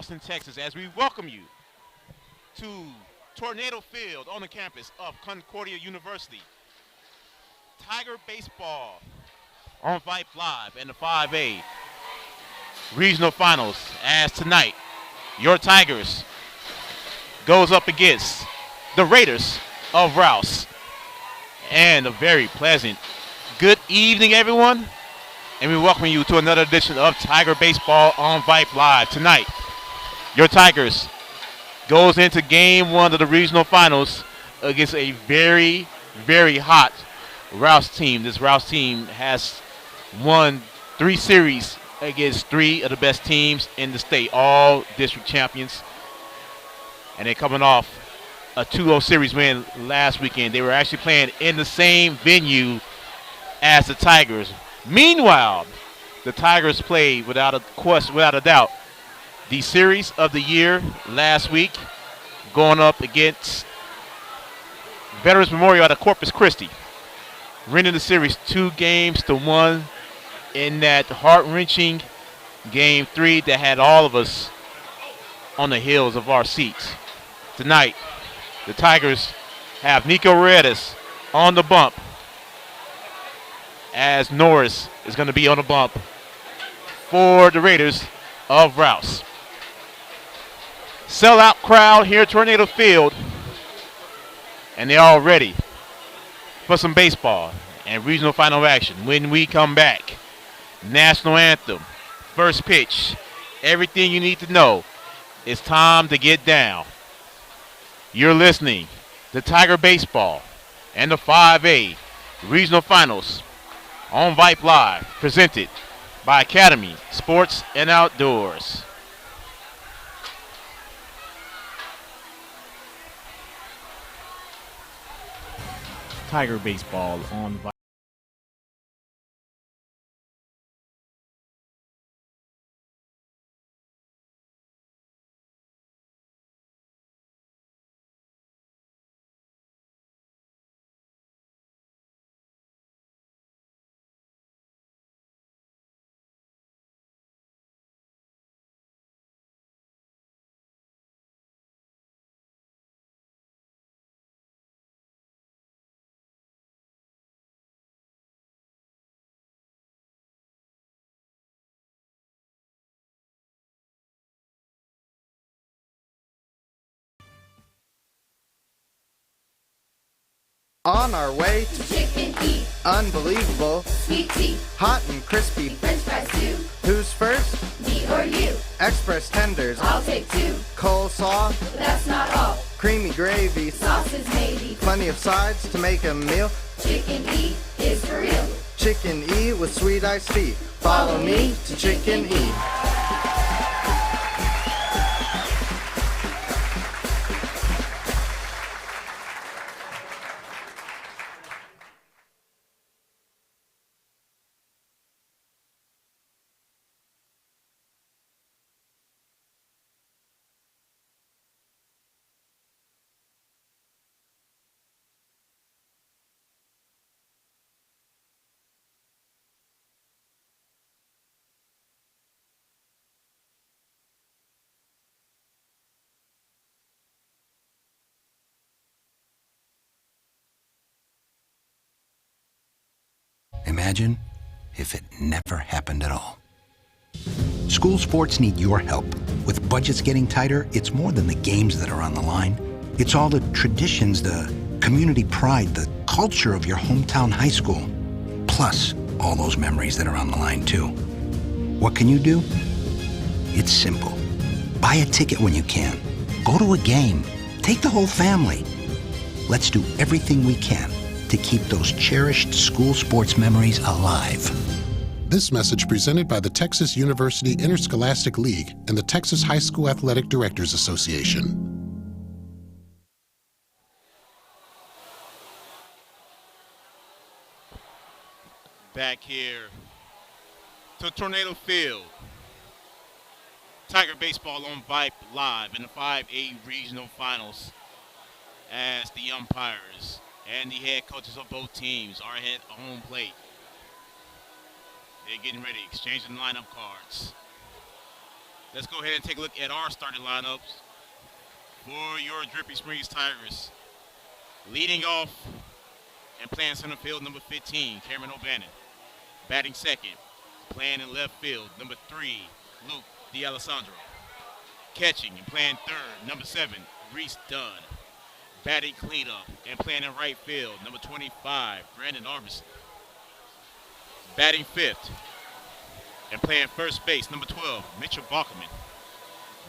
Austin, Texas, as we welcome you to Tornado Field on the campus of Concordia University. Tiger Baseball on Vype Live and the 5A Regional Finals, as tonight your Tigers goes up against the Raiders of Rouse. And a very pleasant good evening, everyone. And we welcome you to another edition of Tiger Baseball on Vype Live. Tonight, your Tigers goes into game one of the regional finals against a very, very hot Rouse team. This Rouse team has won 3 series against 3 of the best teams in the state, all district champions. And they're coming off a 2-0 series win last weekend. They were actually playing in the same venue as the Tigers. Meanwhile, the Tigers played without a doubt the series of the year last week, going up against Veterans Memorial out of Corpus Christi, winning the series 2-1 in that heart-wrenching Game 3 that had all of us on the hills of our seats. Tonight, the Tigers have Nico Redis on the bump, as Norris is going to be on the bump for the Raiders of Rouse. Sellout crowd here at Tornado Field, and they're all ready for some baseball and regional final action. When we come back, national anthem, first pitch, everything you need to know. It's time to get down. You're listening to Tiger Baseball and the 5A Regional Finals on Vype Live, presented by Academy Sports and Outdoors. Tiger Baseball on Vype. On our way to Chicken Eat, unbelievable, sweet tea, hot and crispy. French fries too. Who's first? Me or you? Express tenders, I'll take 2. coleslaw, But that's not all. creamy gravy, Sauces maybe. plenty of sides to make a meal. Chicken Eat is for real. Chicken E with sweet iced tea. Follow me to Chicken E. Imagine if it never happened at all. School sports need your help. With budgets getting tighter, it's more than the games that are on the line. It's all the traditions, the community pride, the culture of your hometown high school. Plus, all those memories that are on the line, too. What can you do? It's simple. Buy a ticket when you can. Go to a game. Take the whole family. Let's do everything we can to keep those cherished school sports memories alive. This message presented by the Texas University Interscholastic League and the Texas High School Athletic Directors Association. Back here to Tornado Field. Tiger Baseball on Vype Live in the 5A Regional Finals, as the umpires and the head coaches of both teams are at home plate. They're getting ready, exchanging lineup cards. Let's go ahead and take a look at our starting lineups for your Dripping Springs Tigers. Leading off and playing center field, number 15, Cameron O'Bannon. Batting second, playing in left field, number 3, Luke D'Alessandro. Catching and playing third, number 7, Reese Dunn. Batting cleanup and playing in right field, number 25, Brandon Armisen. Batting fifth and playing first base, number 12, Mitchell Balkerman.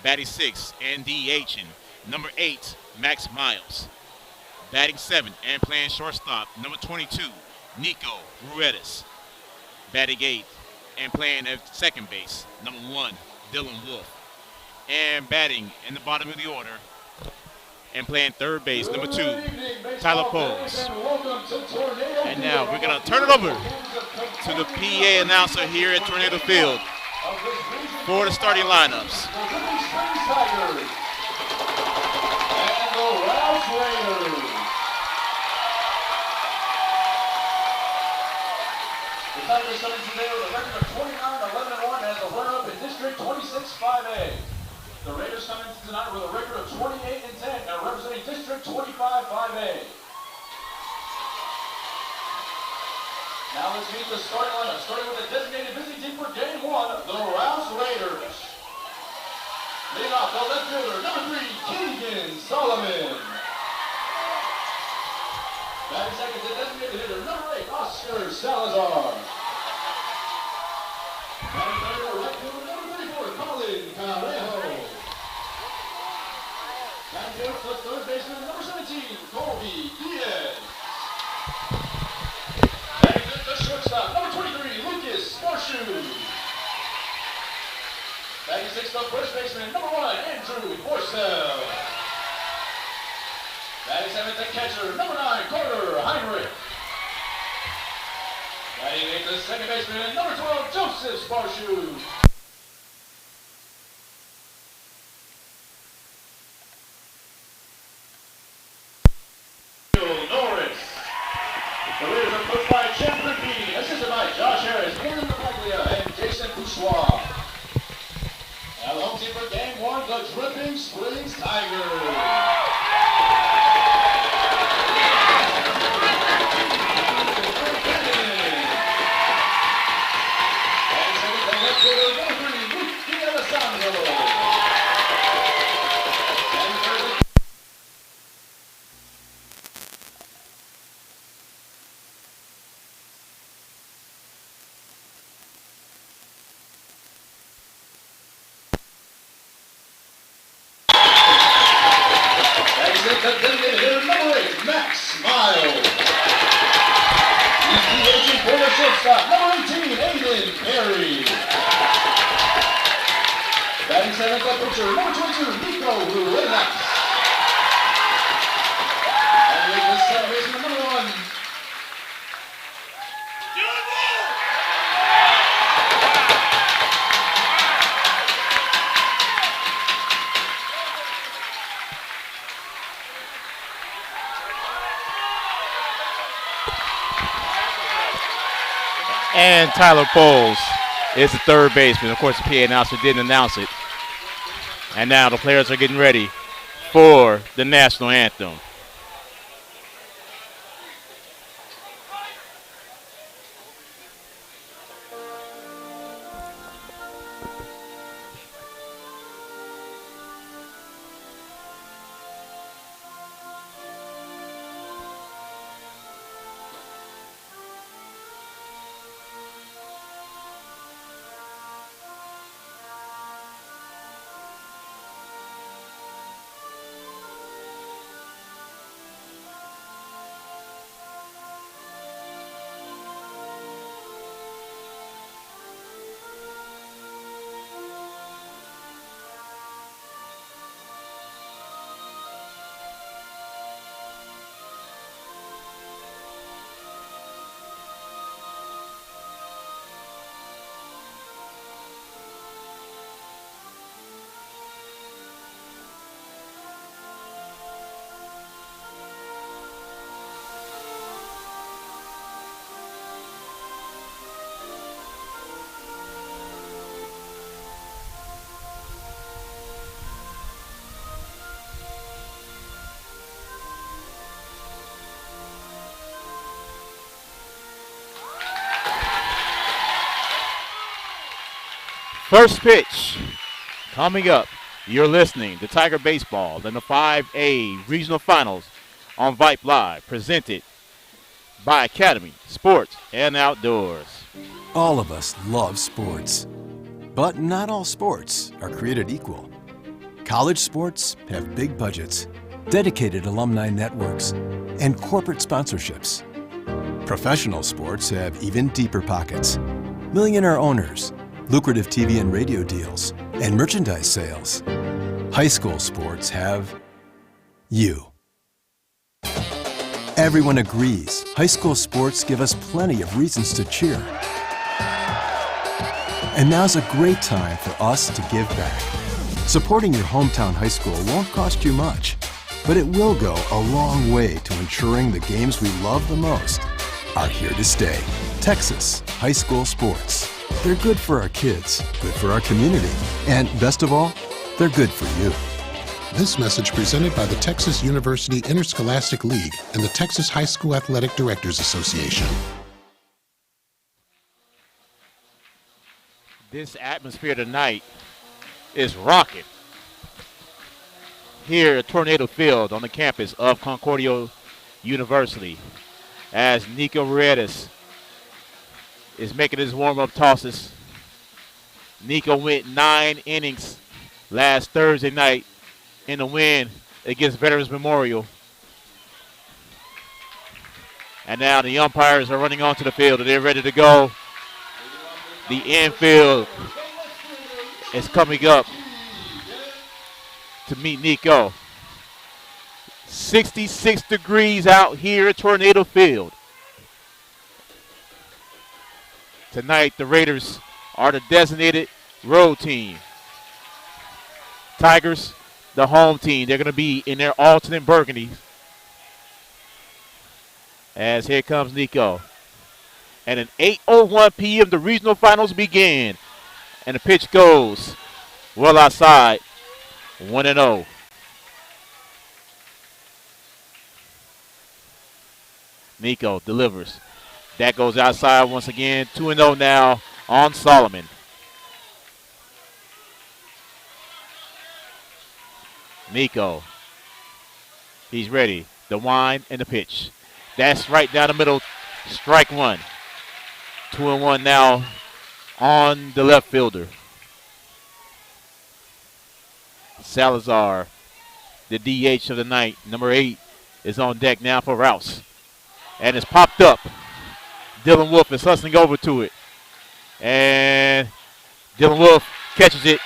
Batting sixth and DHing, number 8, Max Miles. Batting seventh and playing shortstop, number 22, Nico Ruedas. Batting eighth and playing at second base, number 1, Dylan Wolf. And batting in the bottom of the order and playing third base, number 2, Tyler Poles. And now we're going to turn it over to the PA announcer here at Tornado Field for the starting lineups. And the Rouse Raiders. The Tigers coming today with a record of 29-11-1 as the runner-up in District 26-5A. The Raiders coming tonight with a record of 28-10 and representing District 25-5A. Now let's meet the starting lineup, starting with the designated busy team for Game 1, the Rouse Raiders. Leading off the left fielder, number 3, Keegan Solomon. Batting second, the designated hitter, number 8, Oscar Salazar. Batting third, right fielder, number 34, Colin Carejo. Batting fourth, third baseman, number 17, Colby Diaz. Batting fifth, the shortstop, number 23, Lucas Horseshoe. Batting sixth, the first baseman, number 1, Andrew Forsell. Batting seventh, the catcher, number 9, Carter Heinrich. Batting eighth, the second baseman, number 12, Joseph Sparshoe. Norris. The Raiders are coached by Jeff Rippey, assisted by Josh Harris, Aaron Paglia, and Jason Bourgeois. Now the home team for Game 1, the Dripping Springs Tigers. The designated hitter, number 8, Max Miles. He's DHing for the shortstop, number 18, Aiden Perry. Batting seventh, the pitcher, number 22, Nico Ruedas. And the second baseman, number 1. And Tyler Poles is the third baseman. Of course, the PA announcer didn't announce it. And now the players are getting ready for the national anthem. First pitch coming up. You're listening to Tiger Baseball in the 5A Regional Finals on Vype Live, presented by Academy Sports and Outdoors. All of us love sports, but not all sports are created equal. College sports have big budgets, dedicated alumni networks, and corporate sponsorships. Professional sports have even deeper pockets, millionaire owners, lucrative TV and radio deals, and merchandise sales. High school sports have you. Everyone agrees high school sports give us plenty of reasons to cheer. And now's a great time for us to give back. Supporting your hometown high school won't cost you much, but it will go a long way to ensuring the games we love the most are here to stay. Texas high school sports. They're good for our kids, good for our community, and best of all, they're good for you. This message presented by the Texas University Interscholastic League and the Texas High School Athletic Directors Association. This atmosphere tonight is rocking here at Tornado Field on the campus of Concordia University as Nico Redes is making his warm-up tosses. Nico went 9 innings last Thursday night in a win against Veterans Memorial. And now the umpires are running onto the field and they're ready to go. The infield is coming up to meet Nico. 66 degrees out here at Tornado Field. Tonight, the Raiders are the designated road team. Tigers, the home team. They're going to be in their alternate burgundy. As here comes Nico. And at 8:01 p.m., the regional finals begin. And the pitch goes well outside, 1-0. Nico delivers. That goes outside once again. 2-0 now on Solomon. Nico. He's ready. The wind and the pitch. That's right down the middle. Strike one. 2-1 now on the left fielder. Salazar, the DH of the night, number 8, is on deck now for Rouse. And it's popped up. Dylan Wolf is hustling over to it. And Dylan Wolf catches it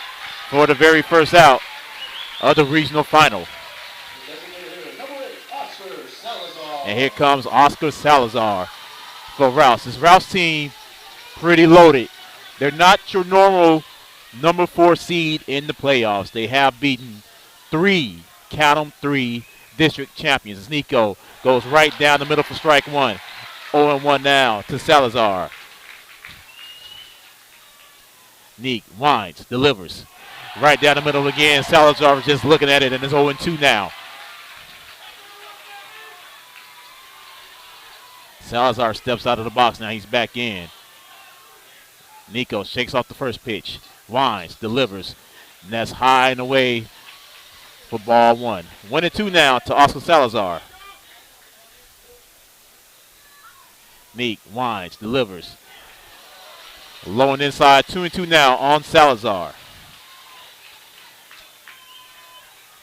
for the very first out of the regional final. And here comes Oscar Salazar for Rouse. This Rouse team pretty loaded. They're not your normal number 4 seed in the playoffs. They have beaten 3, count them 3, district champions. Nico goes right down the middle for strike one. 0-1 now to Salazar. Neek winds, delivers. Right down the middle again. Salazar was just looking at it, and it's 0-2 now. Salazar steps out of the box. Now he's back in. Nico shakes off the first pitch. Winds, delivers. And that's high and away for ball 1. 1-2 now to Oscar Salazar. Neek winds, delivers. Low and inside, 2-2 now on Salazar.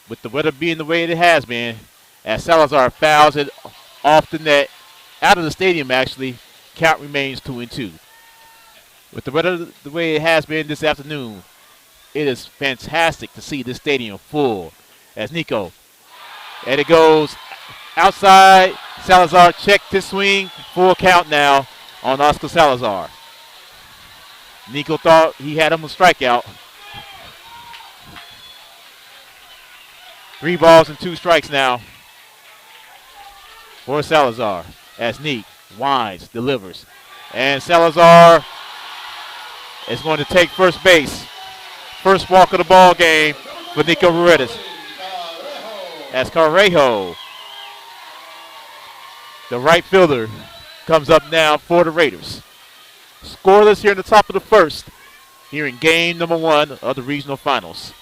With the weather being the way it has been, as Salazar fouls it off the net, out of the stadium actually, count remains 2-2. With the weather the way it has been this afternoon, it is fantastic to see this stadium full. As Nico, and it goes outside. Salazar checked his swing. Full count now on Oscar Salazar. Nico thought he had him a strikeout. 3 balls and 2 strikes now for Salazar. As Neek winds, delivers. And Salazar is going to take first base. First walk of the ball game for Nico Redes. As Carrejo, the right fielder, comes up now for the Raiders. Scoreless here in the top of the first. here in game number 1 of the regional finals.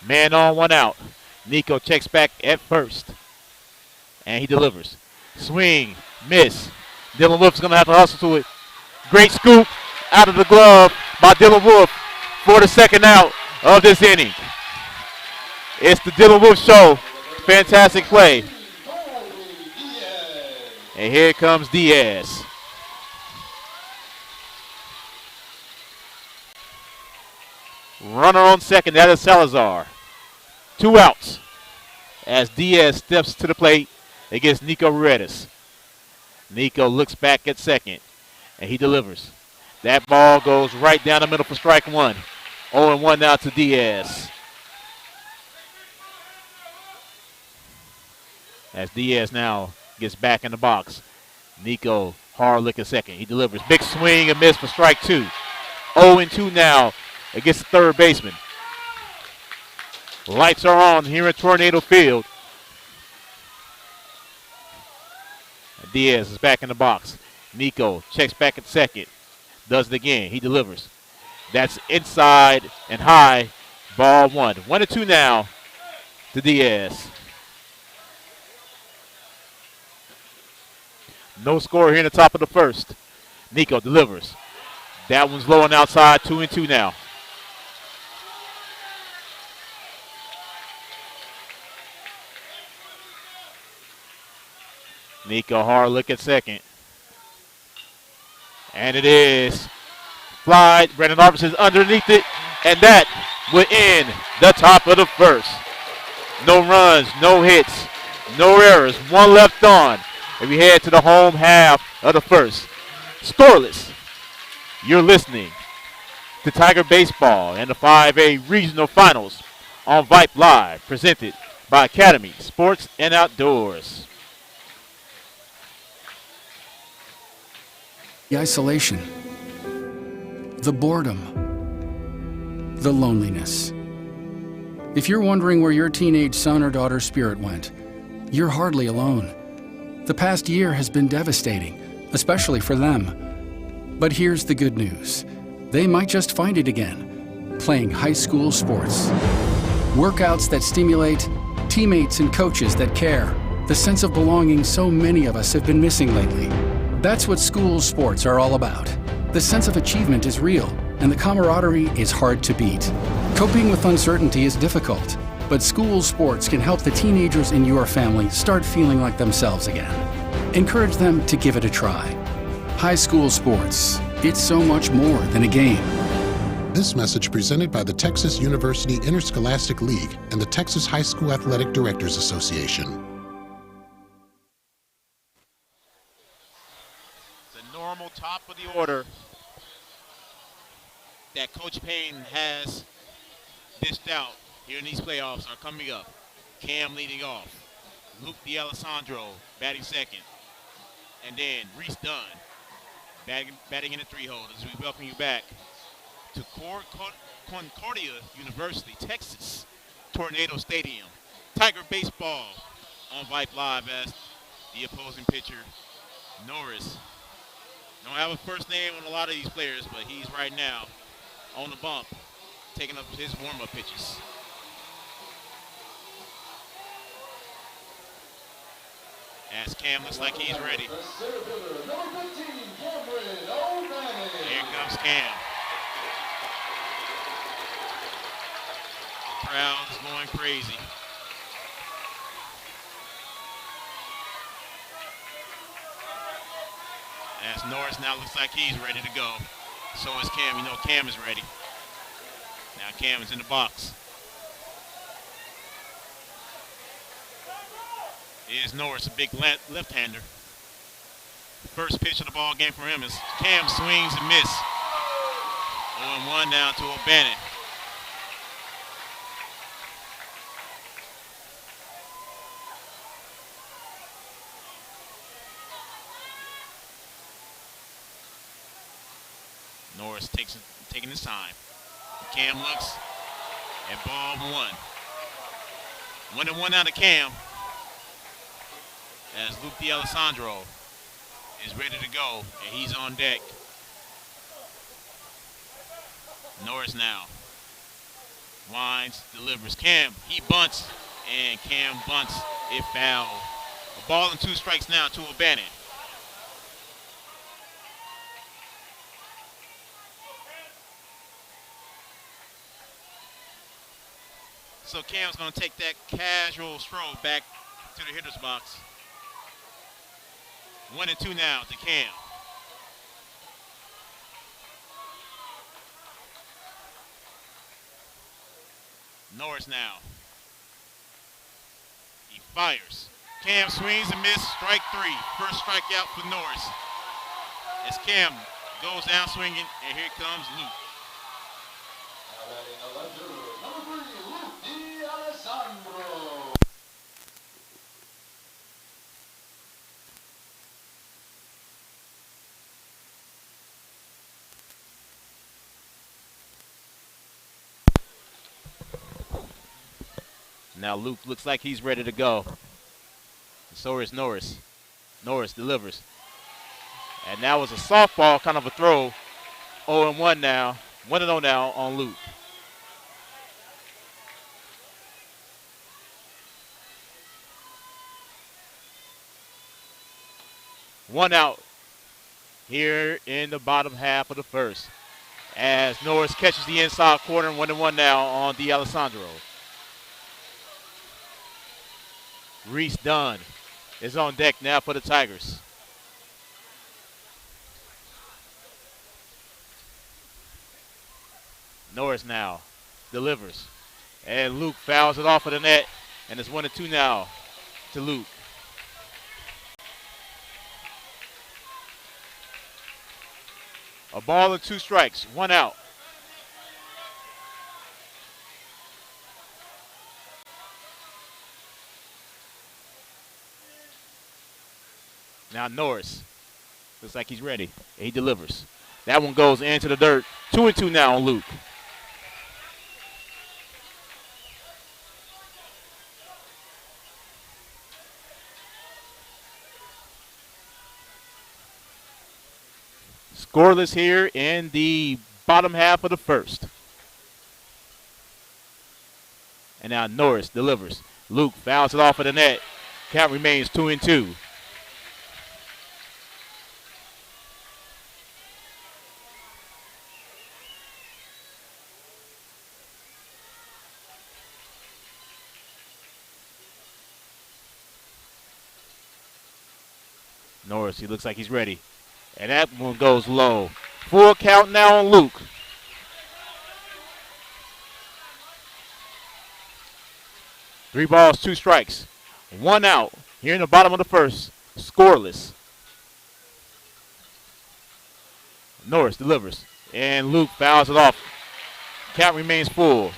Man on, 1 out. Nico checks back at first, and he delivers. Swing, miss. Dylan Wolf's going to have to hustle to it. Great scoop out of the glove by Dylan Wolf for the second out of this inning. It's the Dylan Wolf Show. Fantastic play. And here comes Diaz. Runner on second, that is Salazar. 2 outs as Diaz steps to the plate against Nico Ruedas. Nico looks back at second, and he delivers. That ball goes right down the middle for strike 1. 0-1 now to Diaz. As Diaz now gets back in the box. Nico, hard look at second. He delivers. Big swing and miss for strike 2. 0-2 now against the third baseman. Lights are on here at Tornado Field. Diaz is back in the box. Nico checks back at second. Does it again. He delivers. That's inside and high. Ball 1. 1-2 now to Diaz. No score here in the top of the first. Nico delivers. That one's low and outside. 2-2 now. Nico, hard look at second. And it is fly. Brandon Arvison's underneath it. And that will end the top of the first. No runs, no hits, no errors. 1 left on. And we head to the home half of the first. Scoreless. You're listening to Tiger Baseball and the 5A Regional Finals on Vype Live, presented by Academy Sports and Outdoors. The isolation, the boredom, the loneliness. If you're wondering where your teenage son or daughter's spirit went, you're hardly alone. The past year has been devastating, especially for them. But here's the good news. They might just find it again, playing high school sports. Workouts that stimulate, teammates and coaches that care, the sense of belonging so many of us have been missing lately. That's what school sports are all about. The sense of achievement is real, and the camaraderie is hard to beat. Coping with uncertainty is difficult, but school sports can help the teenagers in your family start feeling like themselves again. Encourage them to give it a try. High school sports, it's so much more than a game. This message presented by the Texas University Interscholastic League and the Texas High School Athletic Directors Association. Top of the order that Coach Payne has dished out here in these playoffs are coming up. Cam leading off. Luke D'Alessandro batting second. And then Reese Dunn batting in the 3-hole as we welcome you back to Concordia University, Texas, Tornado Stadium. Tiger Baseball on Vype Live as the opposing pitcher, Norris. Don't have a first name on a lot of these players, but he's right now on the bump, taking up his warm-up pitches. As Cam looks like he's ready. Here comes Cam. Crowd's going crazy. As Norris now looks like he's ready to go. So is Cam. You know Cam is ready. Now Cam is in the box. Here's Norris, a big left-hander. The first pitch of the ball game for him is Cam swings and miss. 0-1 now to O'Bannon. Norris taking his time. Cam looks at ball 1. 1-1 out of Cam. As Luke D'Alessandro is ready to go, and he's on deck. Norris now. Winds, delivers. Cam, he bunts, and Cam bunts. It foul. A ball and 2 strikes now to O'Bannon. So Cam's going to take that casual stroll back to the hitter's box. 1 and 2 now to Cam. Norris now. He fires. Cam swings and misses. Strike 3. First strikeout for Norris. As Cam goes down swinging, and here comes Luke. Now Luke looks like he's ready to go. So is Norris. Norris delivers. And that was a softball kind of a throw. 0-1 now. 1-0 now on Luke. One out here in the bottom half of the first. As Norris catches the inside corner. 1-1 now on D'Alessandro. Reese Dunn is on deck now for the Tigers. Norris now delivers. And Luke fouls it off of the net. And it's 1-2 now to Luke. A ball and 2 strikes. 1 out. Now Norris looks like he's ready. He delivers. That one goes into the dirt. 2-2 now on Luke. Scoreless here in the bottom half of the first. And now Norris delivers. Luke fouls it off of the net. Count remains 2-2. Norris, he looks like he's ready. And that one goes low. Full count now on Luke. Three balls, 2 strikes. 1 out here in the bottom of the first. Scoreless. Norris delivers. And Luke fouls it off. Count remains full.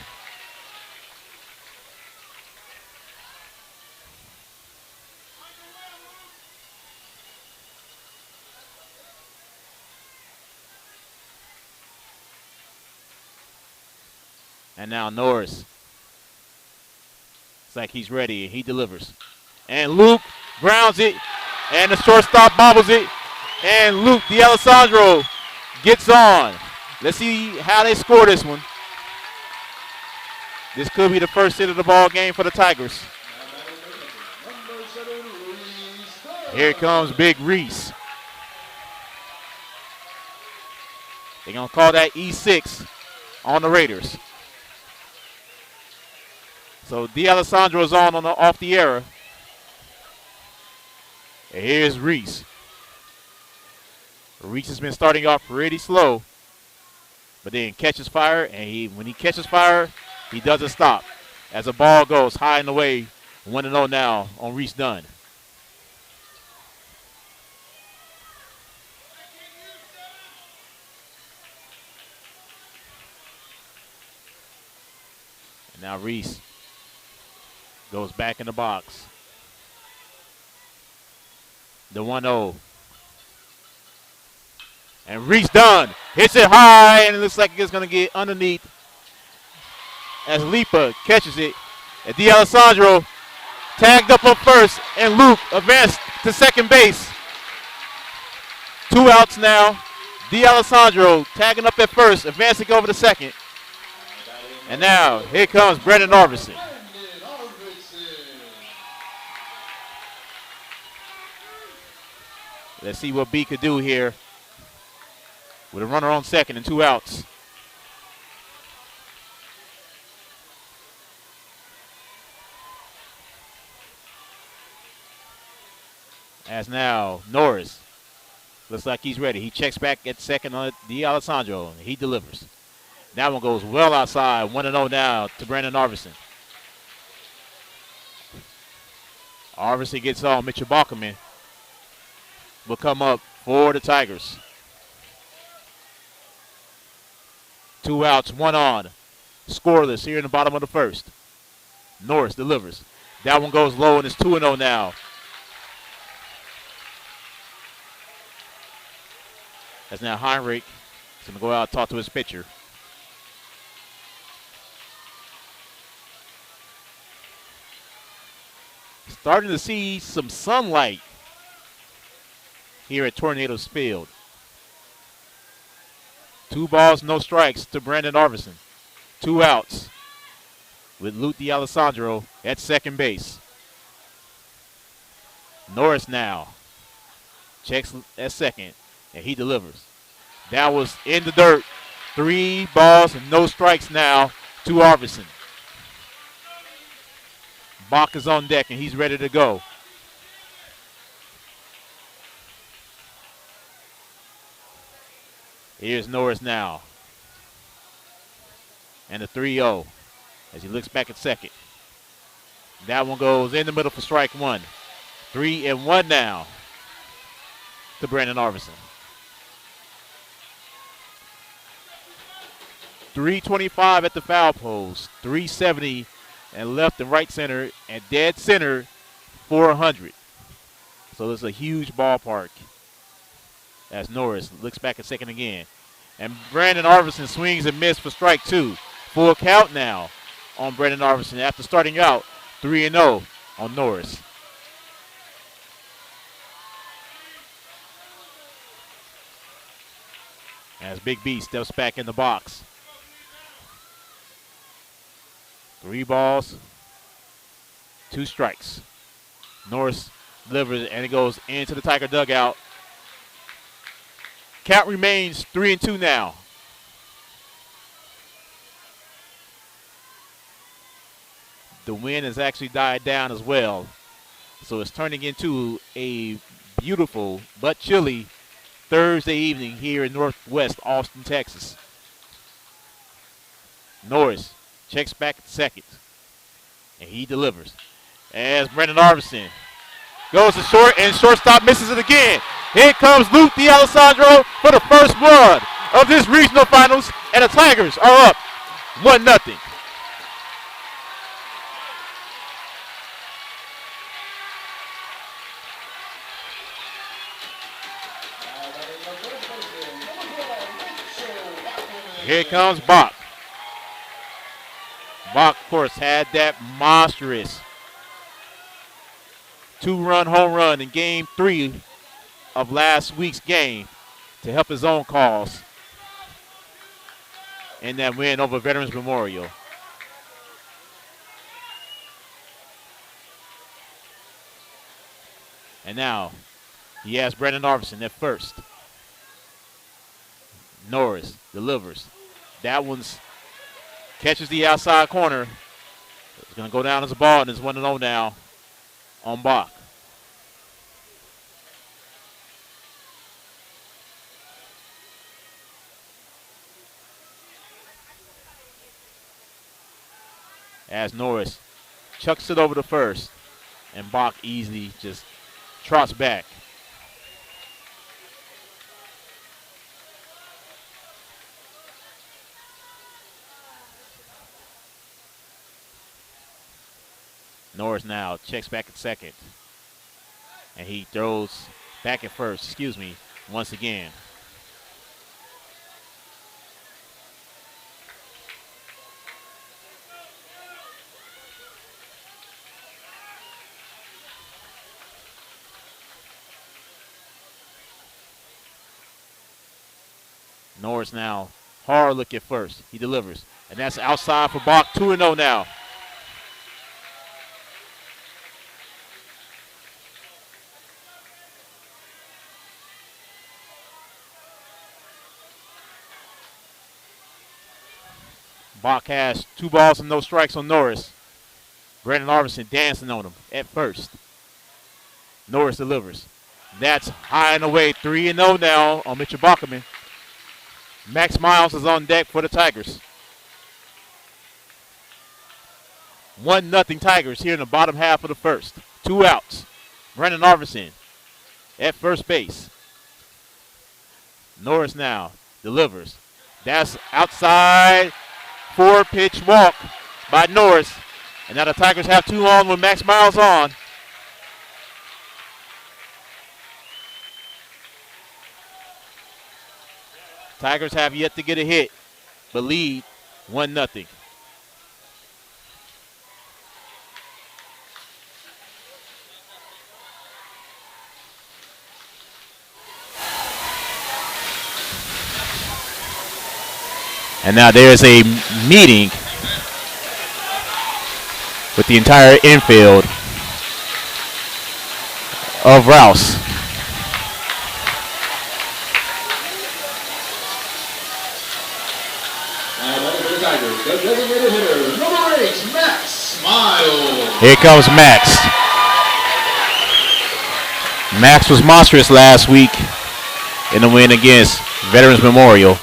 And now Norris. It's like he's ready. He delivers. And Luke grounds it. And the shortstop bobbles it. And Luke D'Alessandro gets on. Let's see how they score this one. This could be the first hit of the ball game for the Tigers. Here comes Big Reese. They're going to call that E6 on the Raiders. So D'Alessandro is off the error. And here's Reese. Reese has been starting off pretty slow, but then catches fire, and when he catches fire, he doesn't stop. As the ball goes high and away, 1-0 now on Reese Dunn. And now Reese goes back in the box. The 1-0. And Reese Dunn hits it high, and it looks like it's going to get underneath as Lipa catches it. And D'Alessandro tagged up on first, and Luke advanced to second base. 2 outs now. D'Alessandro tagging up at first, advancing over to second. And now here comes Brandon Arvidsson. Let's see what B could do here with a runner on second and 2 outs. As now Norris looks like he's ready. He checks back at second on D'Alessandro. He delivers. That one goes well outside. 1-0 now to Brandon Arvidsson. Arvidsson gets on. Mitchell Balkerman will come up for the Tigers. 2 outs, 1 on. Scoreless here in the bottom of the first. Norris delivers. That one goes low and it's 2-0 now. As now Heinrich is going to go out and talk to his pitcher. Starting to see some sunlight here at Tornadoes Field. 2 balls, no strikes to Brandon Arvidsson. 2 outs with Luke D'Alessandro at second base. Norris now checks at second, and he delivers. That was in the dirt. 3 balls and no strikes now to Arvidsson. Bach is on deck, and he's ready to go. Here's Norris now. And the 3-0 as he looks back at second. That one goes in the middle for strike 1. 3-1 now to Brandon Arvidsson. 325 at the foul post. 370 and left and right center and dead center 400. So it's a huge ballpark. As Norris looks back at second again. And Brandon Arvidsson swings and misses for strike 2. Full count now on Brandon Arvidsson after starting out 3-0 on Norris. As Big B steps back in the box. 3 balls, 2 strikes. Norris delivers and it goes into the Tiger dugout. Count remains 3-2 now. The wind has actually died down as well. So it's turning into a beautiful but chilly Thursday evening here in Northwest Austin, Texas. Norris checks back at second, and he delivers. As Brandon Arvidsson goes to short, and shortstop misses it again. Here comes Luke D'Alessandro for the first blood of this regional finals, and the Tigers are up 1-0. Here comes Bach. Bach, of course, had that monstrous 2-run home run in Game 3 of last week's game to help his own cause in that win over Veterans Memorial. And now he has Brandon Arvidsson at first. Norris delivers. That one's catches the outside corner. It's going to go down as a ball, and it's 1-0 now on Bach. As Norris chucks it over to first, and Bach easily just trots back. Norris now checks back at second. And he throws back at first, once again. Norris now, hard look at first. He delivers. And that's outside for Bach, 2-0 now. Bach has 2 balls and no strikes on Norris. Brandon Arvidsson dancing on him at first. Norris delivers. That's high and away, 3-0 now on Mitchell Bachman. Max Miles is on deck for the Tigers. 1-0 Tigers here in the bottom half of the first. 2 outs. Brandon Arvidsson at first base. Norris now delivers. That's outside. 4-pitch walk by Norris. And now the Tigers have 2 on with Max Miles on. Tigers have yet to get a hit, but lead 1-0. And now there's a meeting with the entire infield of Rouse. The Tigers, the designated hitter, number 8, Max Miles. Here comes Max. Max was monstrous last week in the win against Veterans Memorial.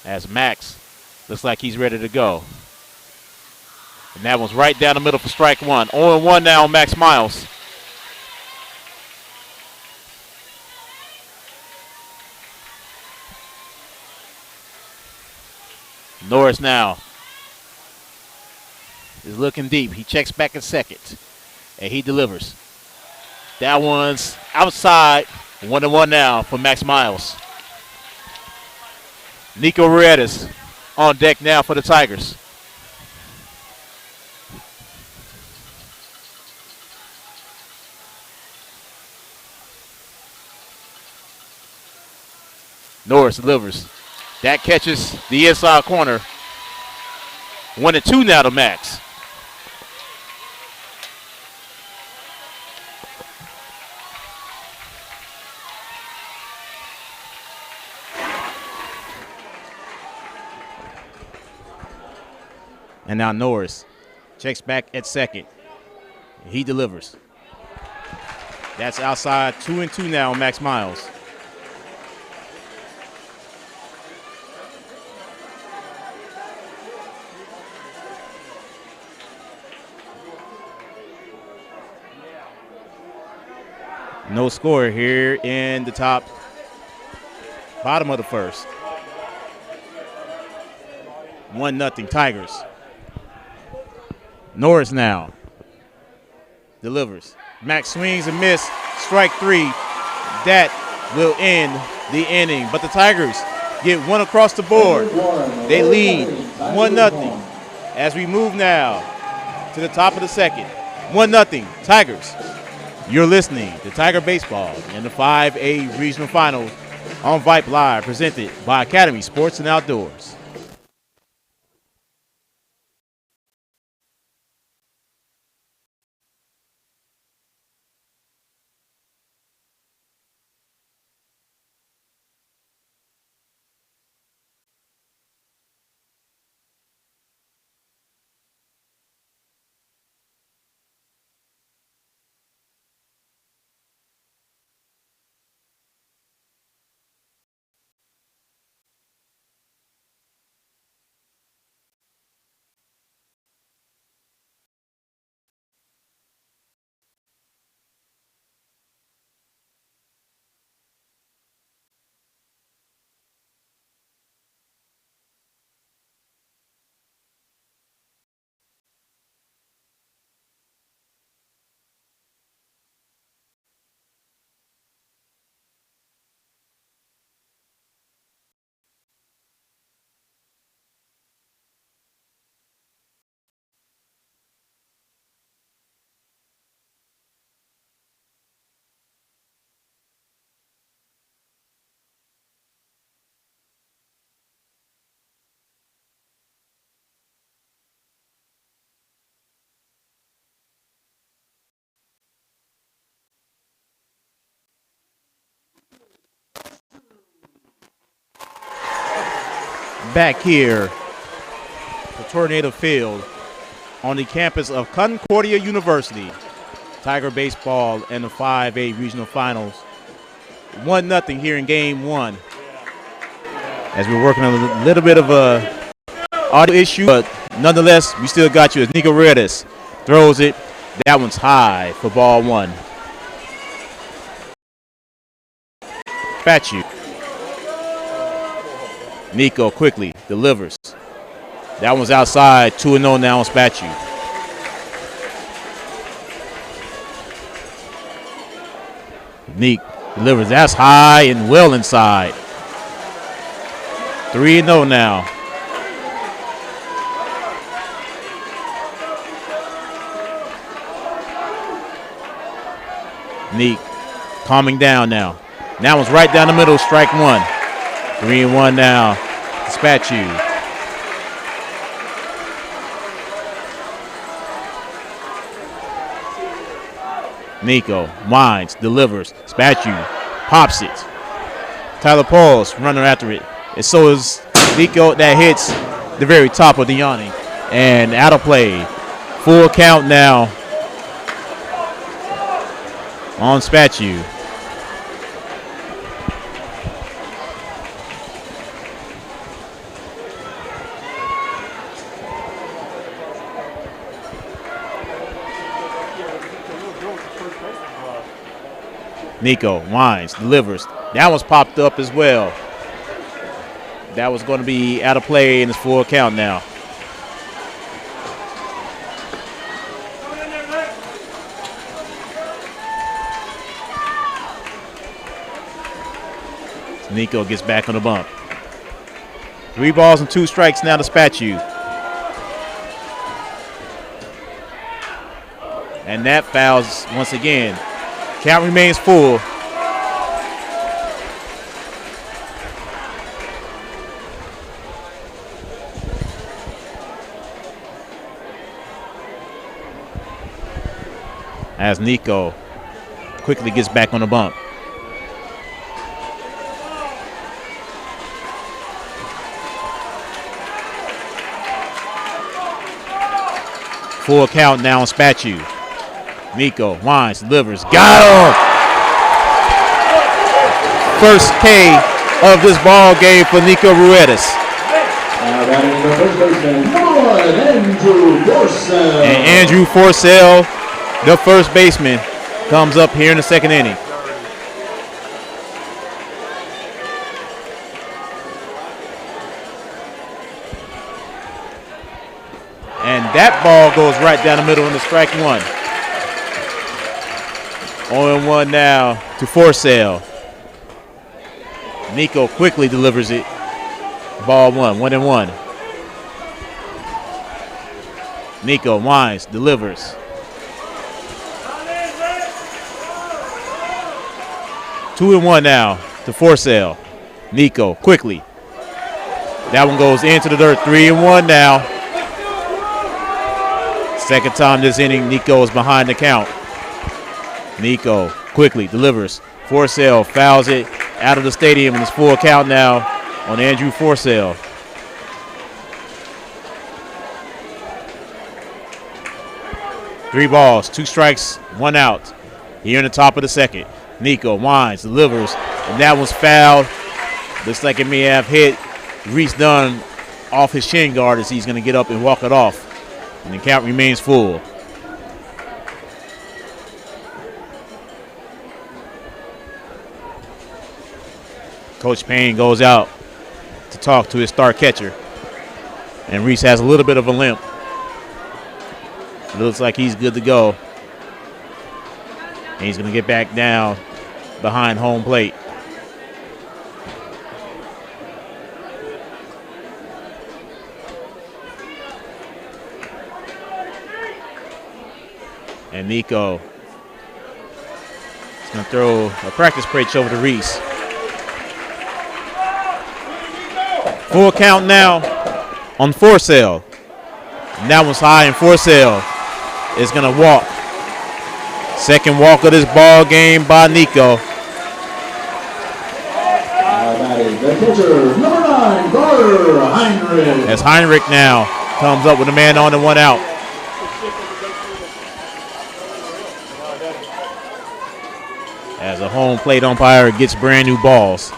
As Max looks like he's ready to go. And that one's right down the middle for strike one. 0-1 now on Max Miles. Norris now is looking deep. He checks back at second. And he delivers. That one's outside. 1-1 now for Max Miles. Nico Ruedas on deck now for the Tigers. Norris delivers. That catches the inside corner. 1-2 now to Max. And now Norris checks back at second. He delivers. That's outside. 2-2 now on Max Miles. No score here in the bottom of the first. 1-0 Tigers. Norris now delivers. Max swings and miss. Strike 3. That will end the inning. But the Tigers get one across the board. They lead 1-0 as we move now to the top of the second. 1-0 Tigers. You're listening to Tiger Baseball in the 5A Regional Finals on Vype Live, presented by Academy Sports and Outdoors. back here to Tornado Field on the campus of Concordia University. Tiger baseball in the 5A regional finals. 1-0 here in game one. As we're working on a little bit of a audio issue, but nonetheless, we still got you as Nico Ruedas throws it. That one's high for ball one. Spatu. Nico quickly delivers. That one's outside, 2-0 now on Spatu. Nick delivers. That's high and well inside. 3-0 now. Nick calming down now. That one's right down the middle, strike one. 3-1 now. Spatu. Nico winds, delivers. Spatu pops it. Tyler Pauls running after it. And so is Nico. That hits the very top of the awning. And out of play. Full count now on Spatu. Nico winds, delivers. That one's popped up as well. That was going to be out of play and it's full count now. Nico gets back on the bump. 3 balls and 2 strikes now to Spatu. And that fouls once again. Count remains full. As Nico quickly gets back on the bump. Full count now on Spatu. Nico winds, delivers, got him! First K of this ball game for Nico Ruedas. And Andrew Forcell, the first baseman, comes up here in the second inning. And that ball goes right down the middle into strike one. 0-1 now to Forcell. Nico quickly delivers it. Ball one, 1-1. Nico winds, delivers. 2-1 now to Forcell. Nico quickly. That one goes into the dirt. 3-1 now. Second time this inning, Nico is behind the count. Nico quickly delivers. Forcell fouls it out of the stadium, and it's full count now on Andrew Forcell. Three balls, 2 strikes, 1 out. Here in the top of the second. Nico winds, delivers, and that was fouled. Looks like it may have hit Reese Dunn off his shin guard as he's going to get up and walk it off. And the count remains full. Coach Payne goes out to talk to his star catcher. And Reese has a little bit of a limp. It looks like he's good to go. And he's going to get back down behind home plate. And Nico is going to throw a practice pitch over to Reese. Full count now on Forcell. And that one's high, and Forcell is going to walk. Second walk of this ball game by Nico. That is the pitcher, number Carter Heinrich. As Heinrich now comes up with a man on and one out. As a home plate umpire gets brand new balls.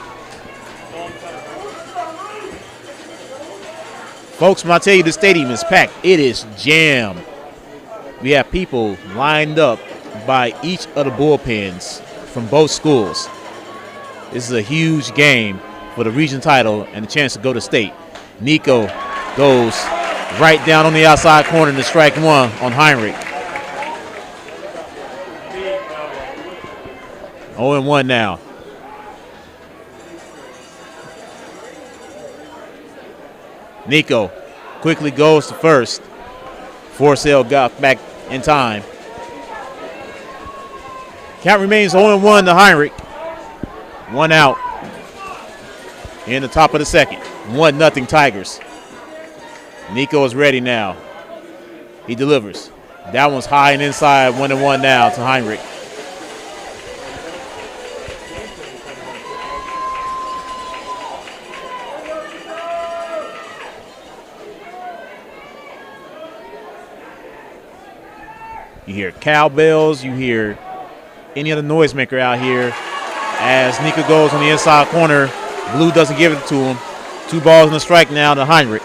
Folks, when I tell you the stadium is packed, it is jammed. We have people lined up by each of the bullpens from both schools. This is a huge game for the region title and the chance to go to state. Nico goes right down on the outside corner to strike one on Heinrich. 0-1 now. Nico quickly goes to first. Forsell got back in time. Count remains 0-1 to Heinrich. One out in the top of the second. 1-0 Tigers. Nico is ready now. He delivers. That one's high and inside. 1-1 now to Heinrich. You hear cowbells, you hear any other noisemaker out here as Nico goes on the inside corner. Blue doesn't give it to him. 2 balls and a strike now to Heinrich.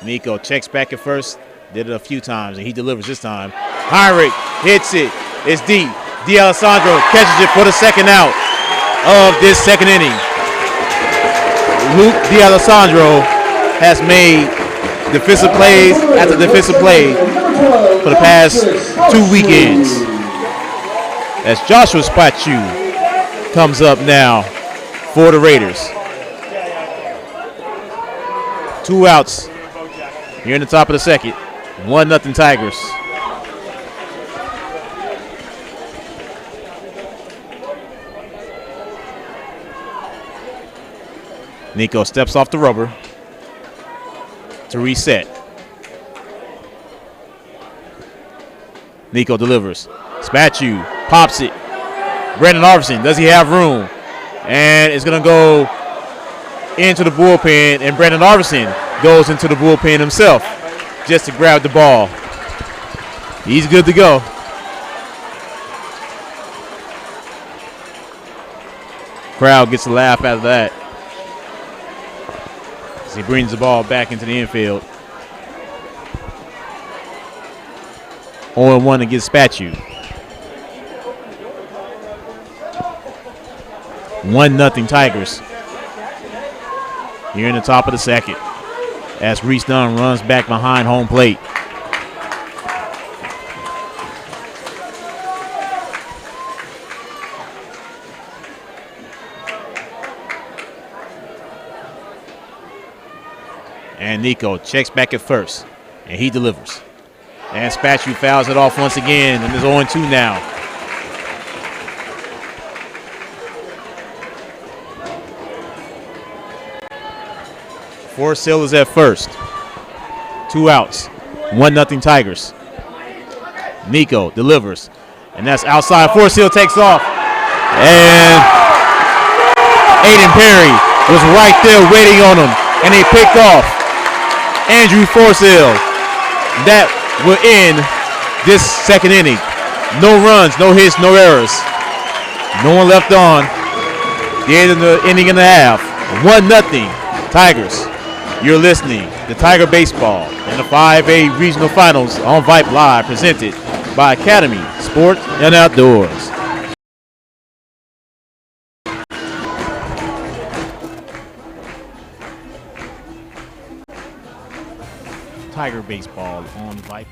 Nico checks back at first, did it a few times, and he delivers this time. Heinrich hits it. It's deep. D'Alessandro catches it for the second out of this second inning. Luke D'Alessandro has made defensive plays after defensive play for the past 2 weekends. As Joshua Spachu comes up now for the Raiders. 2 outs here in the top of the second. 1-0 Tigers. Nico steps off the rubber to reset. Nico delivers. Spachu pops it. Brandon Arvison, does he have room? And it's going to go into the bullpen, and Brandon Arvison goes into the bullpen himself just to grab the ball. He's good to go. Crowd gets a laugh after that. He brings the ball back into the infield. 0-1 against Spachu. 1-0 Tigers. Here in the top of the second. As Reese Dunn runs back behind home plate. And Nico checks back at first, and he delivers. And Spachu fouls it off once again, and it's 0-2 now. Forsell is at first. 2 outs. 1-0 Tigers. Nico delivers, and that's outside. Forsell takes off, and Aiden Perry was right there waiting on him, and he picked off Andrew Forsell. That will end this second inning. No runs, no hits, no errors. No one left on. The end of the inning and a half. 1-0 Tigers. You're listening to Tiger Baseball in the 5A Regional Finals on Vype Live, presented by Academy Sports and Outdoors. Tiger Baseball on Vype.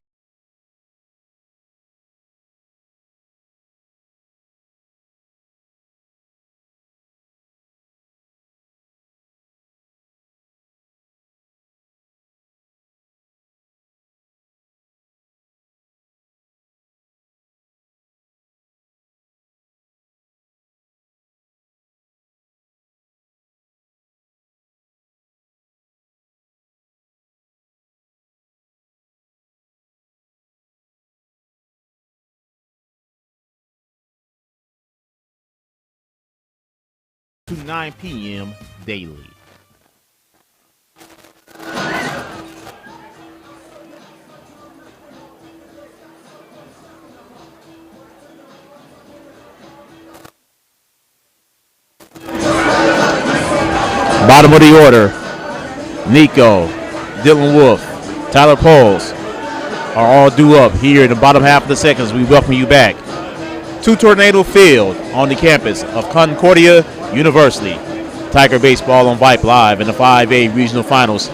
to 9 p.m. daily. Bottom of the order, Nico, Dylan Wolf, Tyler Poles are all due up here in the bottom half of the seconds. We welcome you back to Tornado Field on the campus of Concordia University. Tiger baseball on Vype Live in the 5A regional finals.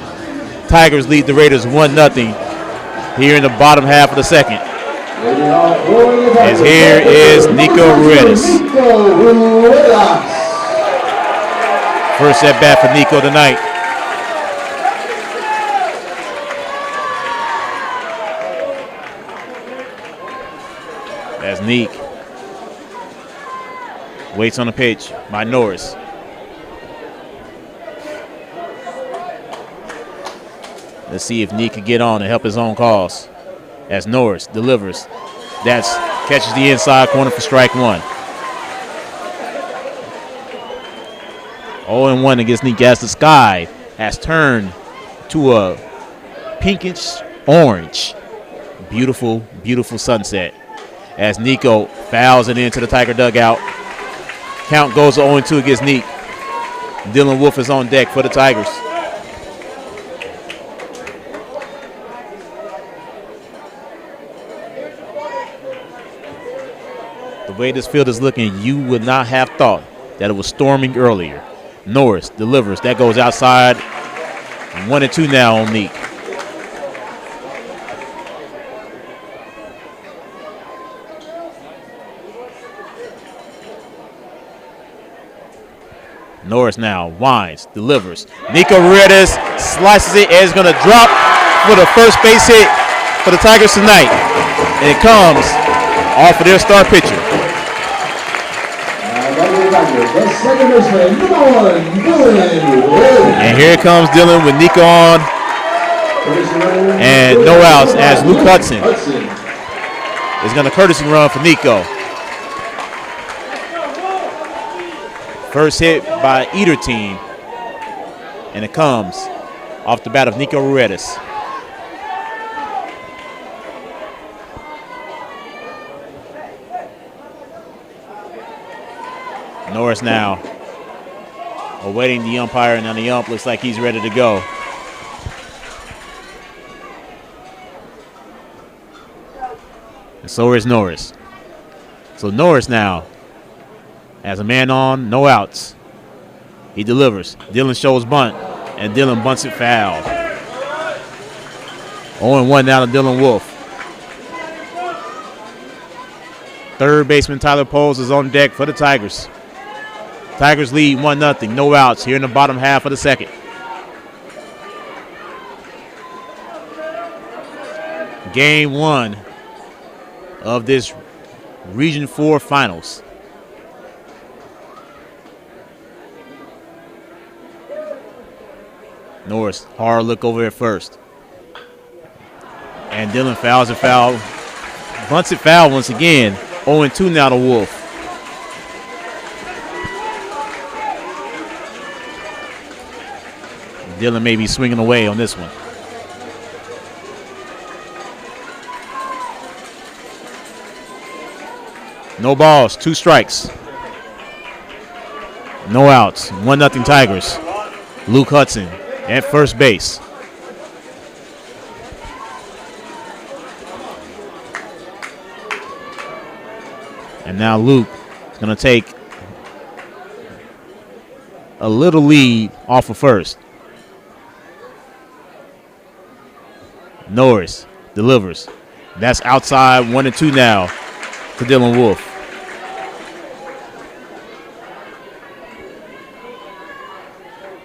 Tigers lead the Raiders 1-0 here in the bottom half of the second. As here is Nico Ruedas. First at bat for Nico tonight. As Neek waits on the pitch by Norris. Let's see if Neek can get on and help his own cause. As Norris delivers. That's catches the inside corner for strike one. 0-1 against Neek as the sky has turned to a pinkish orange. Beautiful, beautiful sunset. As Nico fouls it into the Tiger dugout. Count goes to 0-2 against Neek. Dylan Wolf is on deck for the Tigers. The way this field is looking, you would not have thought that it was storming earlier. Norris delivers. That goes outside. 1-2 now on Neek. Norris now winds, delivers. Nico Ruedas slices it and is going to drop for the first base hit for the Tigers tonight. And it comes off of their star pitcher. And here comes Dylan with Nico on. And no outs as Luke Hudson is going to courtesy run for Nico. First hit by either team. And it comes off the bat of Nico Ruedas. Norris now awaiting the umpire, and now the ump looks like he's ready to go. And so is Norris. So Norris now has a man on, no outs. He delivers. Dylan shows bunt, and Dylan bunts it foul. 0-1 now to Dylan Wolf. Third baseman Tyler Poles is on deck for the Tigers. Tigers lead 1-0, no outs here in the bottom half of the second. Game 1 of this Region 4 Finals. Norris, hard look over at first. And Dylan fouls it foul. Bunts it foul once again. 0-2 now to Wolf. Dylan may be swinging away on this one. No balls, 2 strikes. No outs, 1-0 Tigers. Luke Hudson at first base. And now Luke is going to take a little lead off of first. Norris delivers. That's outside, 1-2 now to Dylan Wolf.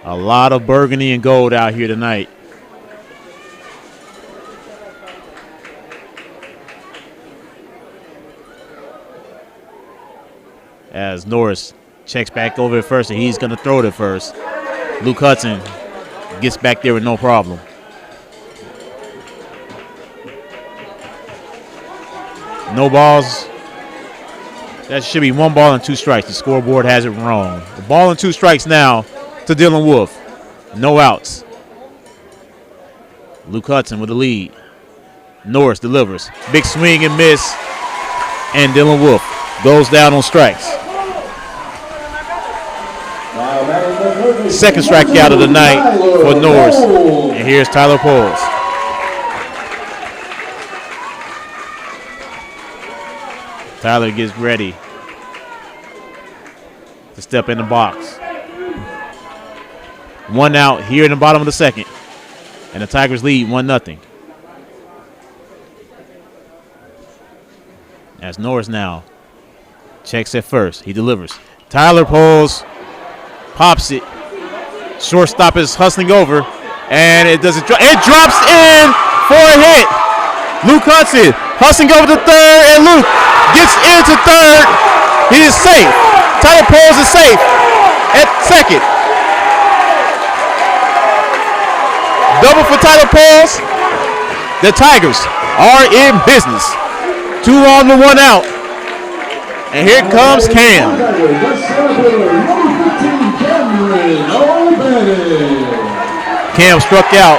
A lot of burgundy and gold out here tonight. As Norris checks back over at first, and he's going to throw it at first. Luke Hudson gets back there with no problem. No balls That should be 1 ball and 2 strikes. The scoreboard has it wrong. A ball and 2 strikes now to Dylan Wolf. No outs. Luke Hudson with the lead. Norris delivers. Big swing and miss. And Dylan Wolf goes down on strikes. Second strikeout of the night for Norris. And here's Tyler Poles. Tyler gets ready to step in the box. 1 out here in the bottom of the second. And the Tigers lead 1-0. As Norris now checks at first. He delivers. Tyler Poles pops it. Shortstop is hustling over. And it doesn't drop. It drops in for a hit. Luke Hudson hustling over to third. And Luke gets into third. He is safe. Tyler Poles is safe at second. Double for Tyler Poles. The Tigers are in business. 2 on to 1 out. And here comes Cam. Cam struck out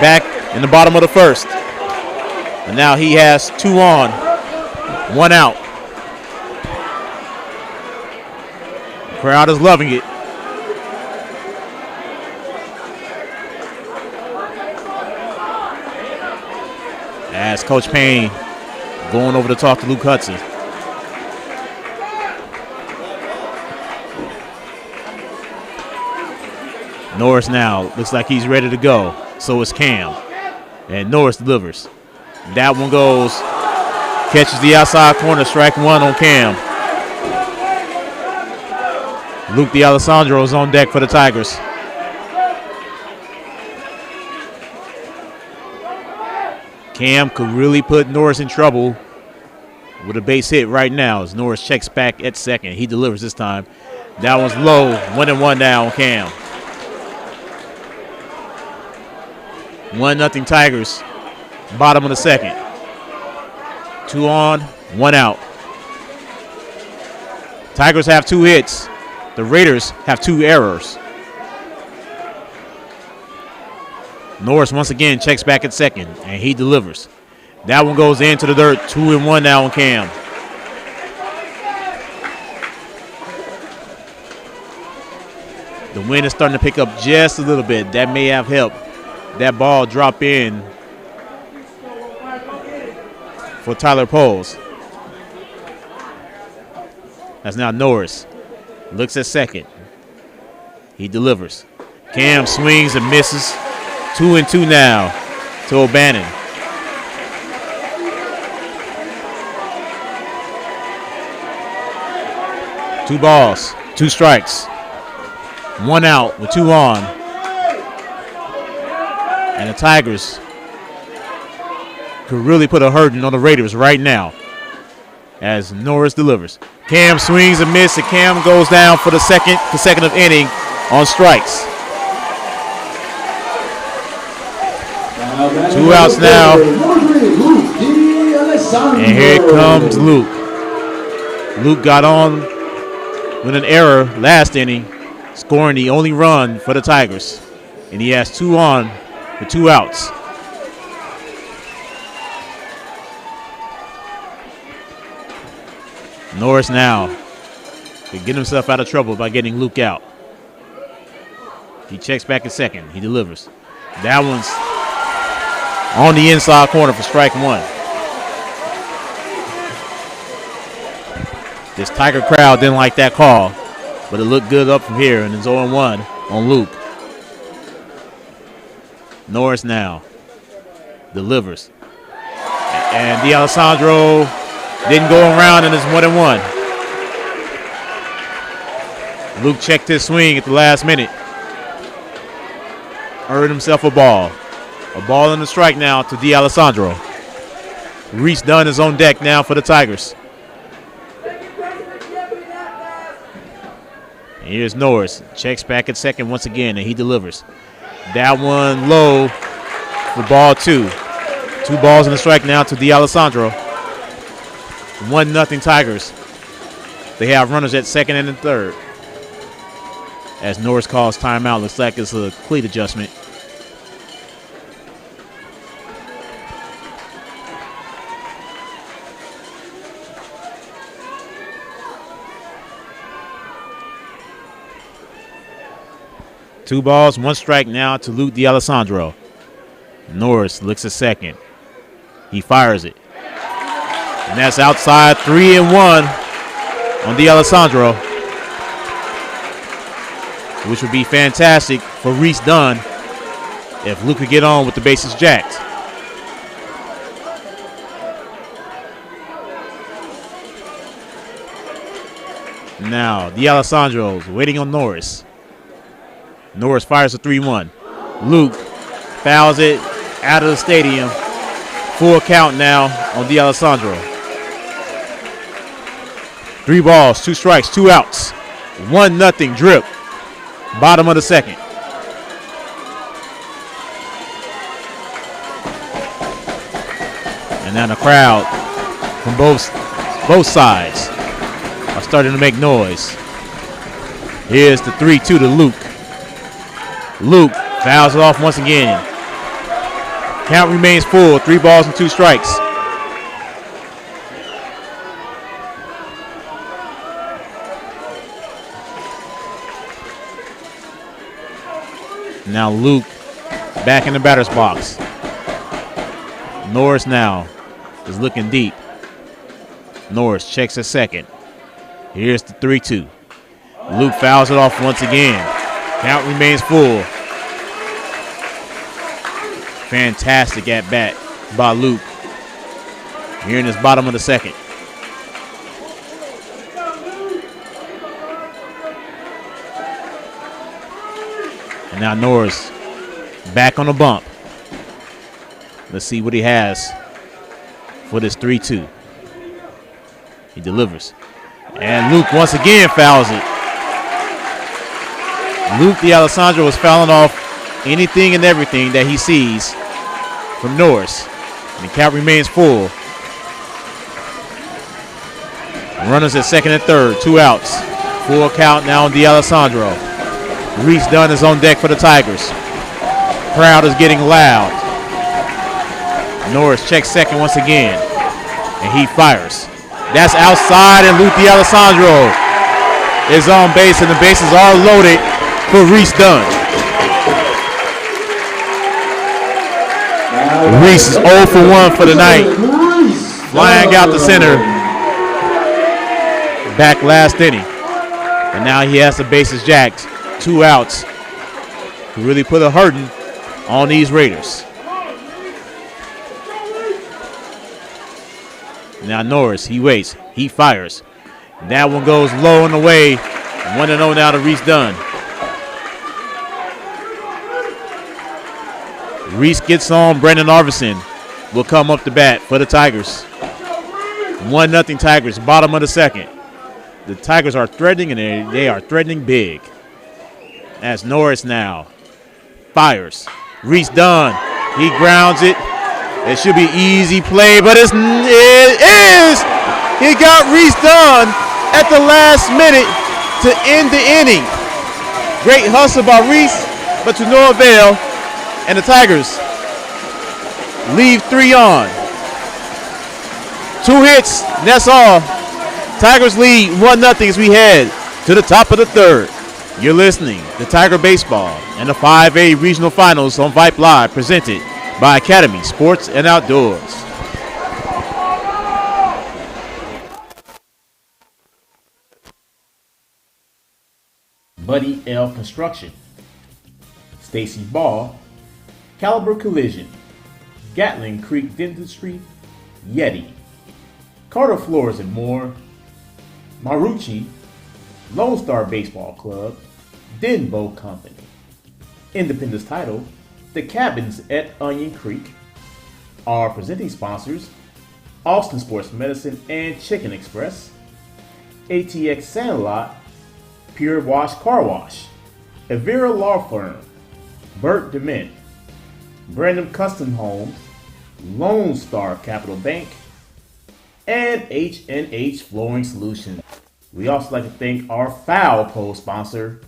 back in the bottom of the first. And now he has 2 on, 1 out. The crowd is loving it. As Coach Payne going over to talk to Luke Hudson. Norris now looks like he's ready to go. So is Cam. And Norris delivers. That one goes. Catches the outside corner. Strike 1 on Cam. Luke D'Alessandro is on deck for the Tigers. Cam could really put Norris in trouble with a base hit right now as Norris checks back at second. He delivers this time. That one's low. 1-1 now on Cam. 1-0 Tigers. Bottom of the second. 2 on, 1 out. Tigers have 2 hits. The Raiders have 2 errors. Norris once again checks back at second, and he delivers. That one goes into the dirt. 2-1 now on Cam. The wind is starting to pick up just a little bit. That may have helped that ball drop in for Tyler Poles. That's now Norris. Looks at second. He delivers. Cam swings and misses. 2-2 now to O'Bannon. Two balls, 2 strikes. 1 out with 2 on. And the Tigers could really put a hurting on the Raiders right now as Norris delivers. Cam swings and misses, and Cam goes down for the second consecutive inning on strikes. 2 outs now. And here comes Luke. Luke got on with an error last inning, scoring the only run for the Tigers. And he has 2 on with 2 outs. Norris now could get himself out of trouble by getting Luke out. He checks back at second. He delivers. That one's on the inside corner for strike 1. This Tiger crowd didn't like that call, but it looked good up from here, and it's 0-1 on Luke. Norris now delivers. And D'Alessandro didn't go around, and it's 1-1. Luke checked his swing at the last minute. Earned himself a ball. A ball and a strike now to D'Alessandro. Reese Dunn is on deck now for the Tigers. And here's Norris. Checks back at second once again, and he delivers. That one low for ball 2. 2 balls and a strike now to D'Alessandro. 1-0 Tigers. They have runners at second and third. As Norris calls timeout, looks like it's a cleat adjustment. Two balls, one strike now to Luke D'Alessandro. Norris looks at second. He fires it. And that's outside, 3-1 on D'Alessandro, which would be fantastic for Reese Dunn if Luke could get on with the bases jacked. Now, D'Alessandro's waiting on Norris. Norris fires a 3-1. Luke fouls it out of the stadium. Full count now on D'Alessandro. 3 balls, 2 strikes, 2 outs. 1-0 drip. Bottom of the second. And now the crowd from both sides are starting to make noise. Here's the 3-2 to Luke. Luke fouls it off once again. Count remains full. 3 balls and 2 strikes. Now Luke back in the batter's box. Norris now is looking deep. Norris checks at second. Here's the 3-2. Luke fouls it off once again. Count remains full. Fantastic at bat by Luke here in this bottom of the second. And now Norris back on the bump. Let's see what he has for this 3-2. He delivers. And Luke once again fouls it. Luke D'Alessandro is fouling off anything and everything that he sees from Norris. And the count remains full. Runners at second and third, 2 outs. Full count now on D'Alessandro. Reese Dunn is on deck for the Tigers. Crowd is getting loud. Norris checks second once again. And he fires. That's outside, and Luke D'Alessandro is on base, and the bases are loaded for Reese Dunn. Reese is 0 for 1 for the night. Flying out the center. Back last inning. And now he has the bases jacked. 2 outs. To really put a hurting on these Raiders. Now Norris, he waits. He fires. That one goes low and away. 1-0 now to Reese Dunn. Reese gets on. Brandon Arvison will come up to bat for the Tigers. 1-0 Tigers, bottom of the second. The Tigers are threatening, and they are threatening big. As Norris now fires. Reese Dunn, he grounds it. It should be easy play, but it is. He got Reese Dunn at the last minute to end the inning. Great hustle by Reese, but to no avail. And the Tigers leave 3 on. 2 hits, and that's all. Tigers lead 1-0 as we head to the top of the third. You're listening to Tiger Baseball and the 5A Regional Finals on Vype Live, presented by Academy Sports and Outdoors. Buddy L Construction, Stacy Ball, Caliber Collision, Gatling Creek Dentistry, Yeti, Carter Floors and More, Marucci, Lone Star Baseball Club, Denbo Company, Independence Title, The Cabins at Onion Creek. Our presenting sponsors, Austin Sports Medicine and Chicken Express, ATX Sandlot, Pure Wash Car Wash, Evera Law Firm, Burt DeMint, Brandon Custom Homes, Lone Star Capital Bank, and H&H Flooring Solutions. We also like to thank our foul pole sponsor,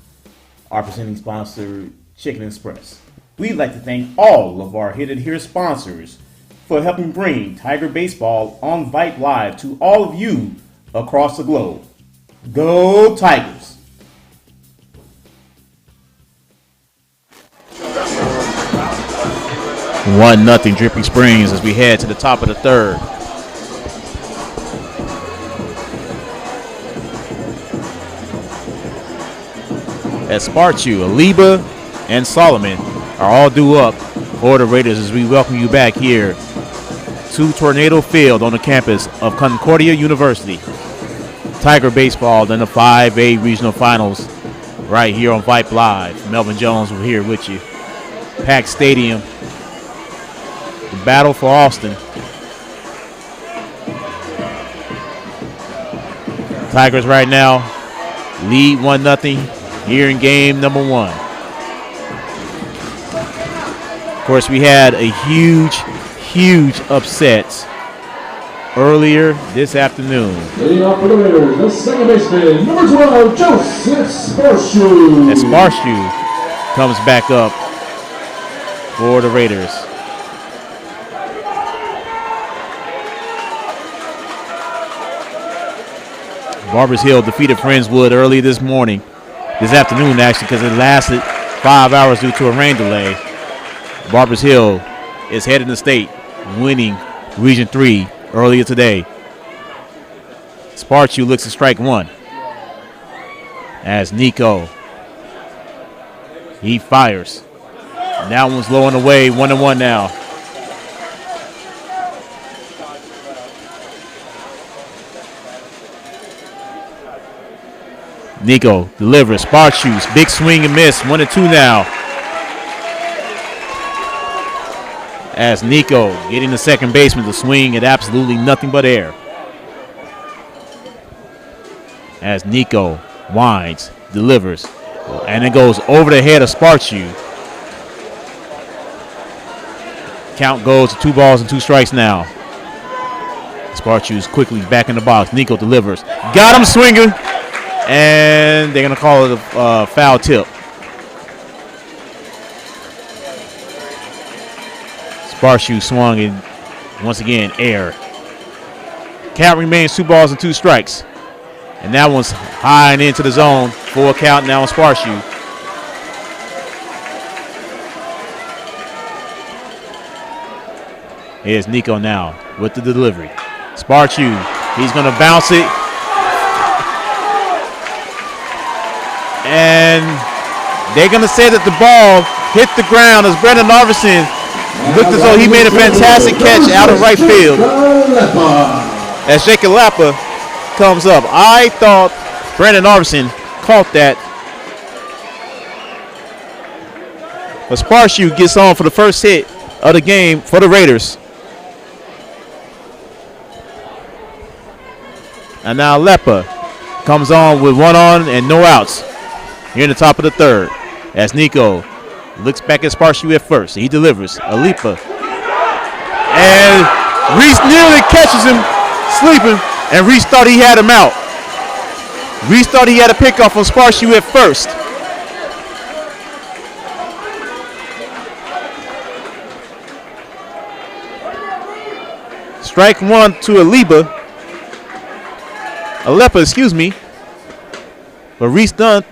our presenting sponsor, Chicken Express. We'd like to thank all of our Hit It Here sponsors for helping bring Tiger Baseball on Vype Live to all of you across the globe. Go Tigers! 1-0 Dripping Springs as we head to the top of the third. As Sparchu, Aliba, and Solomon are all due up for the Raiders as we welcome you back here to Tornado Field on the campus of Concordia University. Tiger Baseball in the 5A Regional Finals right here on Vype Live. Melvin Jones, we're here with you. Packed stadium. The battle for Austin. Tigers right now lead 1-0 here in game number 1. Of course, we had a huge upset earlier this afternoon. Leading off for the Raiders, the second baseman, number 12, Joseph Sparshoe. As Sparshoe comes back up for the Raiders. Barbers Hill defeated Friendswood early this afternoon actually, because it lasted 5 hours due to a rain delay. Barbers Hill is heading the state, winning Region 3 earlier today. Sparchu looks at strike 1. As Nico, he fires. That one's low and away, 1-1 now. Nico delivers. Sparchu's big swing and miss. 1-2 now. As Nico getting the second baseman to swing at absolutely nothing but air. As Nico winds, delivers, and it goes over the head of Sparchu. Count goes to 2 balls and 2 strikes now. Sparchu's quickly back in the box. Nico delivers. Got him swinging. And they're going to call it a foul tip. Sparshoe swung in, once again, air. Count remains 2 balls and 2 strikes. And that one's high and into the zone. 4 count now on Sparshoe. Here's Nico now with the delivery. Sparshoe, he's going to bounce it. And they're going to say that the ball hit the ground as Brandon Arvison looked as though he made a fantastic catch out of right field. As Jacob Lappa comes up. I thought Brandon Arvison caught that. But Sparshoe gets on for the first hit of the game for the Raiders. And now Lepa comes on with 1 on and no outs. Here in the top of the third, as Nico looks back at Sparshoe at first. He delivers. Alipa. And Reese nearly catches him sleeping, and Reese thought he had him out. Reese thought he had a pickoff on Sparshoe at first. Strike 1 to Alepa, excuse me. But Reese Dunn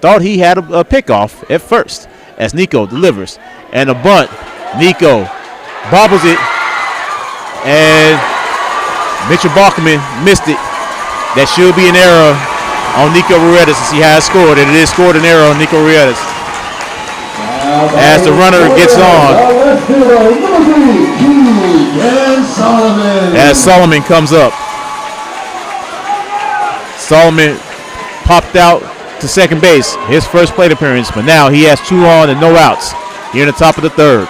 thought he had a pickoff at first as Nico delivers. And a bunt. Nico bobbles it. And Mitchell Balkman missed it. That should be an error on Nico Ruedas as he has scored. And it is scored an error on Nico Ruedas. As the runner gets on. As Solomon comes up. Solomon popped out to second base, his first plate appearance, but now he has 2 on and no outs here in the top of the third.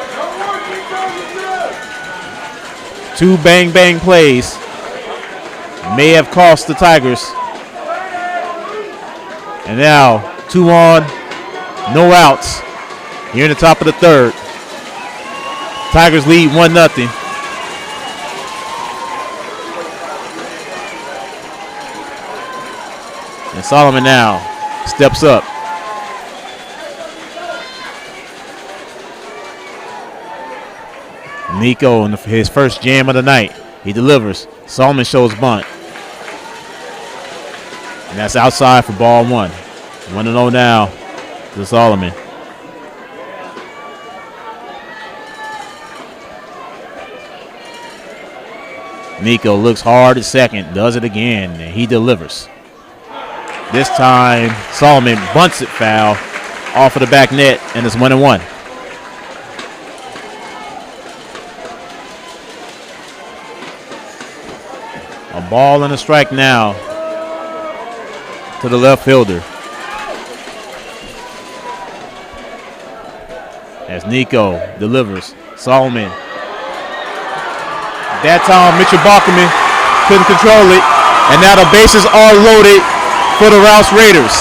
2 bang plays may have cost the Tigers. And now 2 on, no outs here in the top of the third. Tigers lead 1-0. And Solomon now steps up. Nico in his first jam of the night. He delivers. Solomon shows bunt. And that's outside for ball one. 1-0 now to Solomon. Nico looks hard at second, does it again, and he delivers. This time, Solomon bunts it foul off of the back net, and it's 1-1. A ball and a strike now to the left fielder. As Nico delivers, Solomon. That time, Mitchell Bachman couldn't control it, and now the bases are loaded for the Rouse Raiders.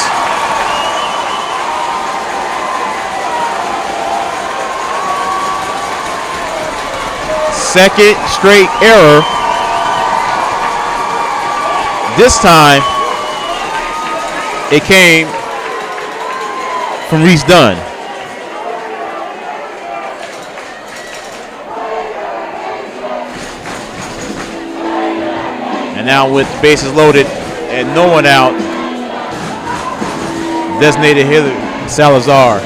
Second straight error. This time, it came from Reese Dunn. And now with the bases loaded and no one out, designated hitter Salazar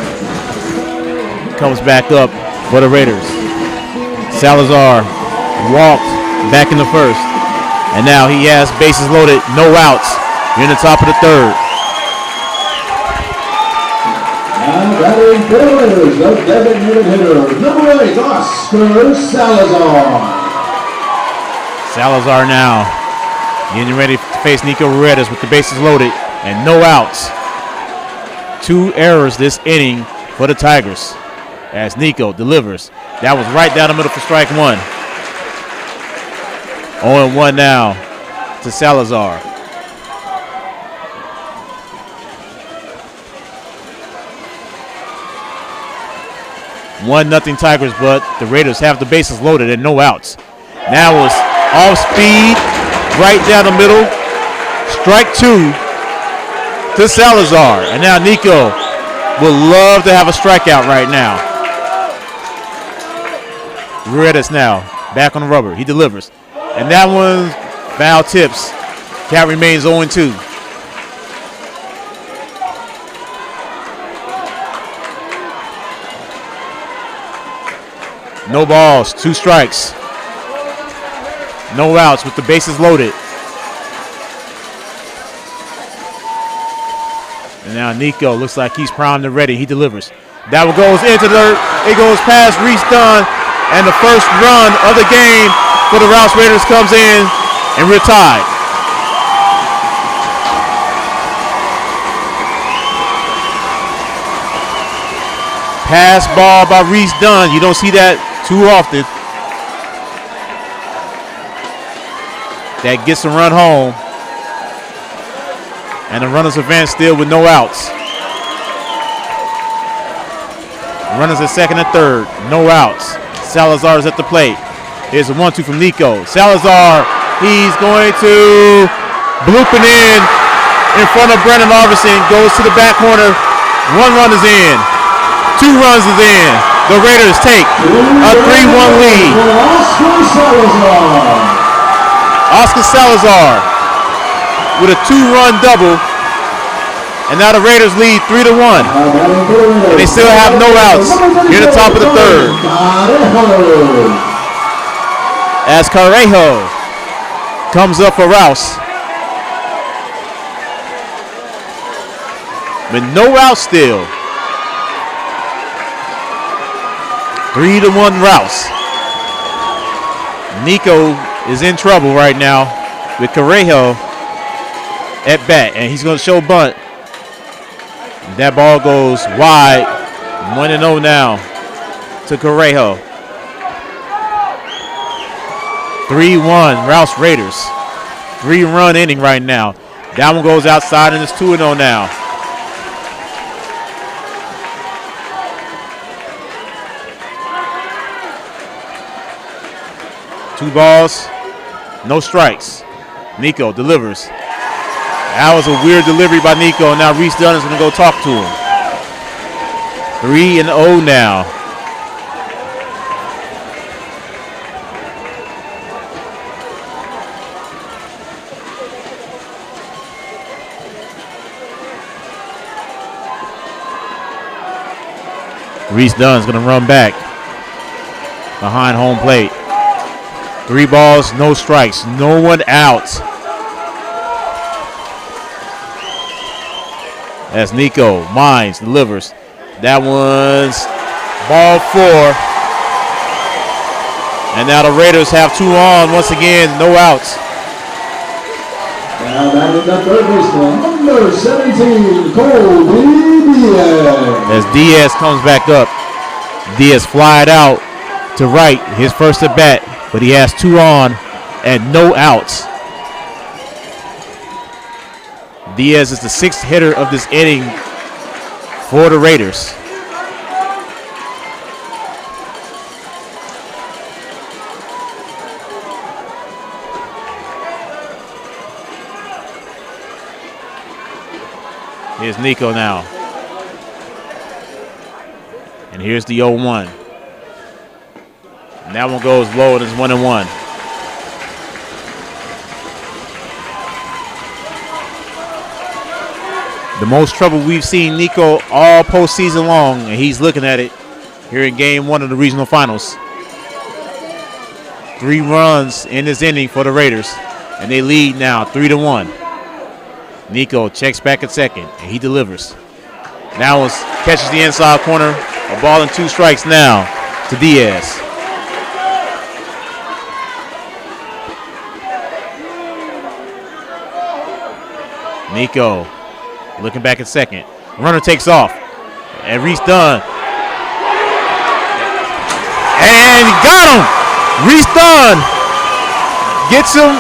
comes back up for the Raiders. Salazar walked back in the first, and now he has bases loaded, no outs. You're in the top of the third. And batting for the Raiders, the designated hitter, number 8, Oscar Salazar. Salazar now getting ready to face Nico Ruedas with the bases loaded and no outs. 2 errors this inning for the Tigers as Nico delivers. That was right down the middle for strike one. 0-1 now to Salazar. One nothing Tigers, but the Raiders have the bases loaded and no outs. Now it's off speed, right down the middle. Strike 2 to Salazar. And now Nico would love to have a strikeout right now. Ruedas now back on the rubber. He delivers. And that one foul tips. Count remains 0-2. No balls, 2 strikes. No outs with the bases loaded. And now Nico looks like he's primed and ready. He delivers. That one goes into the dirt. It goes past Reese Dunn. And the first run of the game for the Rouse Raiders comes in, and we're tied. Pass ball by Reese Dunn. You don't see that too often. That gets a run home. And the runners advance still with no outs. Runners at second and third, no outs. Salazar is at the plate. Here's a 1-2 from Nico. Salazar, he's going to bloop it in front of Brandon Arvison. Goes to the back corner. 1 run is in. 2 runs is in. The Raiders take a 3-1 lead. Oscar Salazar with a 2-run double. And now the Raiders lead 3-1. And they still have no outs near the top of the third. As Carrejo comes up for Rouse. With no outs still. 3-1 Rouse. Nico is in trouble right now with Carrejo at bat. And he's going to show bunt. That ball goes wide. 1-0 now to Carrejo. 3-1 Rouse Raiders. 3-run inning right now. That one goes outside and it's 2-0 now. Two balls, no strikes. Nico delivers. That was a weird delivery by Nico, and now Reese Dunn is going to go talk to him. 3-0 now. Reese Dunn's going to run back behind home plate. 3 balls, no strikes, no one out. As Nico Mines delivers. That one's ball 4. And now the Raiders have 2 on. Once again, no outs. Now batting the third baseman, number 17, Colby Diaz. As Diaz comes back up, Diaz flied out to right, his first at bat, but he has 2 on and no outs. Diaz is the 6th hitter of this inning for the Raiders. Here's Nico now. And here's the 0-1. And that one goes low and it's 1-1. The most trouble we've seen Nico all postseason long, and he's looking at it here in game 1 of the regional finals. 3 runs in this inning for the Raiders, and they lead now 3-1. Nico checks back at second, and he delivers. Now catches the inside corner. A ball and 2 strikes now to Diaz. Nico looking back at second. Runner takes off. And Reese Dunn. And he got him. Reese Dunn gets him.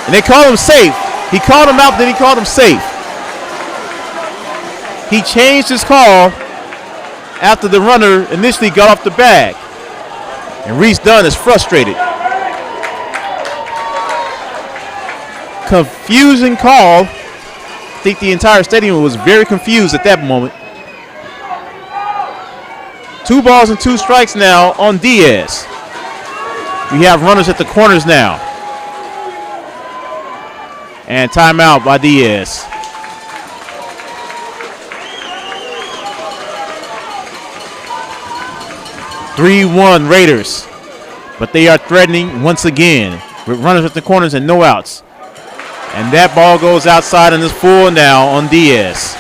And they call him safe. He called him out, then he called him safe. He changed his call after the runner initially got off the bag. And Reese Dunn is frustrated. Confusing call. I think the entire stadium was very confused at that moment. 2 balls and 2 strikes now on Diaz. We have runners at the corners now. And timeout by Diaz. (3-1) Raiders. But they are threatening once again with runners at the corners and no outs. And that ball goes outside and is full now on Diaz.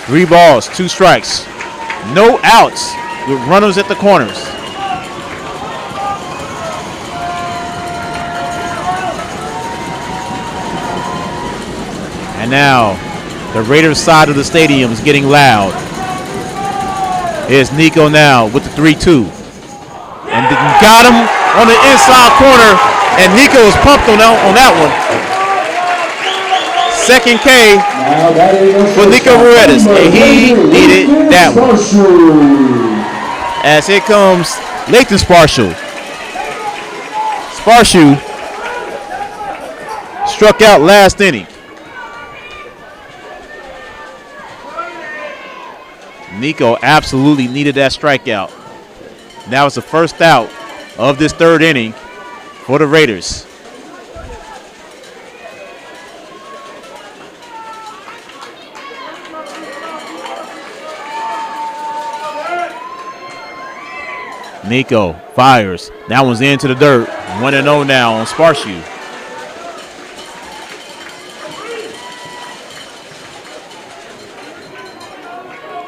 3 balls, 2 strikes. No outs with runners at the corners. And now the Raiders side of the stadium is getting loud. Here's Nico now with the 3-2. And got him on the inside corner. And Nico is pumped on that one. Second K for Nico Ruedas, and he needed that one. As here comes Lathan Sparshu. Sparshu struck out last inning. Nico absolutely needed that strikeout. That was the first out of this 3rd inning for the Raiders. Nico fires. That one's into the dirt. 1-0 now on Sparshu.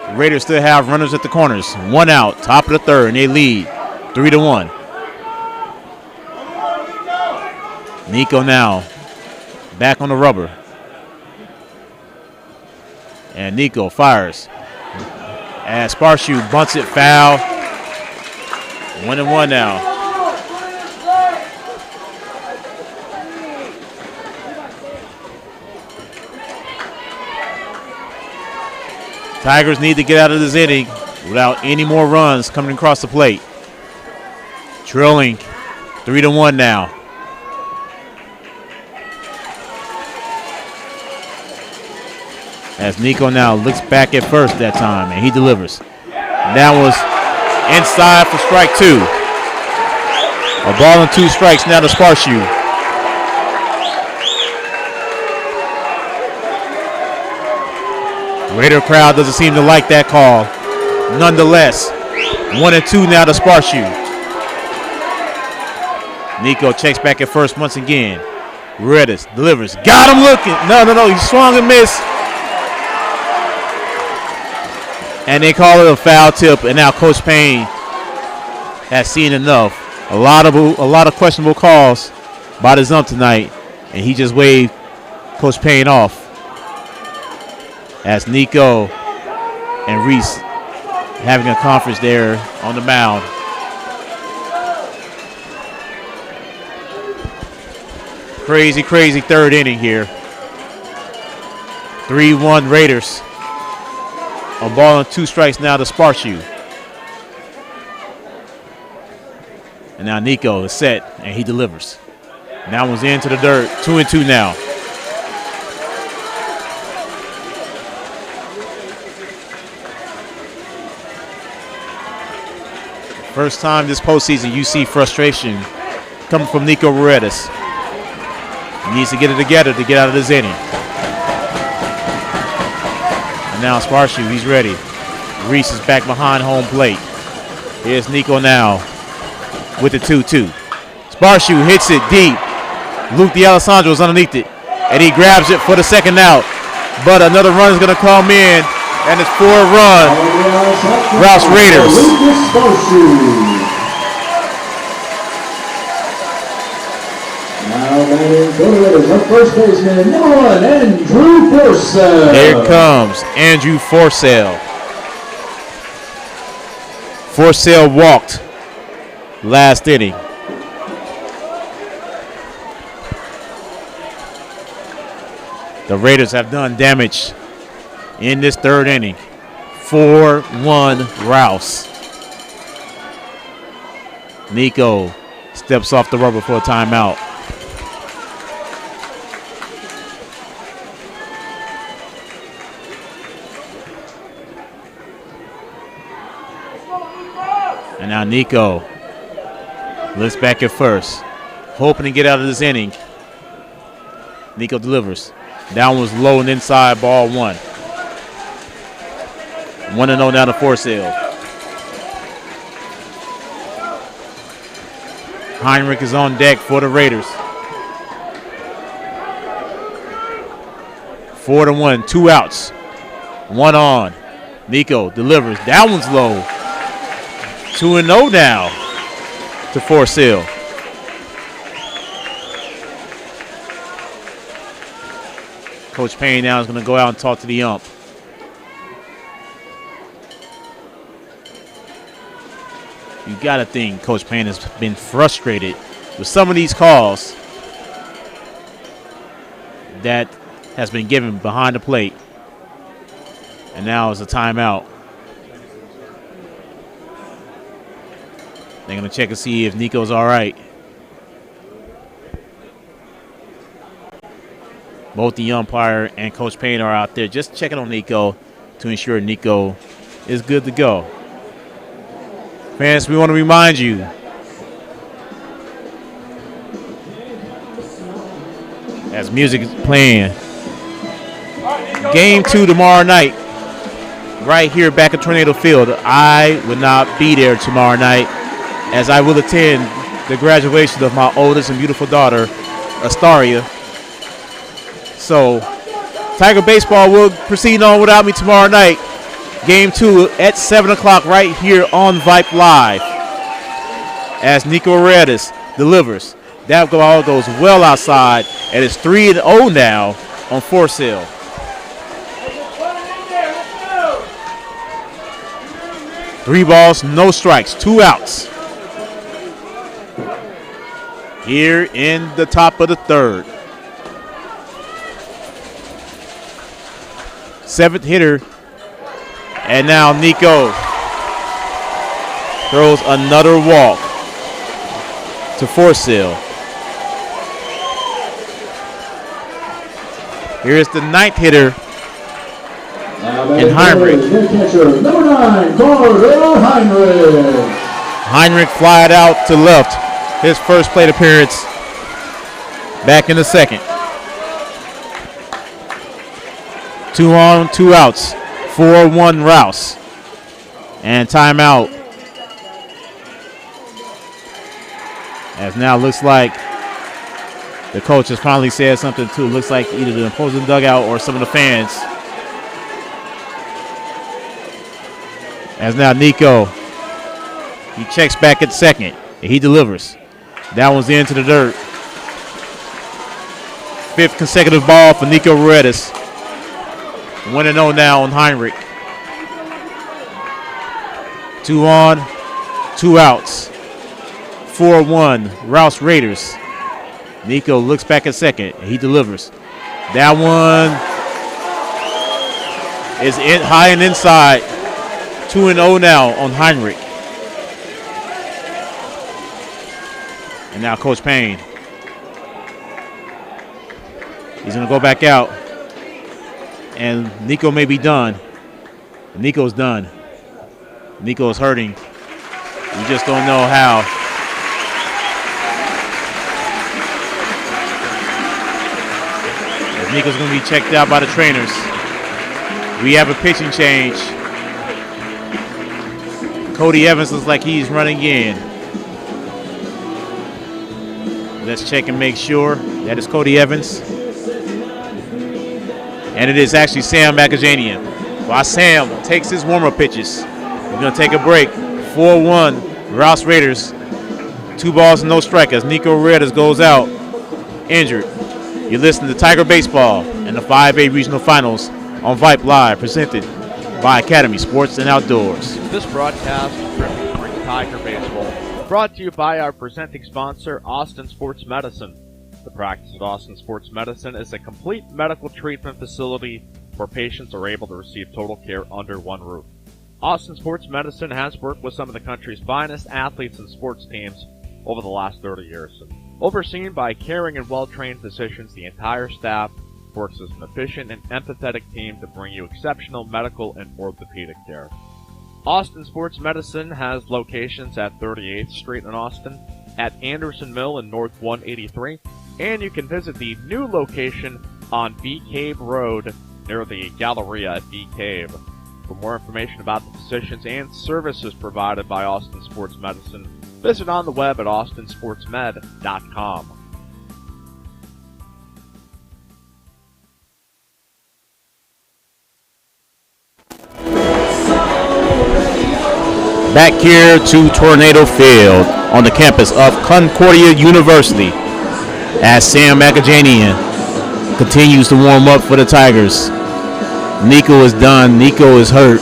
The Raiders still have runners at the corners. 1 out, top of the 3rd, and they lead 3-1. Nico now back on the rubber. And Nico fires. As Sparshu bunts it foul. 1-1 now. Tigers need to get out of this inning without any more runs coming across the plate. Trailing 3-1 now. As Nico now looks back at first that time, and he delivers. That was inside for strike 2. A ball and 2 strikes now to Sparshoe. Raider crowd doesn't seem to like that call. Nonetheless, 1 and 2 now to Sparshoe. Nico checks back at first once again. Redis delivers. Got him looking. No. He swung and missed. And they call it a foul tip. And now Coach Payne has seen enough. A lot of questionable calls by the Zump tonight. And he just waved Coach Payne off. As Nico and Reese having a conference there on the mound. Crazy third inning here. 3-1 Raiders. A ball and 2 strikes now to Sparshoe. And now Nico is set, and he delivers. Now one's into the dirt. 2 and 2 now. First time this postseason you see frustration coming from Nico Ruedas. He needs to get it together to get out of this inning. And now Sparshoe, he's ready. Reese is back behind home plate. Here's Nico now with the 2-2. Sparshoe hits it deep. Luke D'Alessandro is underneath it. And he grabs it for the second out. But another run is going to come in. And it's 4-run. Rouse Raiders. Now batting for the Raiders, up first baseman, number 1, Andrew Forsell. Here comes Andrew Forsell. Forsell walked last inning. The Raiders have done damage in this third inning. 4-1 Rouse. Nico steps off the rubber for a timeout. And now Nico looks back at first, hoping to get out of this inning. Nico delivers. That one was low and inside, ball 1. 1-0 down to Forsell. Heinrich is on deck for the Raiders. 4-1, 2 outs. 1 on. Nico delivers. That one's low. 2-0 now to Forsell. Coach Payne now is going to go out and talk to the ump. You got to think Coach Payne has been frustrated with some of these calls that has been given behind the plate. And now is a timeout. They're going to check and see if Nico's all right. Both the umpire and Coach Payne are out there just checking on Nico to ensure Nico is good to go. Fans, we want to remind you as music is playing, Game 2 tomorrow night right here back at Tornado Field. I will not be there tomorrow night as I will attend the graduation of my oldest and beautiful daughter, Astaria. So, Tiger Baseball will proceed on without me tomorrow night. Game 2 at 7 o'clock right here on Vype Live. As Nico Redis delivers. That all goes well outside. And it's 3-0 now on Forsell. Three balls, no strikes, 2 outs. Here in the top of the third. 7th hitter. And now Nico throws another walk to Forsell. Here's the 9th hitter. and Heinrich. Number 9, Carter Heinrich. Heinrich flied out to left. His first plate appearance back in the second. 2 on, 2 outs. 4-1 Rouse. And timeout. As now looks like the coach has finally said something too. Looks like either the opposing dugout or some of the fans. As now Nico, he checks back at second. And he delivers. That one's into the dirt. 5th consecutive ball for Nico Ruedas. 1-0 now on Heinrich. 2 on, 2 outs. 4-1 Rouse Raiders. Nico looks back at second. And he delivers. That one is high and inside. 2-0 now on Heinrich. And now Coach Payne. He's going to go back out. And Nico may be done. Nico's done. Nico's hurting. We just don't know how. As Nico's going to be checked out by the trainers. We have a pitching change. Cody Evans looks like he's running in. Let's check and make sure. That is Cody Evans. And it is actually Sam Macajanian. While Sam takes his warm-up pitches. We're going to take a break. 4-1 Rouse Raiders. 2 balls and no strike as Nico Ruedas goes out injured. You're listening to Tiger Baseball and the 5A Regional Finals on Vype Live, presented by Academy Sports and Outdoors. This broadcast is representing Tiger Baseball, brought to you by our presenting sponsor, Austin Sports Medicine. The practice of Austin Sports Medicine is a complete medical treatment facility where patients are able to receive total care under one roof. Austin Sports Medicine has worked with some of the country's finest athletes and sports teams over the last 30 years. Overseen by caring and well-trained physicians, the entire staff works as an efficient and empathetic team to bring you exceptional medical and orthopedic care. Austin Sports Medicine has locations at 38th Street in Austin, at Anderson Mill in North 183, and you can visit the new location on Bee Cave Road near the Galleria at Bee Cave. For more information about the physicians and services provided by Austin Sports Medicine, visit on the web at austinsportsmed.com. Back here to Tornado Field on the campus of Concordia University as Sam Macajanian continues to warm up for the Tigers. Nico is done. Nico is hurt.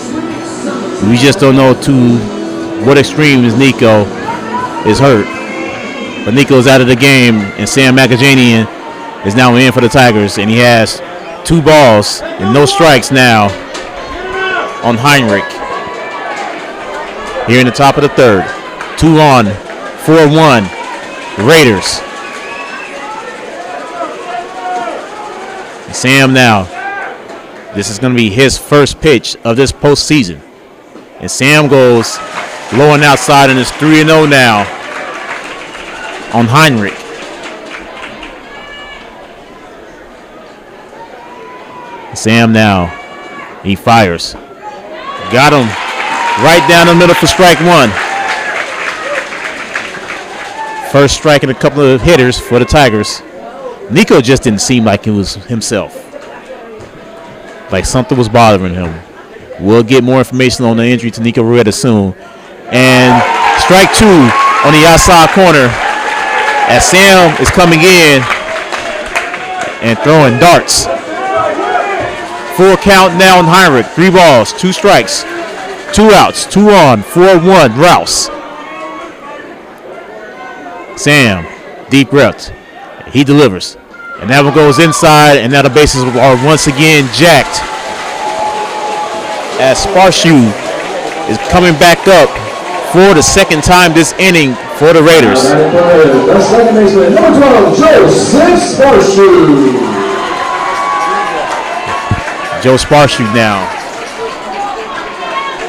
We just don't know to what extremes Nico is hurt. But Nico is out of the game, and Sam Macajanian is now in for the Tigers, and he has 2 balls and no strikes now on Heinrich. Here in the top of the 3rd. 2 on, 4-1 Raiders. And Sam now. This is going to be his first pitch of this postseason. And Sam goes low and outside and is 3-0 now on Heinrich. Sam now. He fires. Got him. Right down the middle for strike 1. First strike and a couple of hitters for the Tigers. Nico just didn't seem like he was himself. Like something was bothering him. We'll get more information on the injury to Nico Ruedas soon. And strike 2 on the outside corner as Sam is coming in and throwing darts. Full count now on Heinrich. 3 balls, 2 strikes. 2 outs, 2 on, 4-1 Rouse. Sam, deep breath. He delivers. And that one goes inside, and now the bases are once again jacked. As Sparshoe is coming back up for the second time this inning for the Raiders. The second baseman, number 12, Joe Sparshoe. Joe Sparshoe now.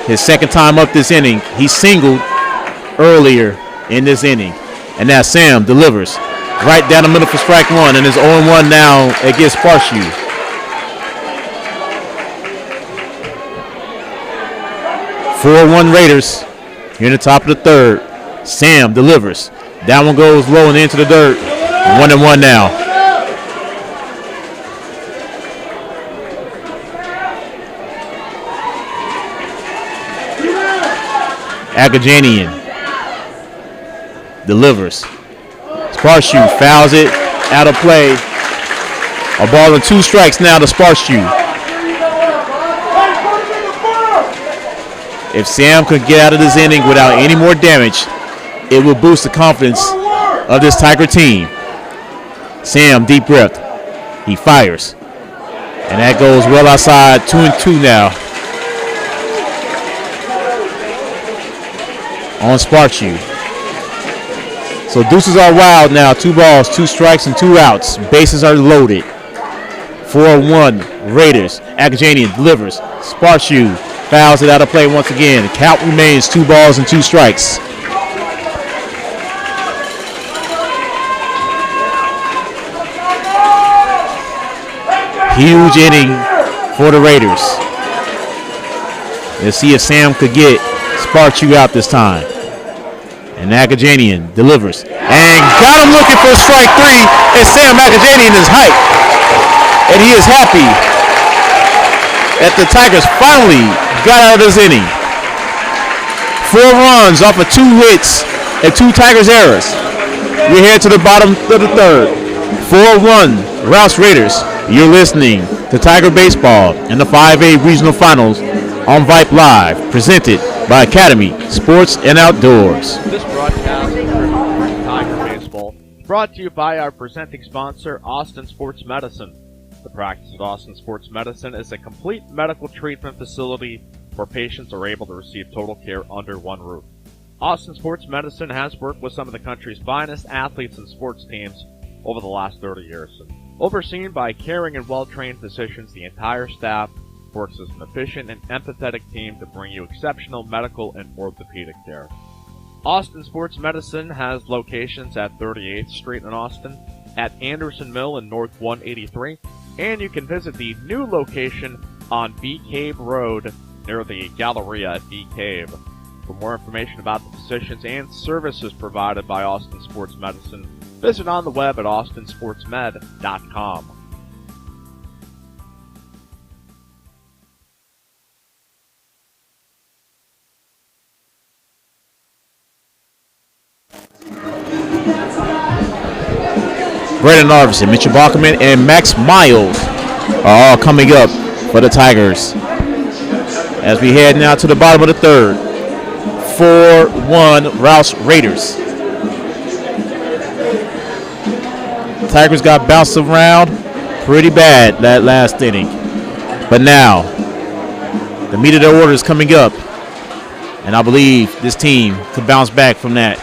his second time up this inning. He singled earlier in this inning. And now Sam delivers right down the middle for strike one, and it's 0-1 now against Sparshu. "4-1 Raiders here in the top of the third. Sam delivers. That one goes low and into the dirt. 1-1 now. Agajanian delivers. Sparshu fouls it out of play. A ball and 2 strikes now to Sparshu. If Sam could get out of this inning without any more damage, it will boost the confidence of this Tiger team. Sam, deep breath. He fires. And that goes well outside. 2-2 now. On Sparshu. So deuces are wild now. 2 balls, 2 strikes, and 2 outs. Bases are loaded. 4-1 Raiders. Agajanian delivers. Sparshu fouls it out of play once again. The count remains 2 balls and 2 strikes. Huge inning for the Raiders. Let's see if Sam could get Sparshu out this time. And Agajanian delivers. And got him looking for strike 3. And Sam Agajanian is hyped. And he is happy that the Tigers finally got out of this inning. 4 runs off of 2 hits and 2 Tigers errors. We're here to the bottom of the third. 4-1 Rouse Raiders. You're listening to Tiger Baseball in the 5A Regional Finals on Vype Live, presented by Academy Sports and Outdoors. This broadcast of Tiger Baseball is brought to you by our presenting sponsor, Austin Sports Medicine. The practice of Austin Sports Medicine is a complete medical treatment facility where patients are able to receive total care under one roof. Austin Sports Medicine has worked with some of the country's finest athletes and sports teams over the last 30 years. Overseen by caring and well-trained physicians, the entire staff works as an efficient and empathetic team to bring you exceptional medical and orthopedic care. Austin Sports Medicine has locations at 38th Street in Austin, at Anderson Mill in North 183, and you can visit the new location on Bee Cave Road near the Galleria at Bee Cave. For more information about the physicians and services provided by Austin Sports Medicine, visit on the web at austinsportsmed.com. Brandon Arvison, Mitchell Bachman, and Max Miles are all coming up for the Tigers. As we head now to the bottom of the third. 4-1 Rouse Raiders. Tigers got bounced around pretty bad that last inning. But now, the meat of their order is coming up. And I believe this team could bounce back from that.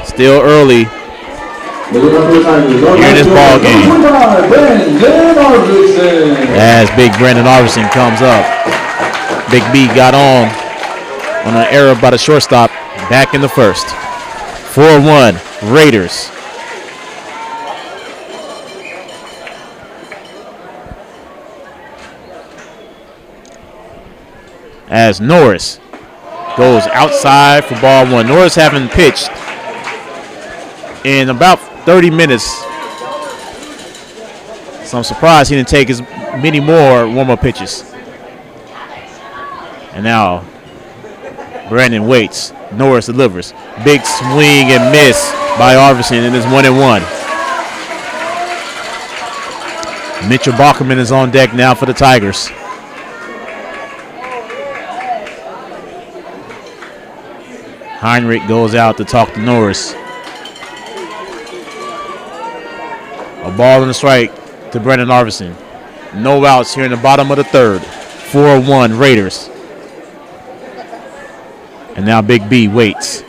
Still early here in this ball game. As Big Brandon Arvison comes up. Big B got on an error by the shortstop back in the first. 4-1 Raiders. As Norris goes outside for ball 1. Norris having pitched in about 30 minutes. So I'm surprised he didn't take as many more warm-up pitches. And now Brandon waits. Norris delivers. Big swing and miss by Arvison, and it's 1-1. Mitchell Bachman is on deck now for the Tigers. Heinrich goes out to talk to Norris. A ball and a strike to Brandon Arvison. No outs here in the bottom of the third. 4-1 Raiders. And now Big B waits.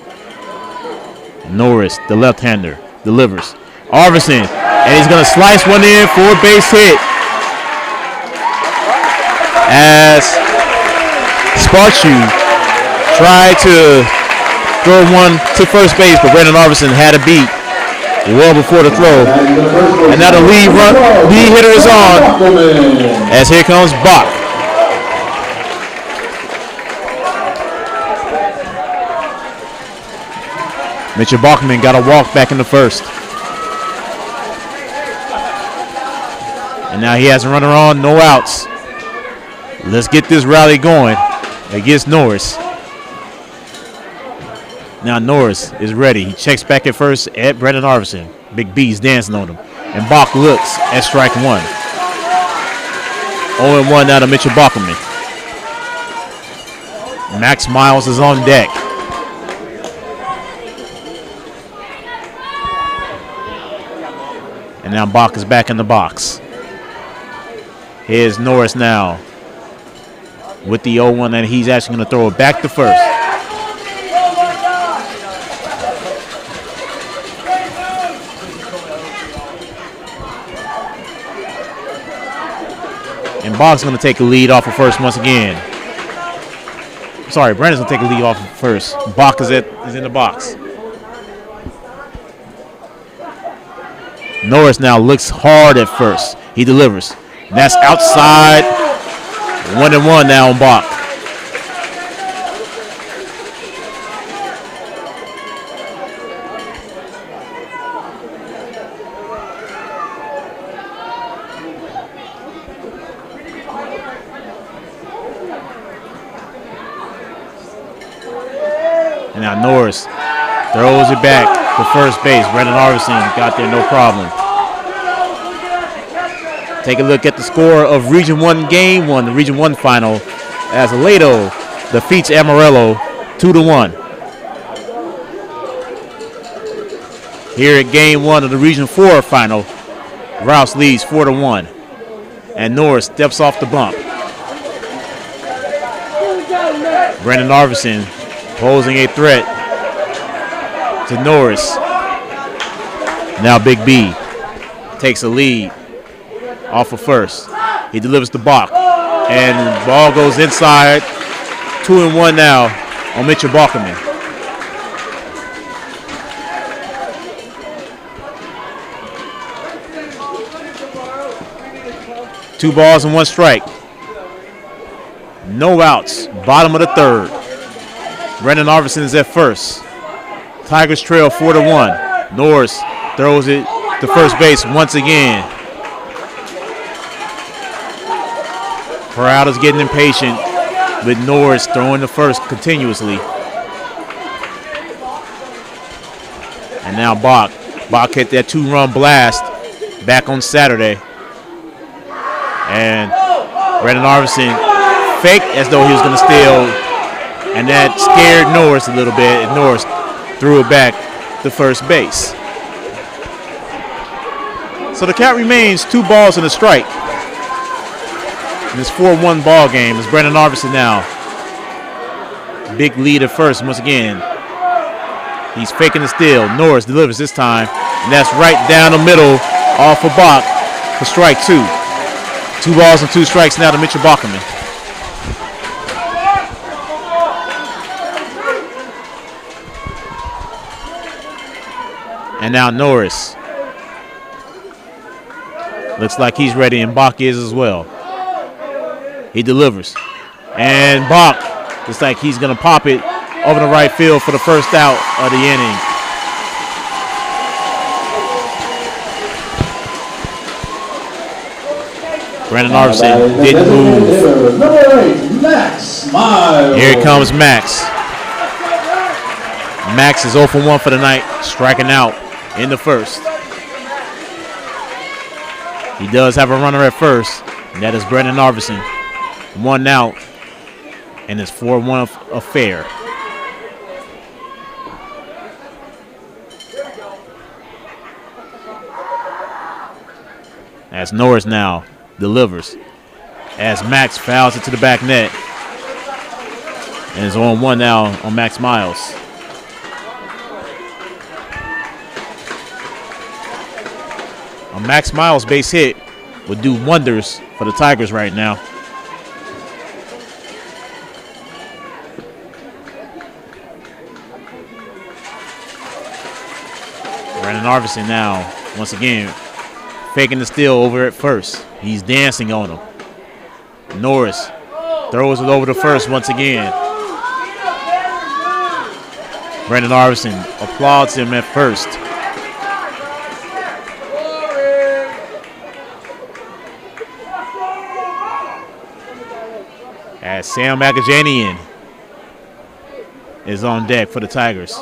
Norris, the left-hander, delivers. Arvison, and he's going to slice one in for a base hit. As Sparchu tried to throw one to first base, but Brandon Arvison had a beat well before the throw. And now the lead hitter is on, as here comes Bach. Mitchell Bachman got a walk back in the first. And now he has a runner on, no outs. Let's get this rally going against Norris. Now Norris is ready. He checks back at first at Brandon Arvison. Big B's dancing on him. And Bach looks at strike one. 0-1 now to Mitchell Bachman. Max Miles is on deck. And now Bach is back in the box. Here's Norris now with the 0-1, and he's actually going to throw it back to first. And Bach's going to take a lead off of first once again. Sorry, Brandon's going to take a lead off of first. Bach is in the box. Norris now looks hard at first. He delivers. And that's outside. 1-1 now on Bach. And now Norris throws it back to first base. Brandon Arvison got there no problem. Take a look at the score of Region 1 Game 1, the Region 1 final, as Aledo defeats Amarillo 2-1. Here at Game 1 of the Region 4 final, Rouse leads 4-1. And Norris steps off the bump. Brandon Arvison posing a threat to Norris. Now Big B takes a lead off of first. He delivers the Bach. And the ball goes inside. 2-1 now on Mitchell Bachman. Two balls and one strike. No outs. Bottom of the third. Brandon Arvison is at first. Tigers trail 4-1. Norris throws it to first base once again. Crowd is getting impatient with Norris throwing the first continuously. And now Bach. Bach hit that 2-run blast back on Saturday. And Brandon Arvison faked as though he was going to steal. And that scared Norris a little bit. And Norris threw it back to first base. So the count remains 2 balls and a strike. In this 4-1 ball game is Brandon Arvison now. Big lead at first once again. He's faking the steal. Norris delivers this time. And that's right down the middle off of Bach for strike 2. 2 balls and 2 strikes now to Mitchell Bachman. And now Norris. Looks like he's ready, and Bach is as well. He delivers. And Bach looks like he's going to pop it over the right field for the first out of the inning. Brandon Arvison didn't move. Number 8, Max Miles. Here comes Max. Max is 0-for-1 for the night, striking out in the first. He does have a runner at first, and that is Brandon Arvison. 1 out, and it's 4-1 affair. As Norris now delivers, as Max fouls it to the back net, and it's 0-1 now on Max Miles. A Max Miles base hit would do wonders for the Tigers right now. Brandon Arvidsson now, once again, faking the steal over at first. He's dancing on him. Norris throws it over to first once again. Brandon Arvidsson applauds him at first. As Sam Agajanian is on deck for the Tigers.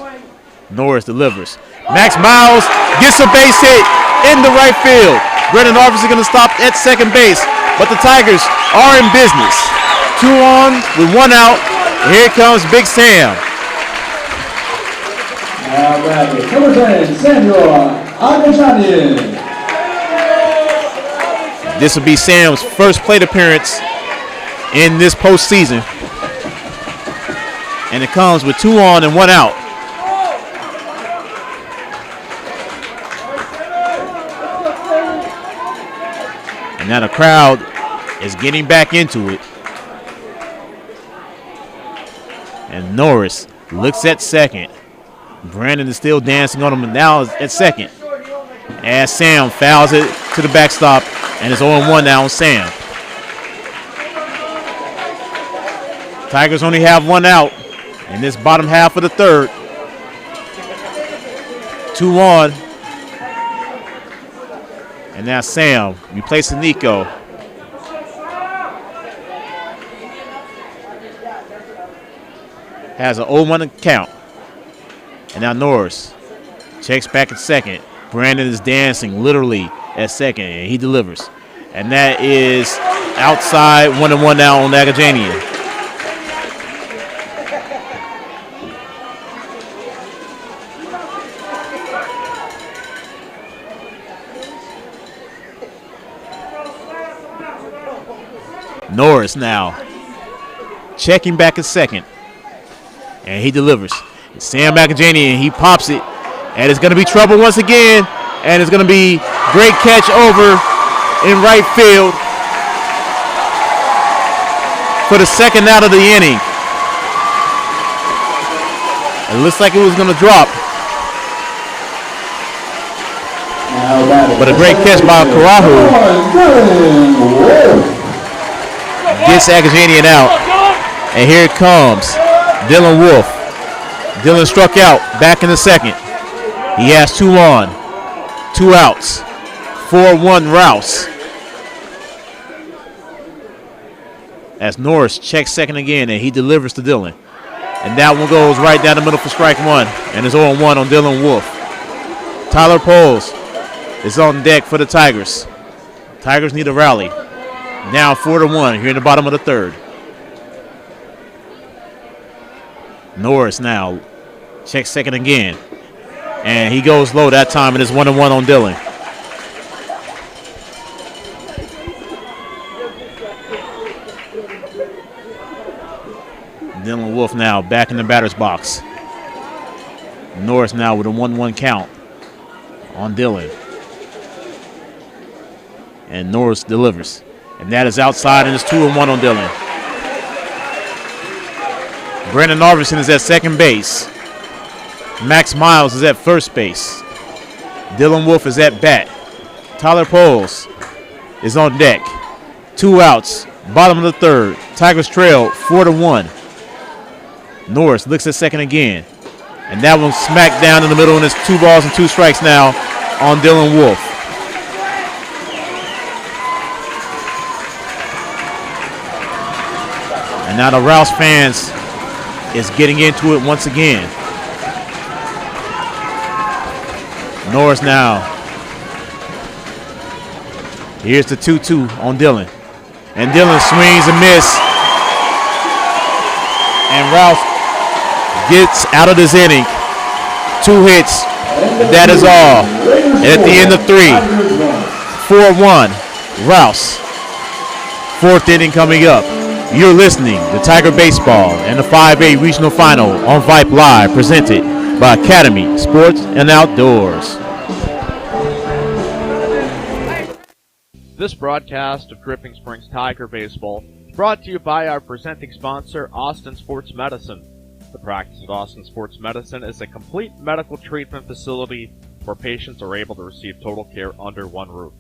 Norris delivers. Max Miles gets a base hit in the right field. Brandon Arvidsson going to stop at second base, but the Tigers are in business. 2 on with 1 out. Here comes Big Sam. All right, number 10, Samuel Agajanian. This will be Sam's first plate appearance in this postseason. And it comes with 2 on and 1 out. And now the crowd is getting back into it. And Norris looks at second. Brandon is still dancing on him and now is at second. As Sam fouls it to the backstop and it's 0-1 now on Sam. Tigers only have 1 out in this bottom half of the third. 2 on. And now Sam replacing Nico. Has an 0-1 count. And now Norris checks back at second. Brandon is dancing literally at second, and he delivers. And that is outside 1-1 now on Agajanian. Norris now checking back at second, and he delivers. Sam Agajanian, he pops it, and it's going to be trouble once again, and it's going to be great catch over in right field for the second out of the inning. It looks like it was going to drop, but a great catch by Karahu gets Agajanian out, and here it comes Dylan Wolf. Dylan struck out back in the second. He has 2 on, 2 outs, 4-1 Rouse. As Norris checks second again, and he delivers to Dylan. And that one goes right down the middle for strike 1, and it's 0-1 on Dylan Wolf. Tyler Poles is on deck for the Tigers. Tigers need a rally. Now 4-1 here in the bottom of the third. Norris now checks second again. And he goes low that time, and it's 1-1 on Dylan. Dylan Wolf now back in the batter's box. Norris now with a 1-1 count on Dylan. And Norris delivers. And that is outside, and it's 2-1 on Dylan. Brandon Arvidsson is at second base. Max Miles is at first base. Dylan Wolf is at bat. Tyler Poles is on deck. 2 outs, bottom of the third. Tigers trail 4-1. Norris looks at second again. And that one's smacked down in the middle, and it's 2 balls and 2 strikes now on Dylan Wolf. And now the Rouse fans is getting into it once again. Norris now. Here's the 2-2 on Dylan. And Dylan swings and miss. And Rouse gets out of this inning. 2 hits. And that is all. And at the end of 3, 4-1, Rouse. 4th inning coming up. You're listening to Tiger Baseball and the 5A Regional Final on Vype Live, presented by Academy Sports and Outdoors. This broadcast of Dripping Springs Tiger Baseball is brought to you by our presenting sponsor, Austin Sports Medicine. The The practice of Austin Sports Medicine is a complete medical treatment facility where patients are able to receive total care under one roof.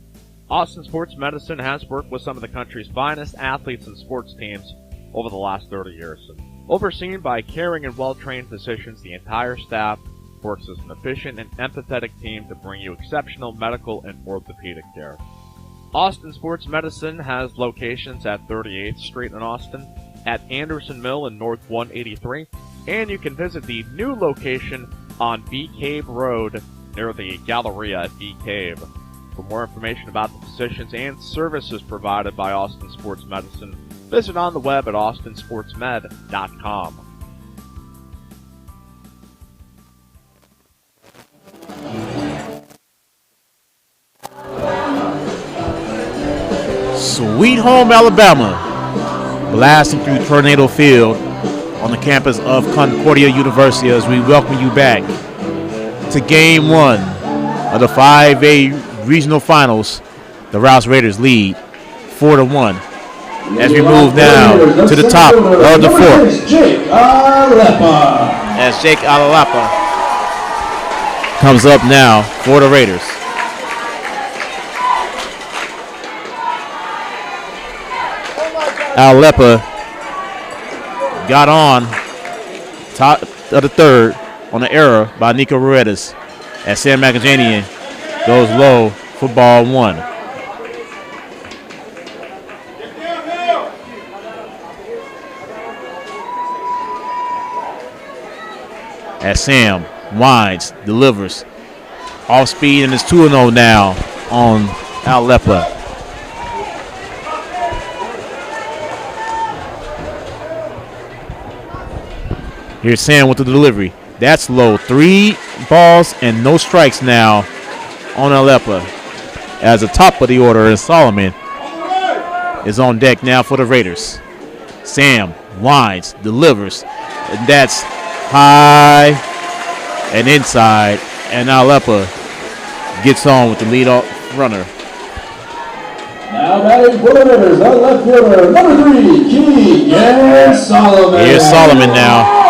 Austin Sports Medicine has worked with some of the country's finest athletes and sports teams over the last 30 years. Overseen by caring and well-trained physicians, the entire staff works as an efficient and empathetic team to bring you exceptional medical and orthopedic care. Austin Sports Medicine has locations at 38th Street in Austin, at Anderson Mill in North 183, and you can visit the new location on Bee Cave Road near the Galleria at Bee Cave. For more information about the physicians and services provided by Austin Sports Medicine, visit on the web at austinsportsmed.com. Sweet Home, Alabama, blasting through Tornado Field on the campus of Concordia University as we welcome you back to Game 1 of the 5A Regional Finals. The Rouse Raiders lead 4-1 as we move now to the top of the fourth. As Jake Alalapa comes up now for the Raiders. Alalapa got on top of the third on an error by Nico Ruedas as Sam Macajanian goes low for ball one. As Sam winds, delivers. Off speed and is 2-0 now on Alalapa. Here's Sam with the delivery. That's low. 3 balls and no strikes now on Alalapa. As the top of the order is Solomon is on deck now for the Raiders. Sam winds, delivers, and that's high and inside, and Alalapa gets on with the lead runner. Now batting for the Raiders, the left fielder, number 3, Keegan Solomon. Here's Solomon now.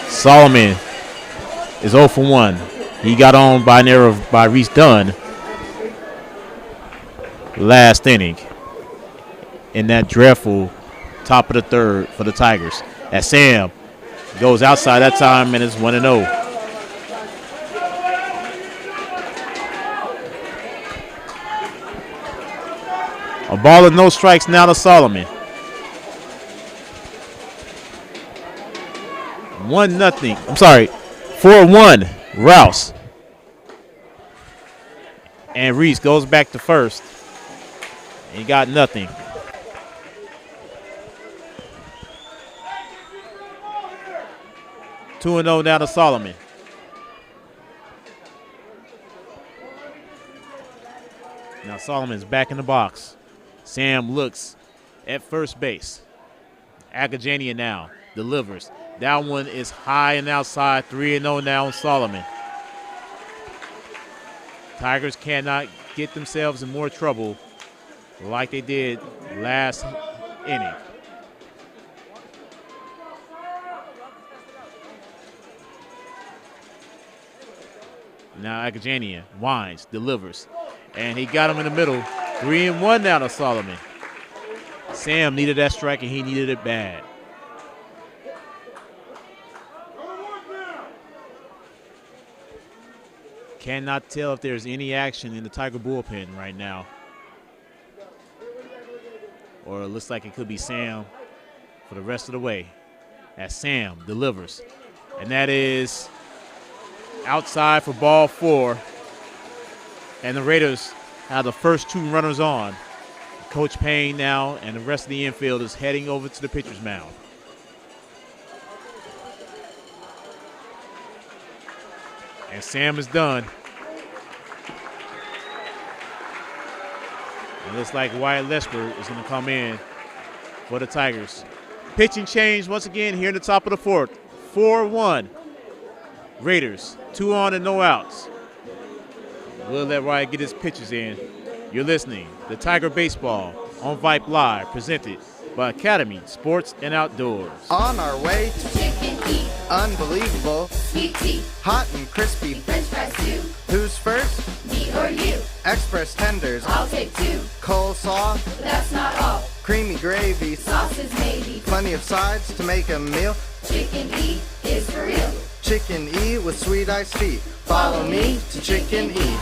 Solomon is 0 for 1. He got on by an error by Reese Dunn last inning in that dreadful top of the third for the Tigers. As Sam goes outside that time and is 1-0. A ball and no strikes now to Solomon. 4-1 Rouse. And Reese goes back to first. He got nothing. Two and 0 down to Solomon. Now Solomon's back in the box. Sam looks at first base. Agajania now delivers. That one is high and outside. 3-0 now on Solomon. Tigers cannot get themselves in more trouble like they did last inning. Now Agajanian winds, delivers, and he got him in the middle. 3-1 now to Solomon. Sam needed that strike, and he needed it bad. Cannot tell if there's any action in the Tiger bullpen right now. Or it looks like it could be Sam for the rest of the way. As Sam delivers. And that is outside for ball 4. And the Raiders have the first 2 runners on. Coach Payne now and the rest of the infield is heading over to the pitcher's mound. And Sam is done. It looks like Wyatt Lesper is going to come in for the Tigers. Pitching change once again here in the top of the fourth. 4-1. Raiders, 2 on and no outs. We'll let Wyatt get his pitches in. You're listening to Tiger Baseball on Vype Live, presented by Academy Sports and Outdoors. On our way to Chicken eat. unbelievable, Sweet tea. hot and crispy. French fries too. Who's first? Me or you. Express tenders, I'll take two. coleslaw, But that's not all. creamy gravy, Sauces maybe. plenty of sides to make a meal. Chicken eat is for real. Chicken E with sweet iced tea. Follow me to Chicken E.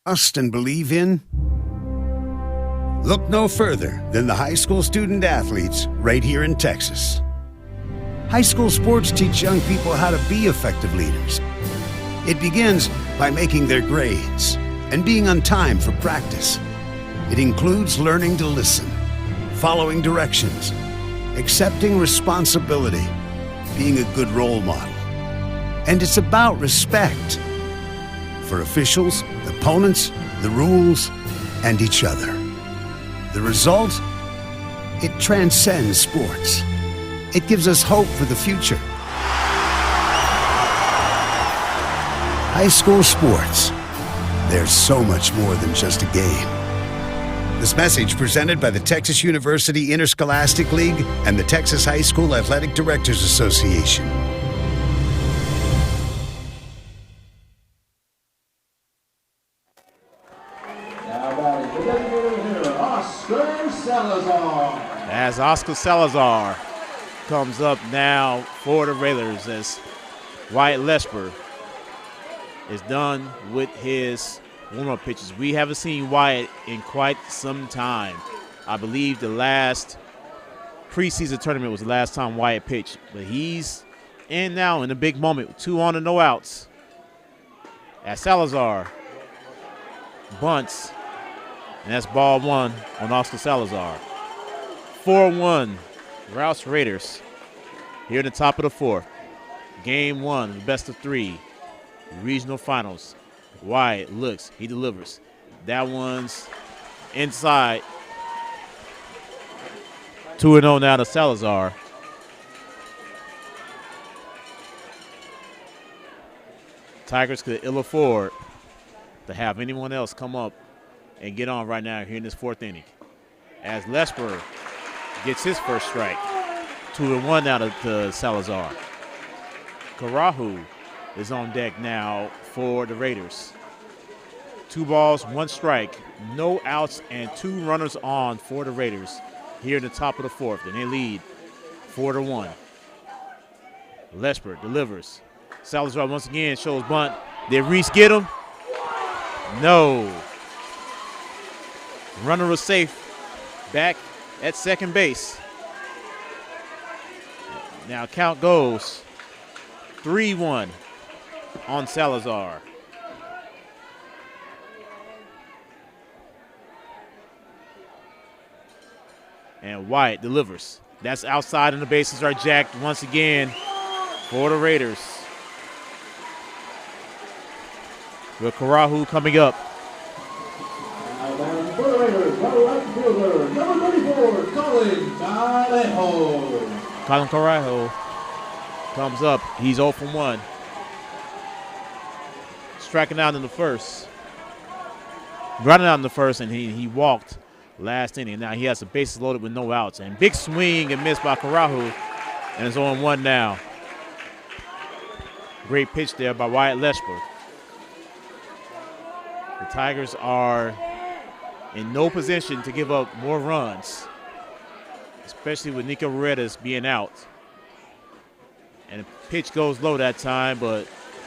Trust and believe in? Look no further than the high school student athletes right here in Texas. High school sports teach young people how to be effective leaders. It begins by making their grades and being on time for practice. It includes learning to listen, following directions, accepting responsibility, being a good role model. And it's about respect for officials, opponents, the rules, and each other. The result? It transcends sports. It gives us hope for the future. High school sports. There's so much more than just a game. This message presented by the Texas University Interscholastic League and the Texas High School Athletic Directors Association. As Oscar Salazar comes up now for the Raiders as Wyatt Lesper is done with his warm-up pitches. We haven't seen Wyatt in quite some time. I believe the last preseason tournament was the last time Wyatt pitched, but he's in now in a big moment with 2 on and no outs. As Salazar bunts, and that's ball 1 on Oscar Salazar. 4-1, Rouse Raiders here in the top of the 4th. Game 1, best of 3, regional finals. Wyatt looks, he delivers. That one's inside. 2-0 now to Salazar. Tigers could ill afford to have anyone else come up and get on right now here in this 4th inning. As Lesper gets his first strike. 2-1 now to Salazar. Karahu is on deck now for the Raiders. 2 balls, 1 strike, no outs, and 2 runners on for the Raiders here in the top of the 4th, and they lead 4-1. Lesper delivers. Salazar once again shows bunt. Did Reese get him? No. Runner was safe back at second base. Now count goes 3-1 on Salazar. And Wyatt delivers. That's outside, and the bases are jacked once again for the Raiders. With Karahu coming up. For the Raiders, our right fielder, number 34, Colin Carajo. Colin Carajo comes up. He's 0 for 1. Striking out in the first. Running out in the first, and he walked last inning. Now he has the bases loaded with no outs. And big swing and miss by Karahu. And it's 0-1 now. Great pitch there by Wyatt Lesper. The Tigers are in no position to give up more runs, especially with Nico Redes being out. And the pitch goes low that time, but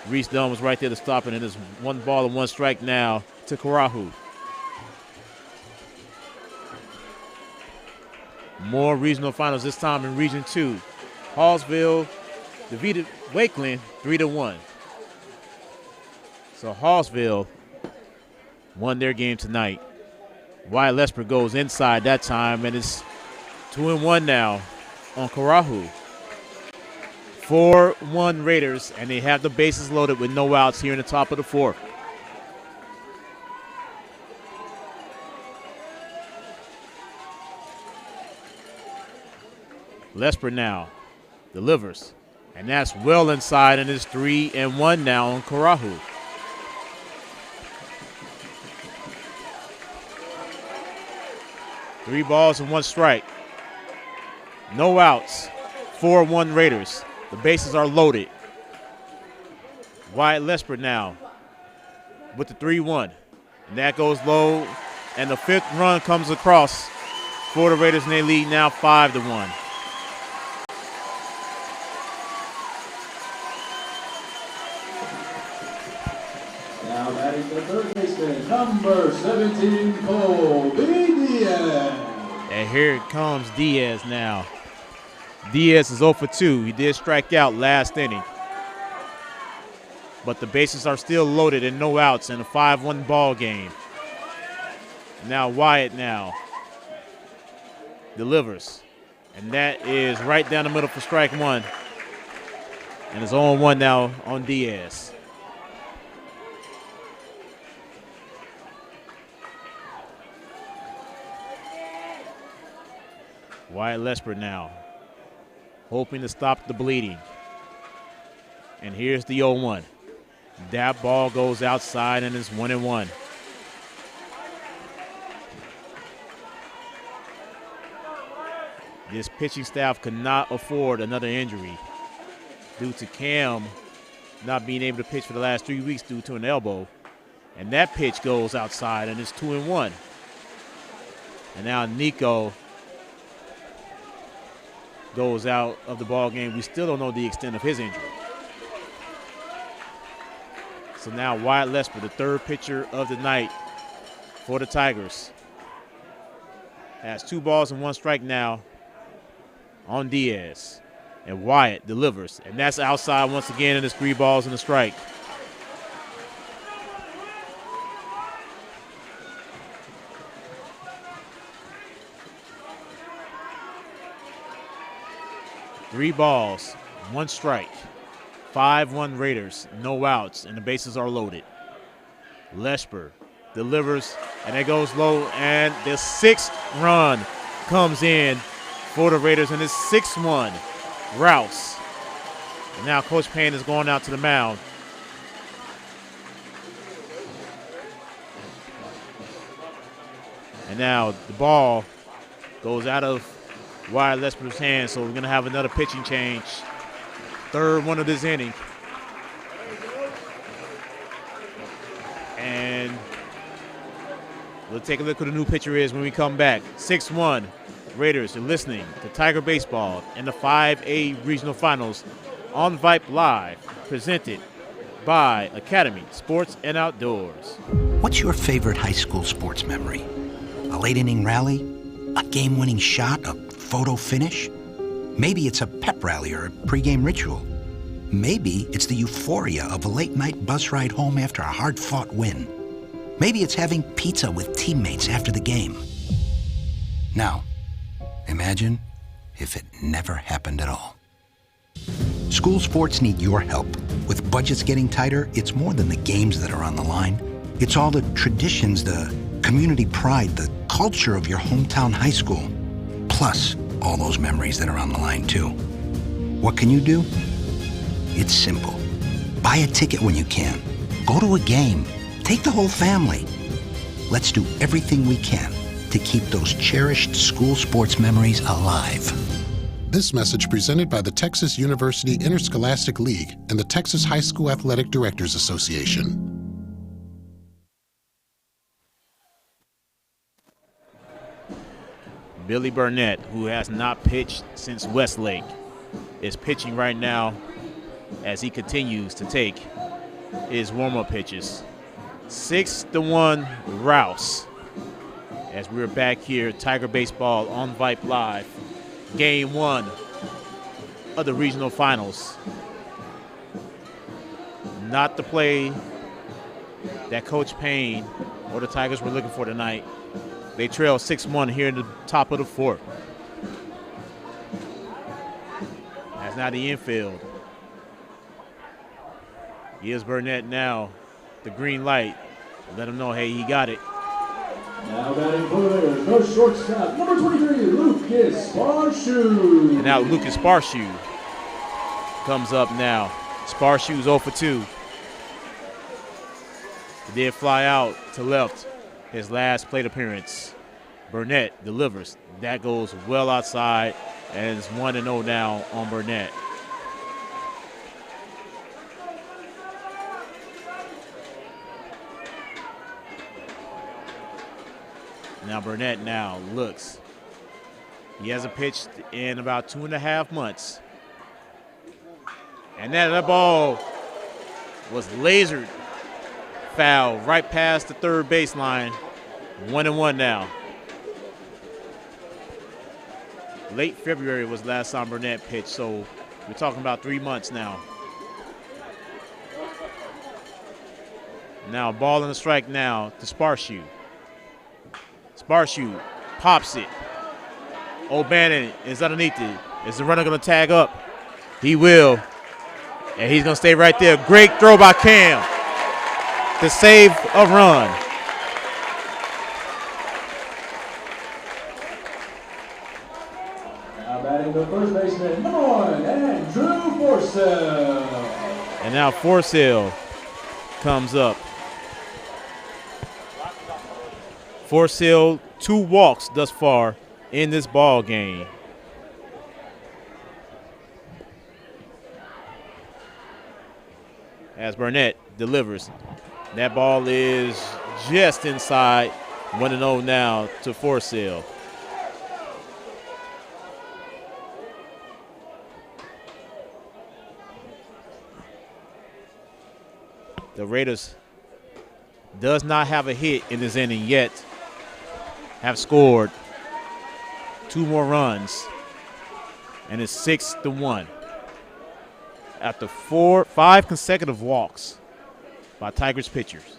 Reese Dunn was right there to stop it, and it's 1 ball and 1 strike now to Karahu. More regional finals, this time in Region 2. Hallsville defeated Wakeland 3-1. So Hallsville won their game tonight. Wyatt Lesper goes inside that time, and it's 2-1 now on Karahu. 4-1 Raiders, and they have the bases loaded with no outs here in the top of the 4th. Lesper now delivers. And that's well inside, and it's 3-1 now on Karahu. Three balls and one strike. No outs. 4-1 Raiders. The bases are loaded. Wyatt Lesper now with the 3-1. And that goes low. And the fifth run comes across for the Raiders, and they lead now 5-1. Now batting the third baseman, number 17, Colby Diaz. And here it comes Diaz now. Diaz is 0 for 2. He did strike out last inning. But the bases are still loaded and no outs in a 5-1 ball game. Now Wyatt now delivers. And that is right down the middle for strike one. And it's 0-1 now on Diaz. Wyatt Lesper now hoping to stop the bleeding. And here's the 0-1. That ball goes outside and it's 1-1. This pitching staff could not afford another injury due to Cam not being able to pitch for the last 3 weeks due to an elbow. And that pitch goes outside and it's 2-1. And now Nico goes out of the ball game. We still don't know the extent of his injury. So now Wyatt Lesper, the third pitcher of the night for the Tigers, has 2 balls and 1 strike now on Diaz. And Wyatt delivers. And that's outside once again, and it's 3 balls and a strike. Three balls, 1 strike. 5-1 Raiders, no outs, and the bases are loaded. Lesper delivers, and it goes low, and the 6th run comes in for the Raiders, and it's 6-1 Rouse. And now Coach Payne is going out to the mound. And now the ball goes out of Wyatt Lesper's hands, so we're going to have another pitching change. Third one of this inning. And we'll take a look who the new pitcher is when we come back. 6-1 Raiders. You're listening to Tiger Baseball in the 5A Regional Finals on Vype Live, presented by Academy Sports and Outdoors. What's your favorite high school sports memory? A late inning rally? A game-winning shot? A photo finish? Maybe it's a pep rally or a pregame ritual. Maybe it's the euphoria of a late-night bus ride home after a hard-fought win. Maybe it's having pizza with teammates after the game. Now, imagine if it never happened at all. School sports need your help. With budgets getting tighter, it's more than the games that are on the line. It's all the traditions, the community pride, the culture of your hometown high school. Plus, all those memories that are on the line, too. What can you do? It's simple. Buy a ticket when you can. Go to a game. Take the whole family. Let's do everything we can to keep those cherished school sports memories alive. This message presented by the Texas University Interscholastic League and the Texas High School Athletic Directors Association. Billy Burnett, who has not pitched since Westlake, is pitching right now as he continues to take his warm-up pitches. 6-1 Rouse. As we're back here, Tiger Baseball on Vype Live. Game 1 of the regional finals. Not the play that Coach Payne or the Tigers were looking for tonight. They trail 6-1 here in the top of the 4th. That's now the infield. Gives Burnett now the green light. Let him know, hey, he got it. Now batting for the shortstop, number 23, Luke Lucas Sparshoe. And now Lucas Sparshoe comes up now. Sparshoe's 0 for 2. He did fly out to left his last plate appearance. Burnett delivers. That goes well outside, and it's 1-0 now on Burnett. Now Burnett now looks. He hasn't pitched in about 2.5 months. And that ball was lasered foul right past the third baseline. 1-1 now. Late February was the last time Burnett pitched, so we're talking about 3 months now. Now ball and a strike now to Sparshoe. Sparshoe pops it. O'Bannon is underneath it. Is the runner going to tag up? He will. And he's going to stay right there. Great throw by Cam to save a run. Now batting the first baseman, number 1, Andrew Forsythe. And now Forsythe comes up. Forsythe, 2 walks thus far in this ball game. As Burnett delivers. That ball is just inside. 1-0 now to Forsythe. The Raiders does not have a hit in this inning yet. Have scored 2 more runs, and it's 6-1 after 5 consecutive walks by Tigers pitchers.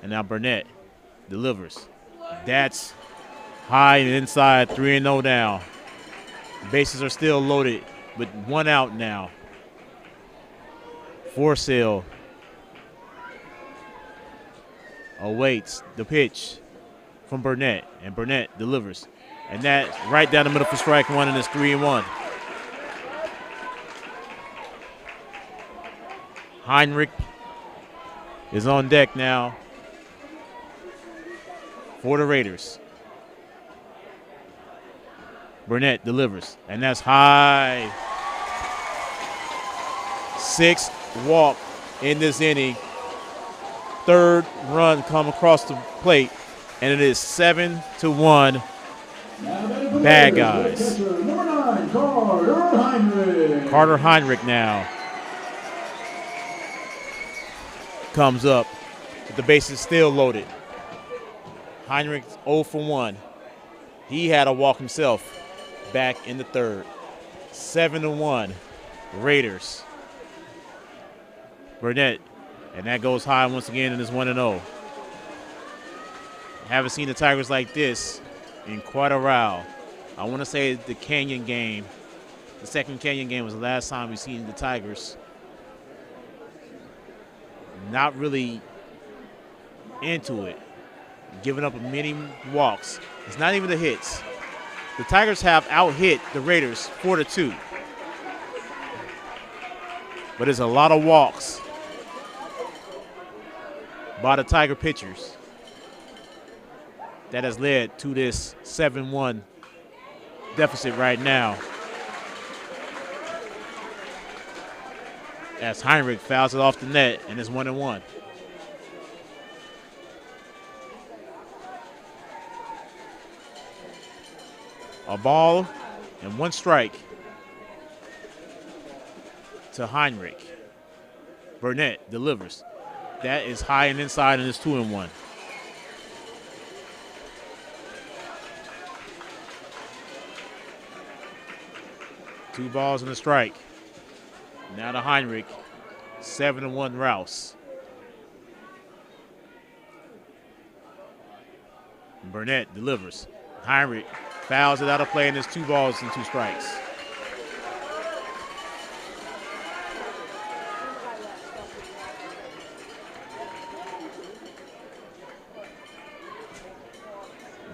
And now Burnett delivers. That's high and inside, 3-0 now. Bases are still loaded with 1 out now. Forsythe awaits the pitch from Burnett, and Burnett delivers. And that's right down the middle for strike 1, and it's 3-1. Heinrich is on deck now for the Raiders. Burnett delivers, and that's high. 6th walk in this inning. 3rd run come across the plate, and it is 7-1. Bad guys. Number 9, Carter Heinrich. Carter Heinrich now comes up, but the base is still loaded. Heinrich 0 for 1. He had a walk himself back in the 3rd. 7-1 Raiders. Burnett, and that goes high once again, and it's 1-0. Haven't seen the Tigers like this in quite a while. I want to say the Canyon game, the second Canyon game was the last time we've seen the Tigers not really into it, giving up many walks. It's not even the hits. The Tigers have out-hit the Raiders 4-2. But it's a lot of walks by the Tiger pitchers that has led to this 7-1 deficit right now. As Heinrich fouls it off the net, and it's 1-1. A ball and 1 strike to Heinrich. Burnett delivers. That is high and inside, and it's 2-1. Two balls and a strike. Now to Heinrich. 7-1 Rouse. Burnett delivers. Heinrich fouls it out of play, and it's 2 balls and 2 strikes.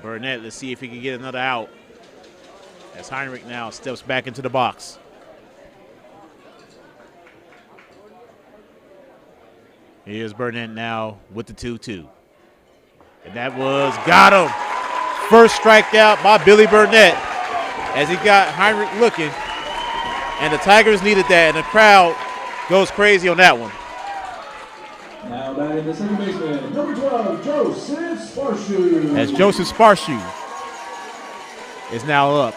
Burnett, let's see if he can get another out. As Heinrich now steps back into the box. Here's Burnett now with the 2-2. And that got him. First strikeout by Billy Burnett as he got Heinrich looking. And the Tigers needed that, and the crowd goes crazy on that one. Now batting the second baseman, number 12, Joseph Sparshoe. As Joseph Sparshoe is now up.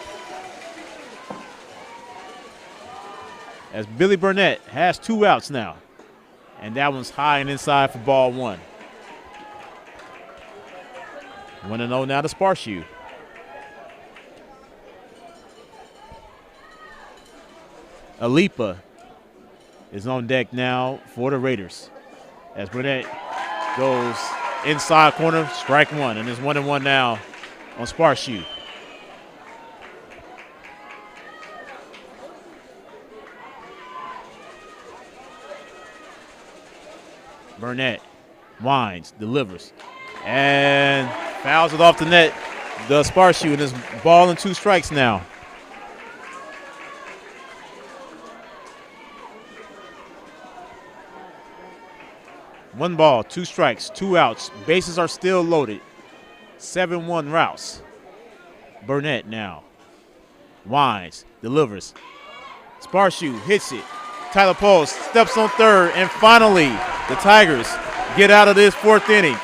As Billy Burnett has 2 outs now. And that one's high and inside for ball 1. 1-0 now to Sparshoe. Alipa is on deck now for the Raiders. As Burnett goes inside corner, strike 1. And it's 1-1 now on Sparshoe. Burnett winds, delivers, and fouls it off the net. The Sparshoe, and it's ball and 2 strikes now. One ball, 2 strikes, 2 outs. Bases are still loaded. 7-1 Rouse. Burnett now winds, delivers. Sparshoe hits it. Tyler Poles steps on third, and finally the Tigers get out of this 4th inning.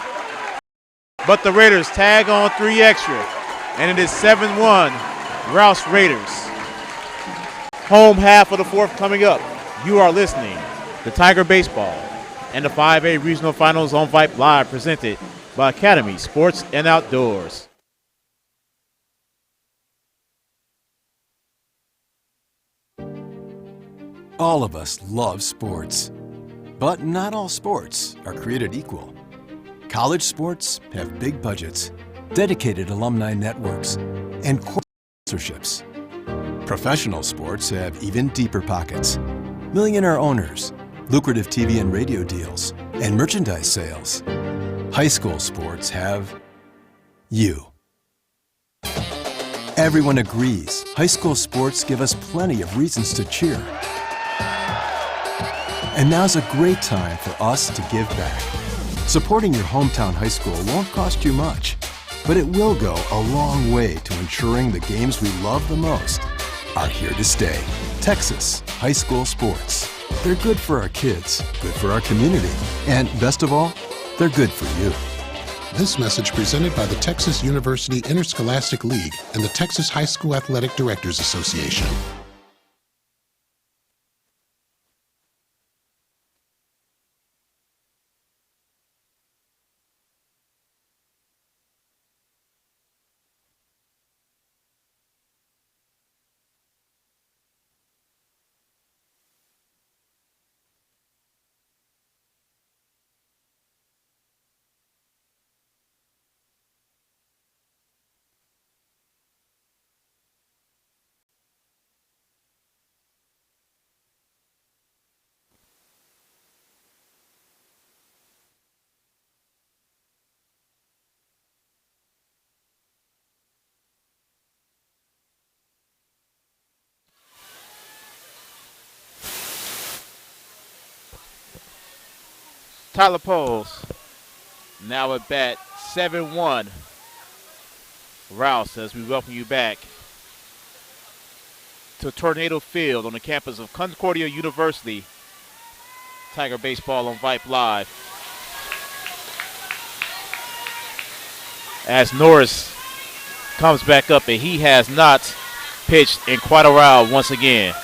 But the Raiders tag on 3 extra, and it is 7-1 Rouse Raiders. Home half of the 4th coming up. You are listening to Tiger Baseball and the 5A Regional Finals on Vype Live, presented by Academy Sports and Outdoors. All of us love sports, but not all sports are created equal. College sports have big budgets, dedicated alumni networks, and sponsorships. Professional sports have even deeper pockets, millionaire owners, lucrative TV and radio deals, and merchandise sales. High school sports have you. Everyone agrees high school sports give us plenty of reasons to cheer. And now's a great time for us to give back. Supporting your hometown high school won't cost you much, but it will go a long way to ensuring the games we love the most are here to stay. Texas high school sports. They're good for our kids, good for our community, and best of all, they're good for you. This message presented by the Texas University Interscholastic League and the Texas High School Athletic Directors Association. Tyler Poles now at bat, 7-1 Rouse, as we welcome you back to Tornado Field on the campus of Concordia University. Tiger Baseball on Vype Live. As Norris comes back up, and he has not pitched in quite a while once again.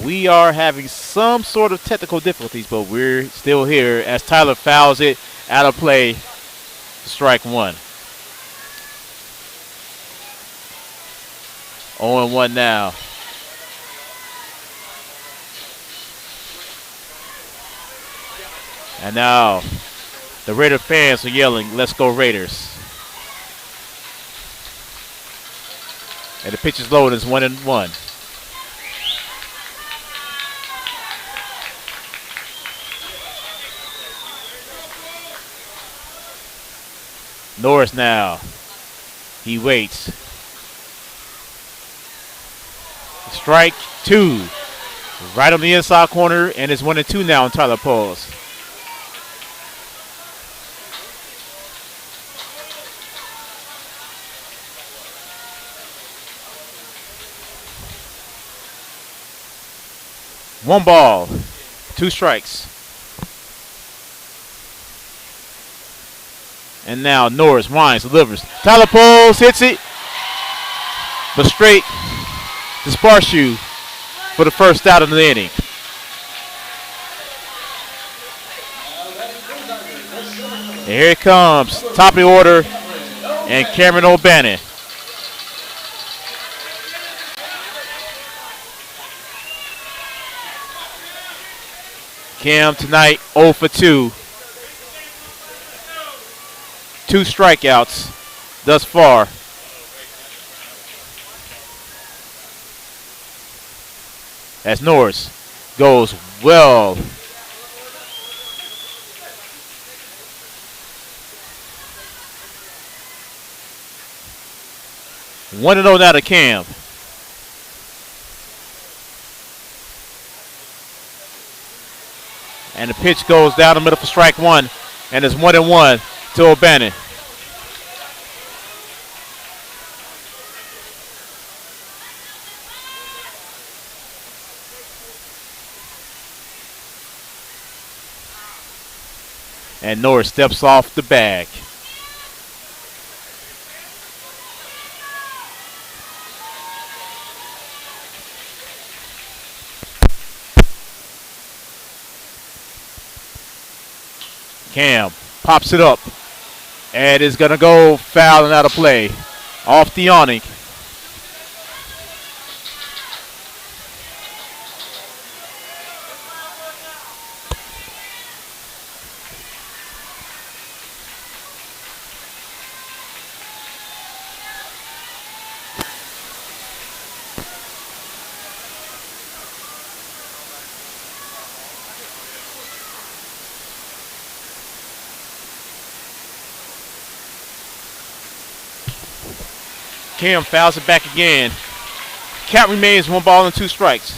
We are having some sort of technical difficulties, but we're still here as Tyler fouls it out of play. Strike 1. 0-1 now. And now the Raider fans are yelling, "Let's go Raiders." And the pitch is low, and it's 1-1. Norris now. He waits. Strike 2. Right on the inside corner, and it's 1-2 now on Tyler Poles. One ball, 2 strikes. And now Norris winds, delivers. Tyler Poles hits it, but straight to Sparshoe for the first out of the inning. And here it comes, top of the order, and Cameron O'Bannon. Cam tonight 0 for 2. 2 strikeouts thus far. As Norris goes well. One and 0 now to Cam. And the pitch goes down the middle for strike 1, and it's 1-1 to O'Bannon. And Norris steps off the bag. Cam pops it up, and is going to go foul and out of play. Off the awning. Cam fouls it back again. Count remains 1 ball and 2 strikes.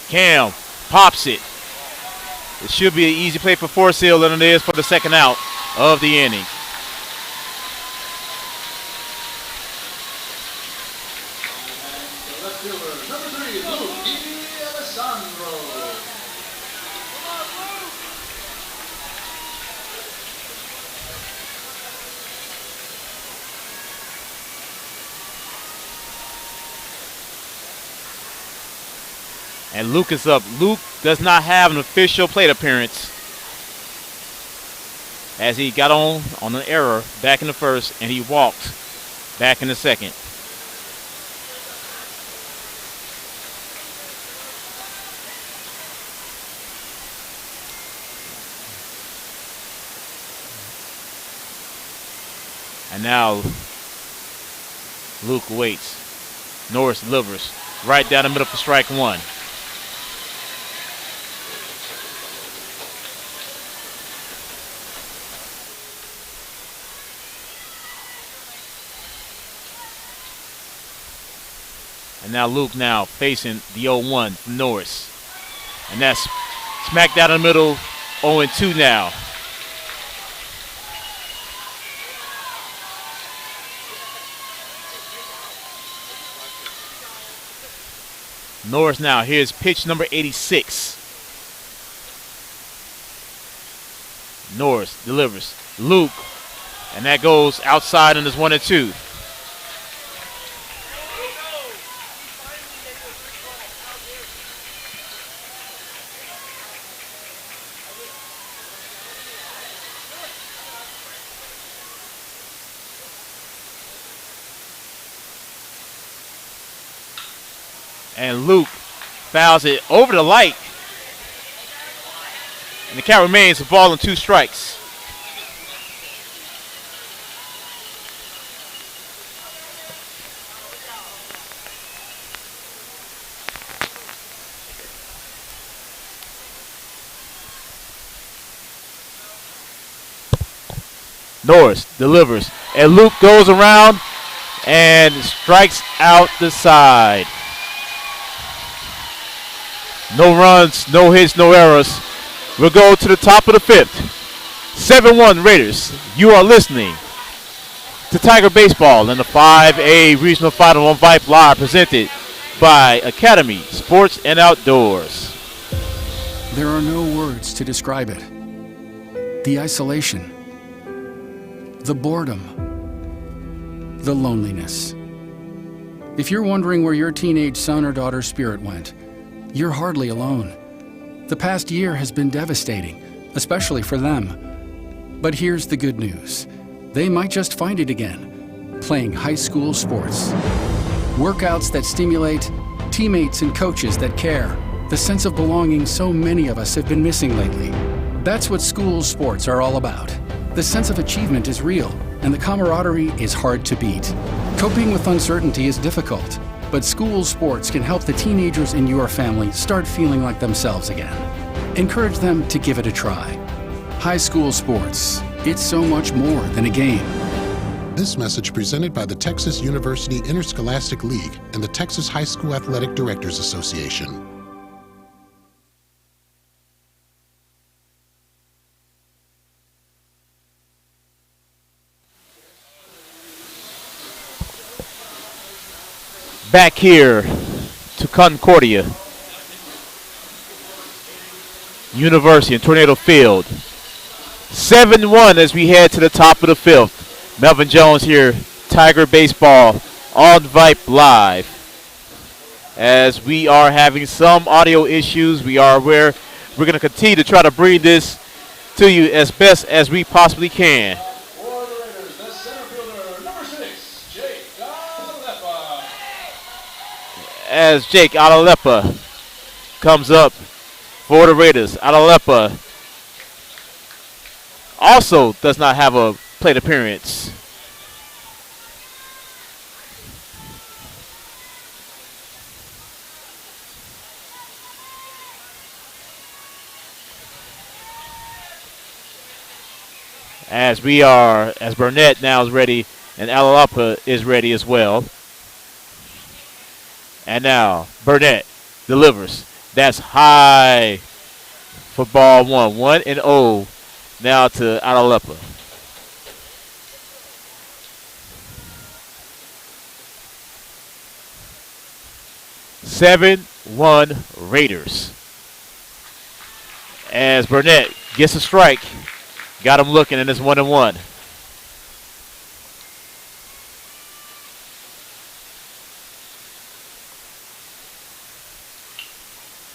Cam pops it. It should be an easy play for Forsyth than it is for the second out of the inning. And Luke is up. Luke does not have an official plate appearance, as he got on an error back in the first, and he walked back in the second. And now Luke waits. Norris delivers right down the middle for strike 1. And now Luke now facing the 0-1 from Norris. And that's smack down in the middle, 0-2 now. Norris now, here's pitch number 86. Norris delivers. Luke, and that goes outside and is 1-2. And Luke fouls it over the light. And the count remains a ball and 2 strikes. Norris delivers. And Luke goes around and strikes out the side. No runs, no hits, no errors. We'll go to the top of the fifth. 7-1 Raiders. You are listening to Tiger Baseball in the 5A Regional Final on Vype Live, presented by Academy Sports and Outdoors. There are no words to describe it. The isolation, the boredom, the loneliness. If you're wondering where your teenage son or daughter's spirit went, you're hardly alone. The past year has been devastating, especially for them. But here's the good news. They might just find it again, playing high school sports. Workouts that stimulate, teammates and coaches that care, the sense of belonging so many of us have been missing lately. That's what school sports are all about. The sense of achievement is real, and the camaraderie is hard to beat. Coping with uncertainty is difficult, but school sports can help the teenagers in your family start feeling like themselves again. Encourage them to give it a try. High school sports, it's so much more than a game. This message presented by the Texas University Interscholastic League and the Texas High School Athletic Directors Association. Back here to Concordia University in Tornado Field. 7-1 as we head to the top of the fifth. Melvin Jones here, Tiger Baseball on Vype Live. As we are having some audio issues, we are aware we're going to continue to try to bring this to you as best as we possibly can. For the Raiders, the center fielder, number 6, Jake Alepa. As Jake Adalepa comes up for the Raiders. Adalepa also does not have a plate appearance. As Burnett now is ready and Adalepa is ready as well. And now Burnett delivers. That's high for ball one. 1-0 now to Adalepa. Seven, 1 Raiders. As Burnett gets a strike. Got him looking, and it's 1-1.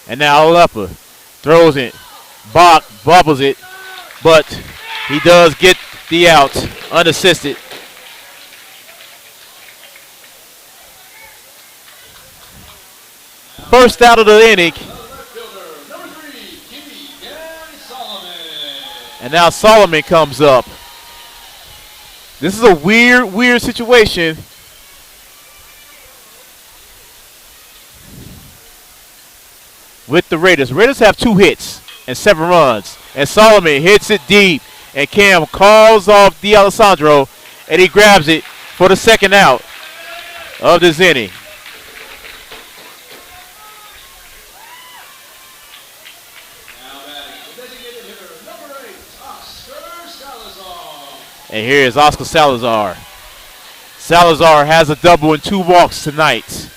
And now Adalepa throws it. Bach bubbles it, but he does get the out unassisted. First out of the inning. And now Solomon comes up. This is a weird situation. With the Raiders. The Raiders have 2 hits and 7 runs. And Solomon hits it deep. And Cam calls off D'Alessandro. And he grabs it for the second out of this inning. And here is Oscar Salazar. Salazar has a double and 2 walks tonight.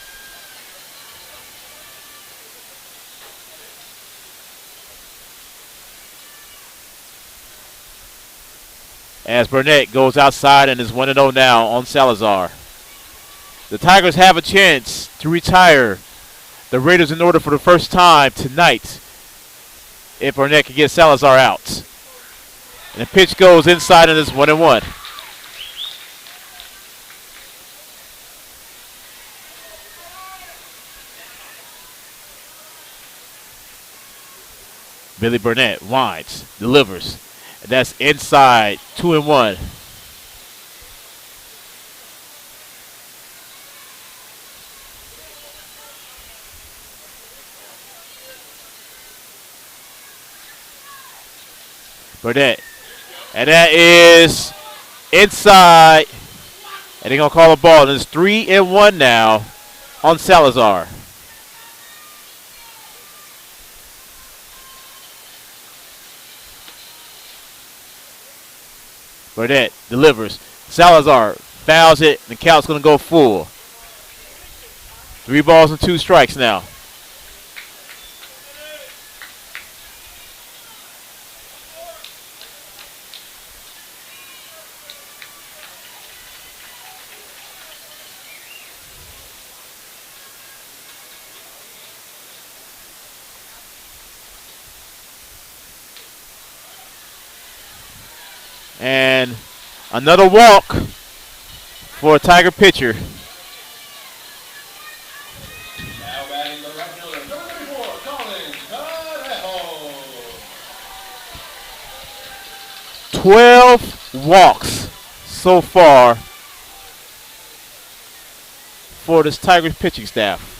As Burnett goes outside and is 1-0 now on Salazar. The Tigers have a chance to retire the Raiders in order for the first time tonight if Burnett can get Salazar out. And the pitch goes inside and it's 1-1. Billy Burnett winds, delivers. And that's inside, 2-1. Burnett. And that is inside. And they're going to call a ball. And it's 3-1 now on Salazar. Burnett delivers. Salazar fouls it. The count's going to go full. 3 balls and 2 strikes now. And another walk for a Tiger pitcher. Now batting the right fielder, number 34, Colin Cadejo. 12 walks so far for this Tigers pitching staff.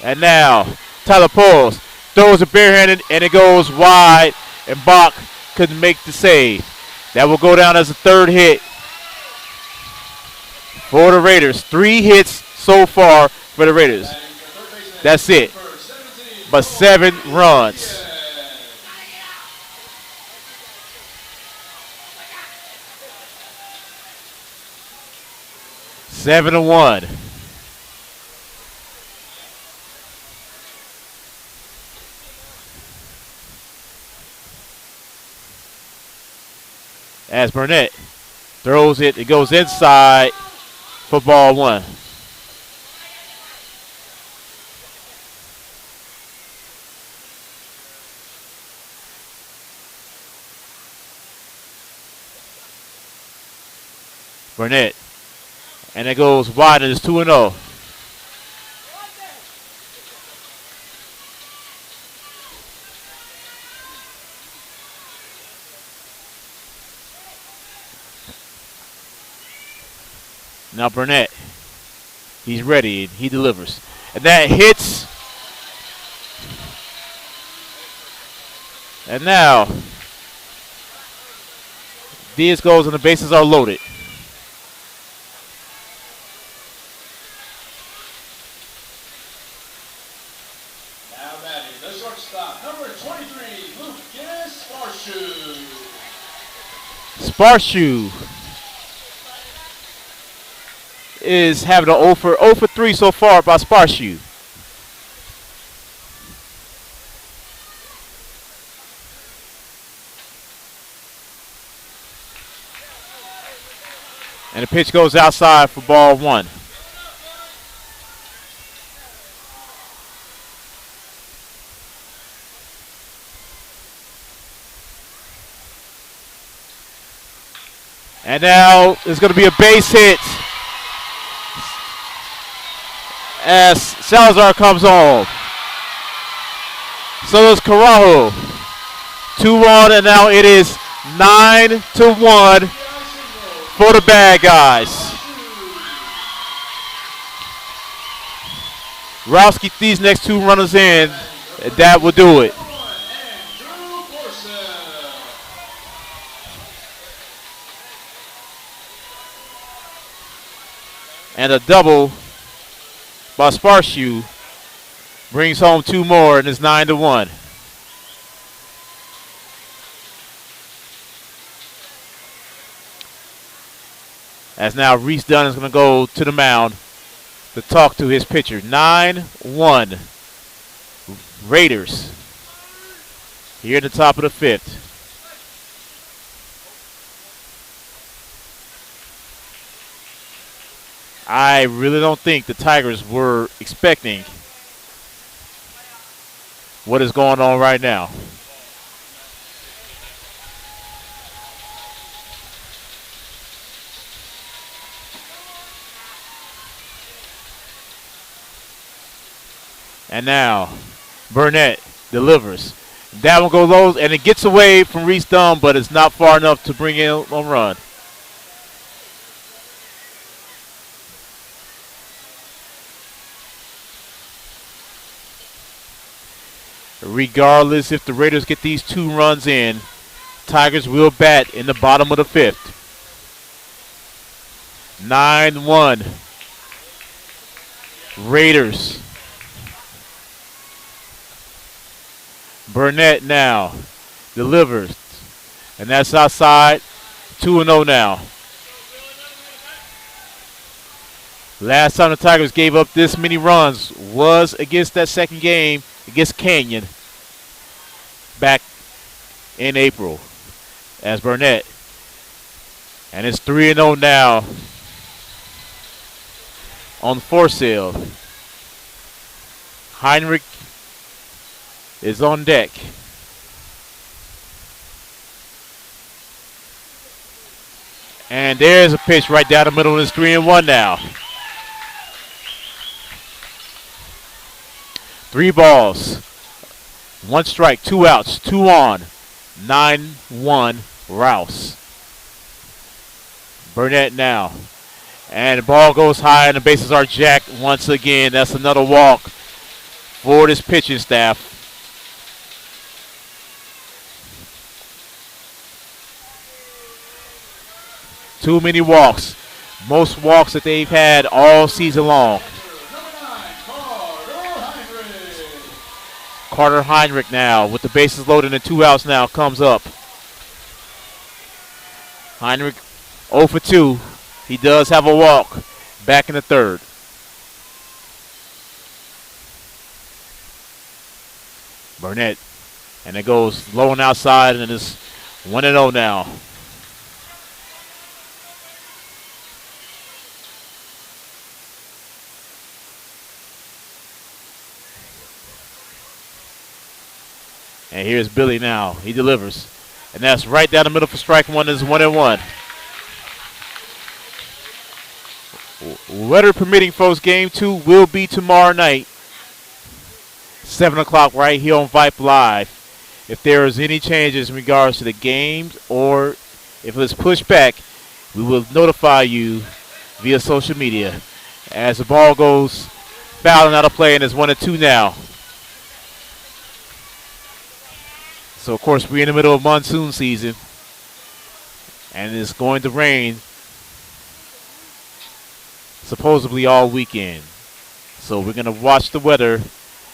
And now Tyler Poles throws it barehanded and it goes wide, and Bach couldn't make the save. That will go down as a 3rd hit for the Raiders. 3 hits so far for the Raiders. That's it. But 7 runs. Seven to 1. As Burnett throws it, it goes inside for ball 1. Burnett, and it goes wide, and it's 2-0. Now Burnett, he's ready, and he delivers. And that hits. And now, Diaz goes and the bases are loaded. Now batting the shortstop, number 23, Lucas Sparshoe. Sparshoe is having an 0 for 3 so far by Sparshoe. And the pitch goes outside for ball 1. And now there's going to be a base hit as Salazar comes home. So does Carajo. 2-1, and now it is 9-1 for the bad guys. Rouse get these next 2 runners in, and that will do it. And a double by Sparshoe brings home 2 more, and it's 9-1. As now Reese Dunn is going to go to the mound to talk to his pitcher. 9-1 Raiders here at the top of the 5th. I really don't think the Tigers were expecting what is going on right now. And now Burnett delivers. That one goes low, and it gets away from Reese Dunn, but it's not far enough to bring in a run. Regardless if the Raiders get these 2 runs in, Tigers will bat in the bottom of the 5th. 9-1. Raiders. Burnett now delivers. And that's outside. 2-0 now. Last time the Tigers gave up this many runs was against that second game against Canyon back in April as Burnett. And it's 3-0 now on Forsell. Heinrich is on deck. And there's a pitch right down the middle, and it's 3-1 now. 3 balls, 1 strike, 2 outs, 2 on. 9-1 Rouse. Burnett now. And the ball goes high and the bases are jacked once again. That's another walk for this pitching staff. Too many walks. Most walks that they've had all season long. Carter Heinrich now with the bases loaded and 2 outs now comes up. Heinrich 0 for 2. He does have a walk back in the 3rd. Burnett. And it goes low and outside and it's 1-0 now. And here's Billy now. He delivers. And that's right down the middle for strike 1. Is 1-1. Weather permitting, folks, game 2 will be tomorrow night. 7 o'clock right here on Vype Live. If there is any changes in regards to the games or if it's pushed back, we will notify you via social media. As the ball goes fouling out of play and it's 1-2 now. So, of course, we're in the middle of monsoon season, and it's going to rain supposedly all weekend. So we're going to watch the weather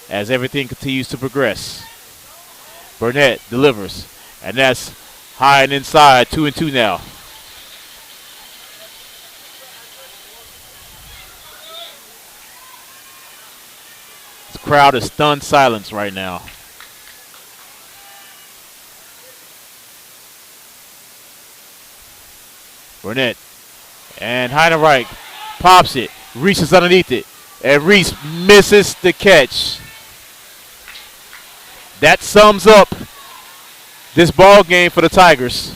as everything continues to progress. Burnett delivers, and that's high and inside, 2-2 now. The crowd is stunned silence right now. Burnett and Heinrich pops it, reaches underneath it, and Reese misses the catch. That sums up this ball game for the Tigers.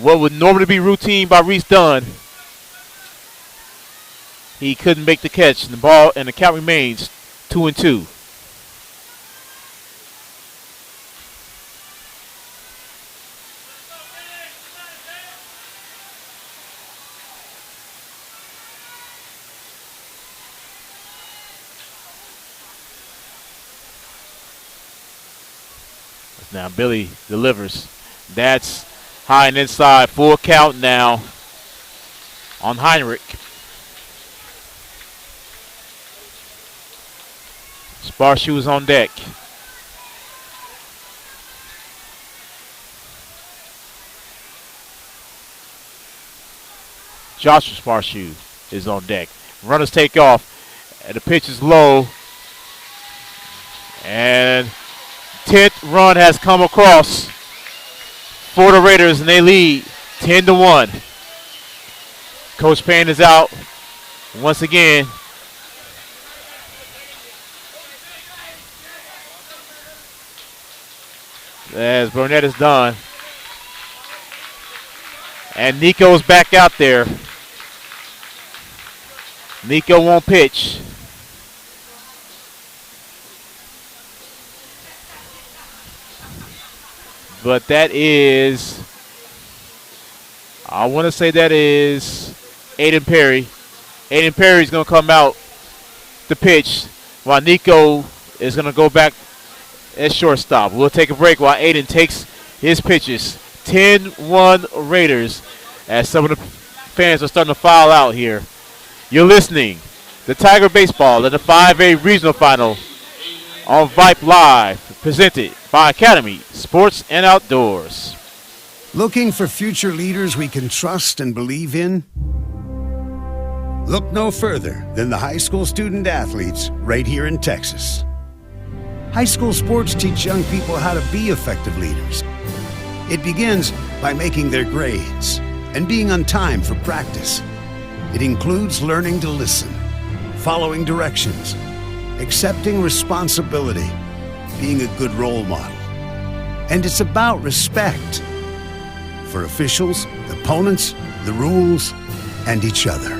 What would normally be routine by Reese Dunn, he couldn't make the catch, and the count remains 2-2. Now Billy delivers. That's high and inside. Full count now on Heinrich. Sparshoe is on deck. Joshua Sparshoe is on deck. Runners take off. And the pitch is low. And 10th run has come across for the Raiders, and they lead 10-1. Coach Payne is out once again. As Burnett is done. And Nico's back out there. Nico won't pitch. But that is, I want to say that is Aiden Perry. Aiden Perry is going to come out to pitch while Nico is going to go back at shortstop. We'll take a break while Aiden takes his pitches. 10-1 Raiders as some of the fans are starting to file out here. You're listening to Tiger Baseball in the 5A Regional Final on Vype Live, presented by Academy Sports and Outdoors. Looking for future leaders we can trust and believe in? Look no further than the high school student athletes right here in Texas. High school sports teach young people how to be effective leaders. It begins by making their grades and being on time for practice. It includes learning to listen, following directions, accepting responsibility, being a good role model. And it's about respect for officials, opponents, the rules, and each other.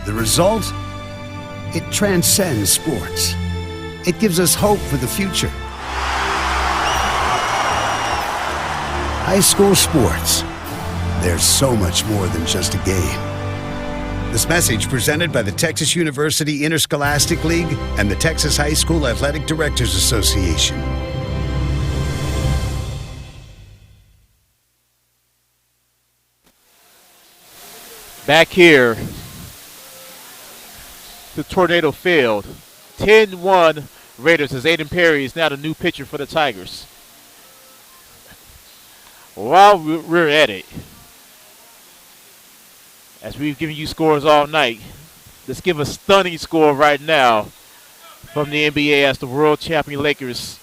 The result? It transcends sports. It gives us hope for the future. High school sports. There's so much more than just a game. This message presented by the Texas University Interscholastic League and the Texas High School Athletic Directors Association. Back here to Tornado Field. 10-1 Raiders as Aiden Perry is now the new pitcher for the Tigers. While we're at it, as we've given you scores all night, let's give a stunning score right now from the NBA as the world champion Lakers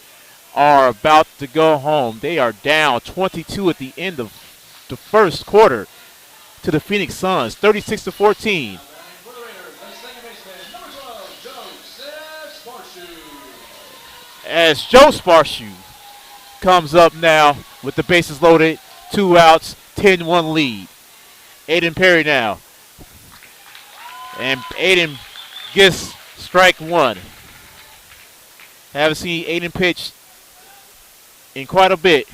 are about to go home. They are down 22 at the end of the first quarter to the Phoenix Suns, 36-14. As Joe Sparshoe comes up now with the bases loaded, 2 outs, 10-1 lead. Aiden Perry now. And Aiden gets strike one. Haven't seen Aiden pitch in quite a bit,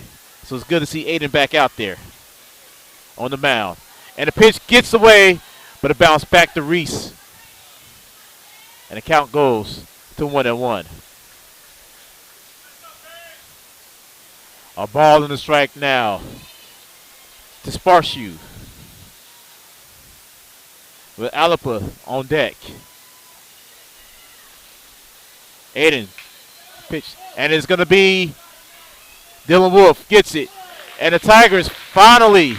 so it's good to see Aiden back out there on the mound. And the pitch gets away, but it bounced back to Reese. And the count goes to 1-1. A ball in the strike now to Sparshoe. With Alapa on deck. Aiden pitch. And it's going to be Dylan Wolf gets it. And the Tigers finally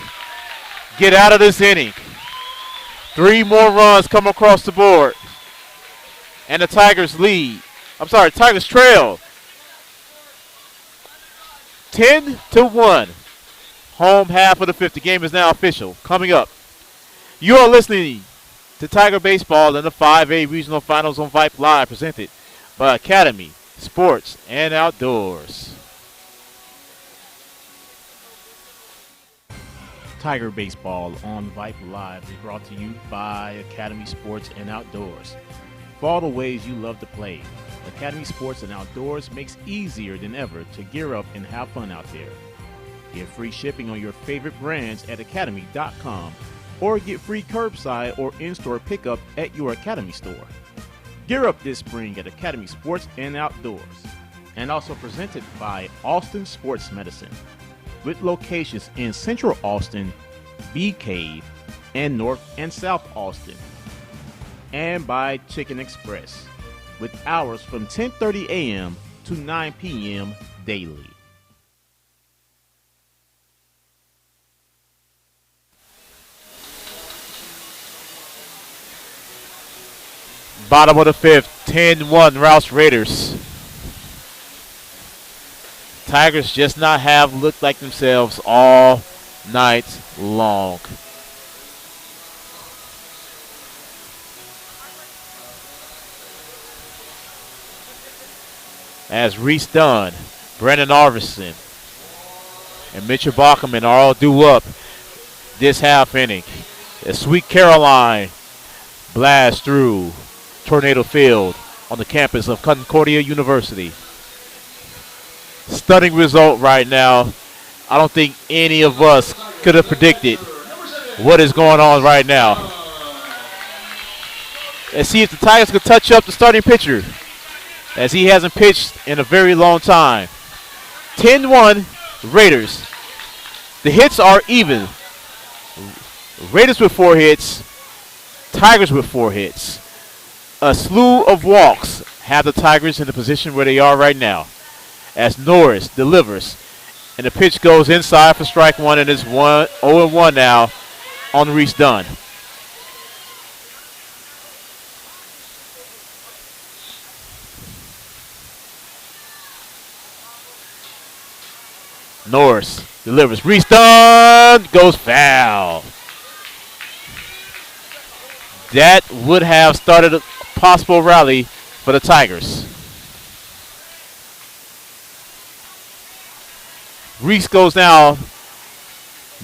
get out of this inning. 3 more runs come across the board. And the Tigers lead. Tigers trail 10-1. Home half of the 5th. The game is now official. Coming up, you are listening to Tiger Baseball in the 5A Regional Finals on Vype Live, presented by Academy Sports and Outdoors. Tiger Baseball on Vype Live is brought to you by Academy Sports and Outdoors. For all the ways you love to play, Academy Sports and Outdoors makes easier than ever to gear up and have fun out there. Get free shipping on your favorite brands at academy.com or get free curbside or in-store pickup at your Academy store. Gear up this spring at Academy Sports and Outdoors. And also presented by Austin Sports Medicine, with locations in Central Austin, Bee Cave, and North and South Austin. And by Chicken Express, with hours from 10:30 a.m. to 9 p.m. daily. Bottom of the 5th, 10-1 Rouse Raiders. Tigers just not have looked like themselves all night long. As Reese Dunn, Brennan Arvison, and Mitchell Bachman are all due up this half inning. As Sweet Caroline blasts through Tornado Field on the campus of Concordia University. Stunning result right now. I don't think any of us could have predicted what is going on right now. Let's see if the Tigers can touch up the starting pitcher. as he hasn't pitched in a very long time. 10-1 Raiders. The hits are even. Raiders with 4 hits, Tigers with 4 hits. A slew of walks have the Tigers in the position where they are right now. As Norris delivers, and the pitch goes inside for strike 1, and it's 0-1 now on Reese Dunn. Norris delivers. Reese Dunn goes foul. That would have started a possible rally for the Tigers. Reese goes now.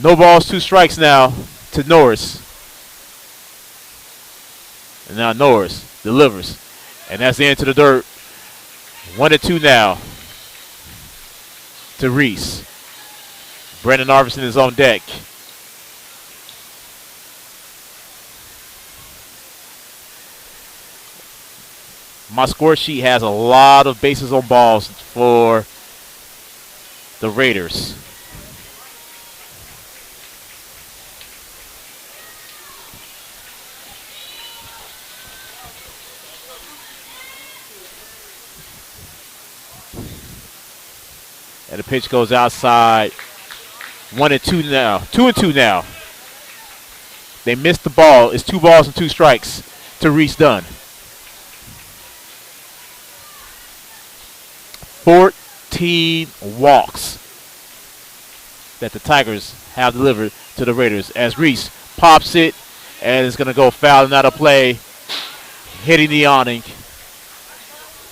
No balls, 2 strikes now to Norris. And now Norris delivers. And that's into the dirt. 1-2 now to Reese. Brendan Arvison is on deck. My score sheet has a lot of bases on balls for the Raiders. And the pitch goes outside. 1-2 now. 2-2 now. They missed the ball. It's 2 balls and 2 strikes to Reese Dunn. 14 walks that the Tigers have delivered to the Raiders as Reese pops it and is going to go foul and out of play, hitting the awning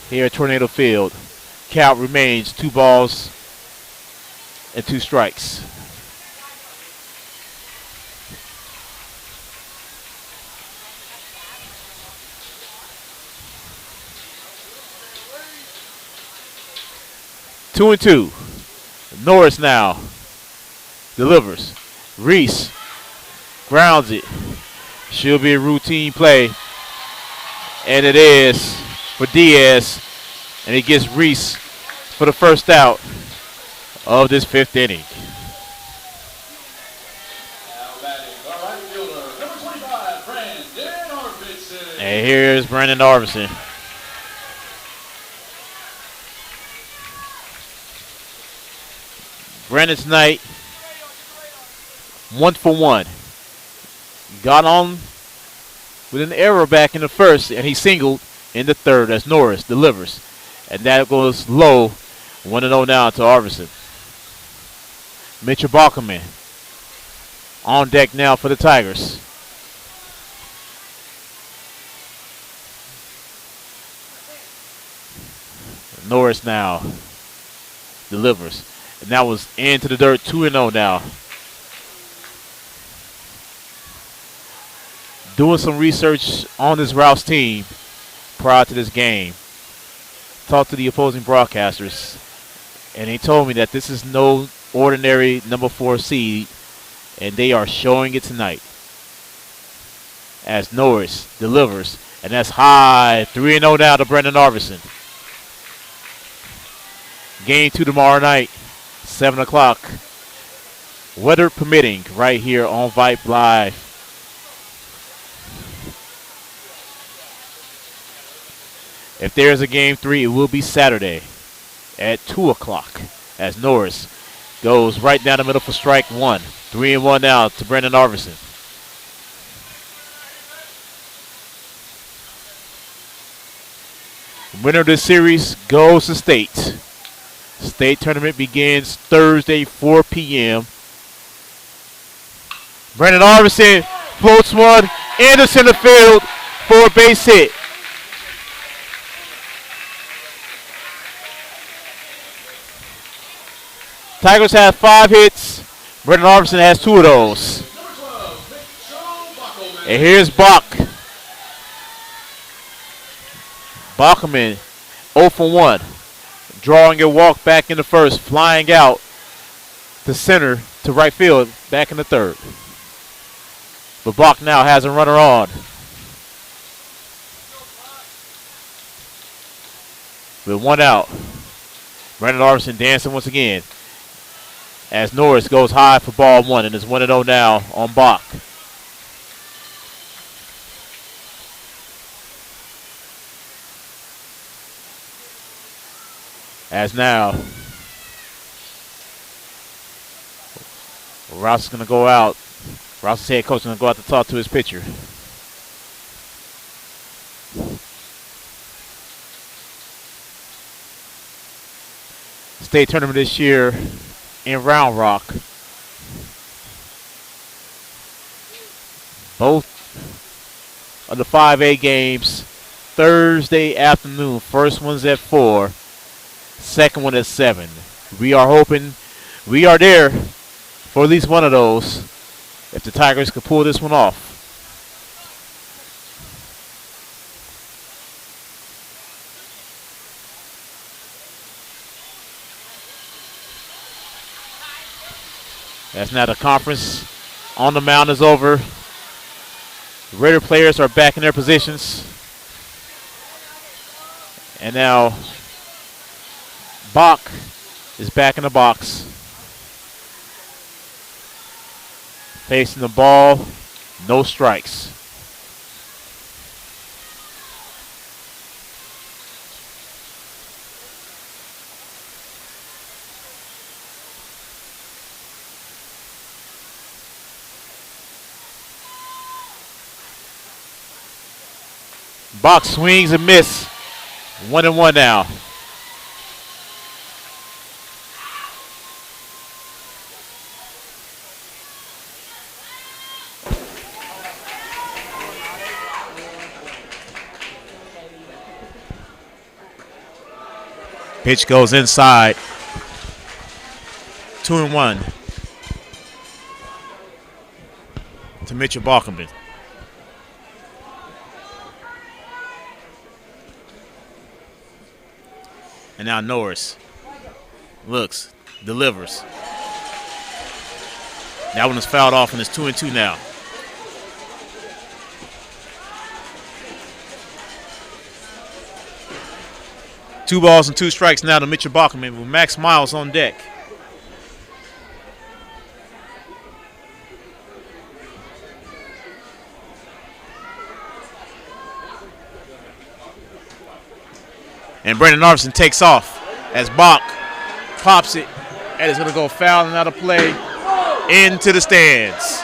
here at Tornado Field. Count remains 2 balls and 2 strikes. Two and 2. Norris now delivers. Reese grounds it. Should be a routine play. And it is for Diaz. And he gets Reese for the first out of this 5th inning. And here's Brandon Arvison. Brandon tonight, 1 for 1. Got on with an error back in the first, and he singled in the third as Norris delivers. And that goes low, 1-0 now to Arvison. Mitchell Balkerman on deck now for the Tigers. Norris now delivers. And that was into the dirt, 2-0 now. Doing some research on this Rouse team prior to this game. Talked to the opposing broadcasters, and they told me that this is no ordinary number 4 seed, and they are showing it tonight. As Norris delivers, and that's high, 3-0 now to Brendan Arvison. Game 2 tomorrow night, 7 o'clock. Weather permitting, right here on Vype Live. If there's a game 3, it will be Saturday at 2 o'clock as Norris goes right down the middle for strike 1. 3-1 now to Brendan Arvison. Winner of this series goes to state. State tournament begins Thursday, 4 p.m. Brendan Arvison floats one into center field for a base hit. Tigers have 5 hits. Brendan Arvison has 2 of those. And here's Bach. Bachman 0 for 1. Drawing a walk back in the first, flying out to center to right field, back in the third. But Bach now has a runner on. with one out. Brandon Arvison dancing once again as Norris goes high for ball one and is 1-0 now on Bach. As now, Rouse is going to go out. Rouse's head coach is going to go out to talk to his pitcher. State tournament this year in Round Rock. Both of the 5A games Thursday afternoon. First one's at 4. Second one at 7. We are hoping we are there for at least one of those if the Tigers could pull this one off. That's now the conference on the mound is over. The Raider players are back in their positions. And now Bach is back in the box. Facing the ball, no strikes. Bach swings and miss. 1-1 now. Pitch goes inside. 2-1 to Mitchell Balkenman. And now Norris looks, delivers. That one is fouled off and it's 2-2 now. Two balls and two strikes now to Mitchell Balkenman with Max Miles on deck. And Brandon Arvison takes off as Bach pops it and is going to go foul and out of play into the stands.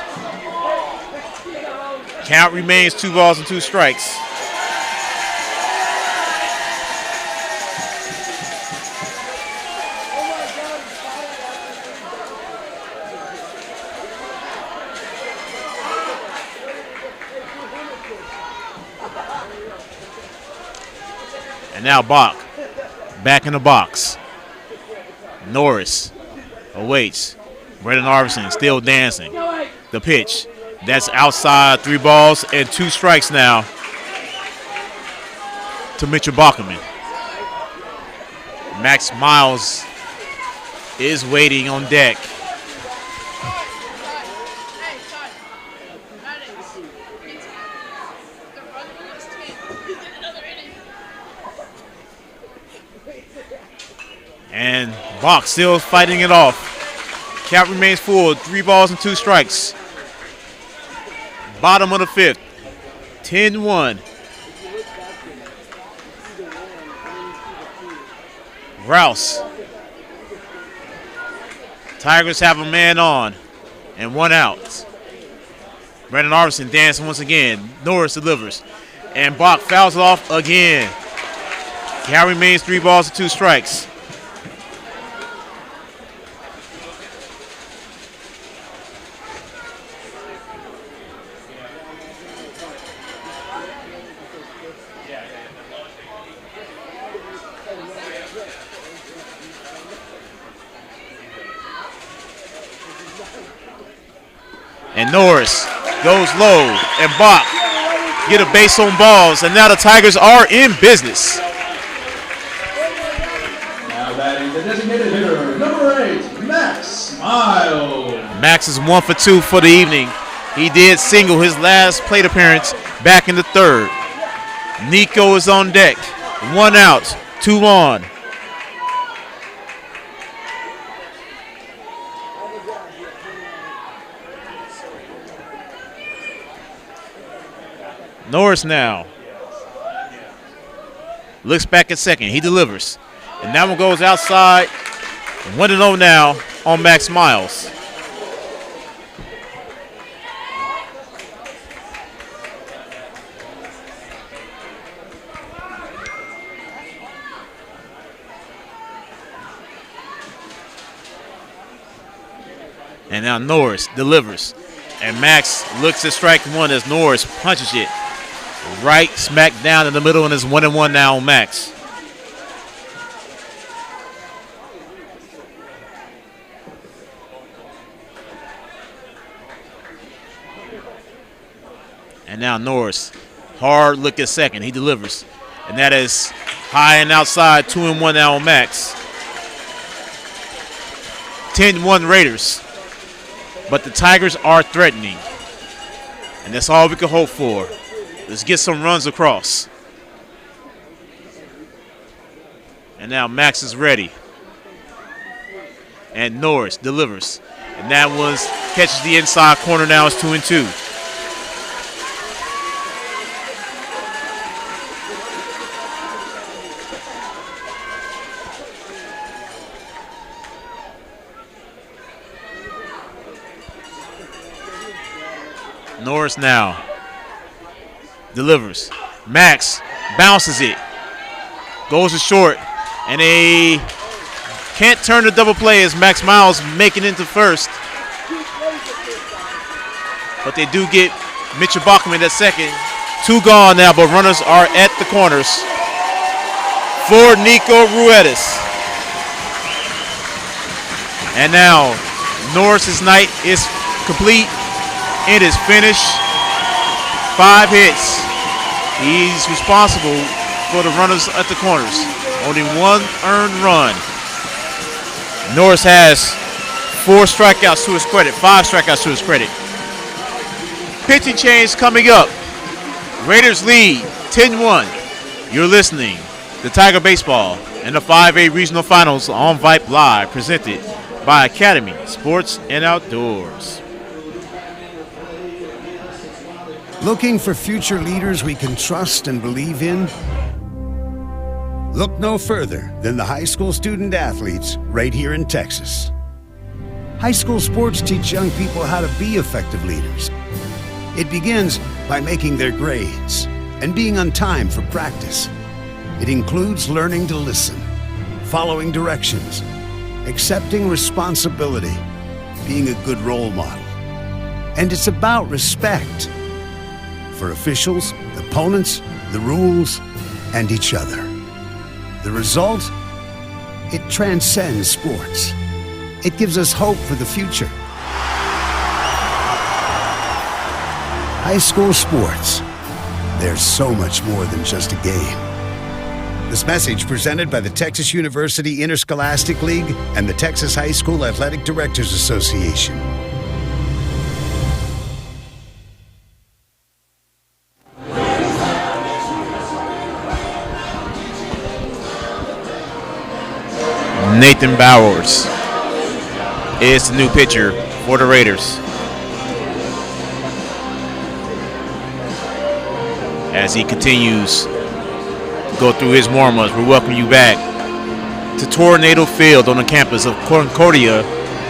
Count remains 2 balls and 2 strikes. And now Bach back in the box. Norris awaits. Brandon Arvison still dancing. The pitch. That's outside. 3 balls and 2 strikes now to Mitchell Balkenman. Max Miles is waiting on deck. And Bach still fighting it off. Count remains full. 3 balls and 2 strikes. Bottom of the 5th. 10-1. Rouse. Tigers have a man on and 1 out. Brandon Arvison dancing once again. Norris delivers. And Bach fouls it off again. Count remains 3 balls and 2 strikes. And Norris goes low, and Bach get a base on balls, and now the Tigers are in business. Now batting the designated hitter, number 8, Max Miles. Max is 1 for 2 for the evening. He did single his last plate appearance back in the 3rd. Nico is on deck. 1 out. 2 on. Norris now. Looks back at second. He delivers. And that one goes outside. 1-0 now on Max Miles. And now Norris delivers. And Max looks at strike one as Norris punches it right smack down in the middle, and it's 1-1 now on Max. And now Norris, hard look at second. He delivers. And that is high and outside, 2-1 now on Max. 10-1 Raiders. But the Tigers are threatening. And that's all we can hope for. Let's get some runs across. And now Max is ready. And Norris delivers. And that one catches the inside corner. Now it's 2-2. Norris now delivers. Max bounces it. Goes to short. And they can't turn the double play as Max Miles making into first. But they do get Mitchell Bachman at second. 2 gone now, but runners are at the corners for Nico Ruedas. And now Norris's night is complete. It is finished. 5 hits. He's responsible for the runners at the corners. Only 1 earned run. Norris has 4 strikeouts to his credit. 5 strikeouts to his credit. Pitching change coming up. Raiders lead 10-1. You're listening to Tiger Baseball and the 5A Regional Finals on Vype Live, presented by Academy Sports and Outdoors. Looking for future leaders we can trust and believe in? Look no further than the high school student athletes right here in Texas. High school sports teach young people how to be effective leaders. It begins by making their grades and being on time for practice. It includes learning to listen, following directions, accepting responsibility, being a good role model. And it's about respect for officials, opponents, the rules, and each other. The result? It transcends sports. It gives us hope for the future. High school sports. There's so much more than just a game. This message presented by the Texas University Interscholastic League and the Texas High School Athletic Directors Association. Nathan Bowers is the new pitcher for the Raiders. As he continues to go through his warm-ups, we welcome you back to Tornado Field on the campus of Concordia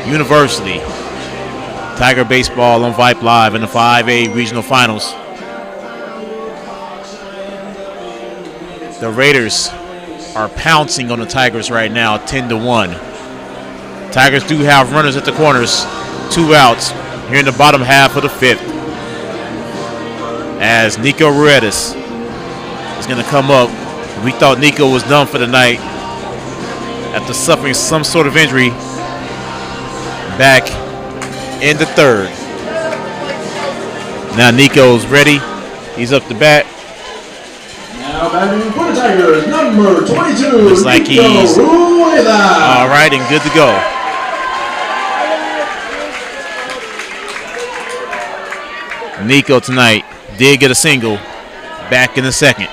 University. Tiger Baseball on Vype Live in the 5A Regional Finals. The Raiders are pouncing on the Tigers right now, 10-1. Tigers do have runners at the corners, 2 outs here in the bottom half of the 5th. As Nico Ruedas is going to come up. We thought Nico was done for the night after suffering some sort of injury back in the 3rd. Now Nico's ready. He's up to bat. Now batting for the Tigers, number 22. Looks like he's all right and good to go. Nico tonight did get a single back in the 2nd.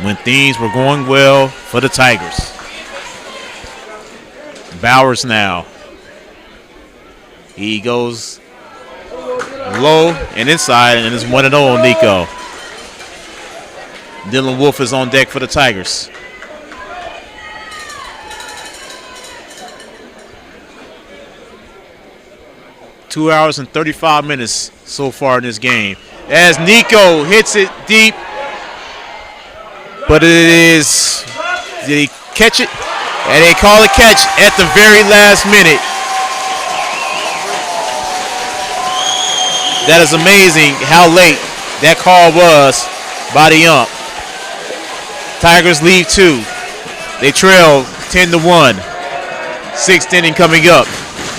when things were going well for the Tigers. Bowers now. He goes low and inside, and it's 1-0 on Nico. Dylan Wolf is on deck for the Tigers. Two hours and 35 minutes so far in this game. As Nico hits it deep, but it is, did he catch it? And they call a catch at the very last minute. That is amazing how late that call was by the ump. Tigers lead 2. They trail 10-1. 6th inning coming up.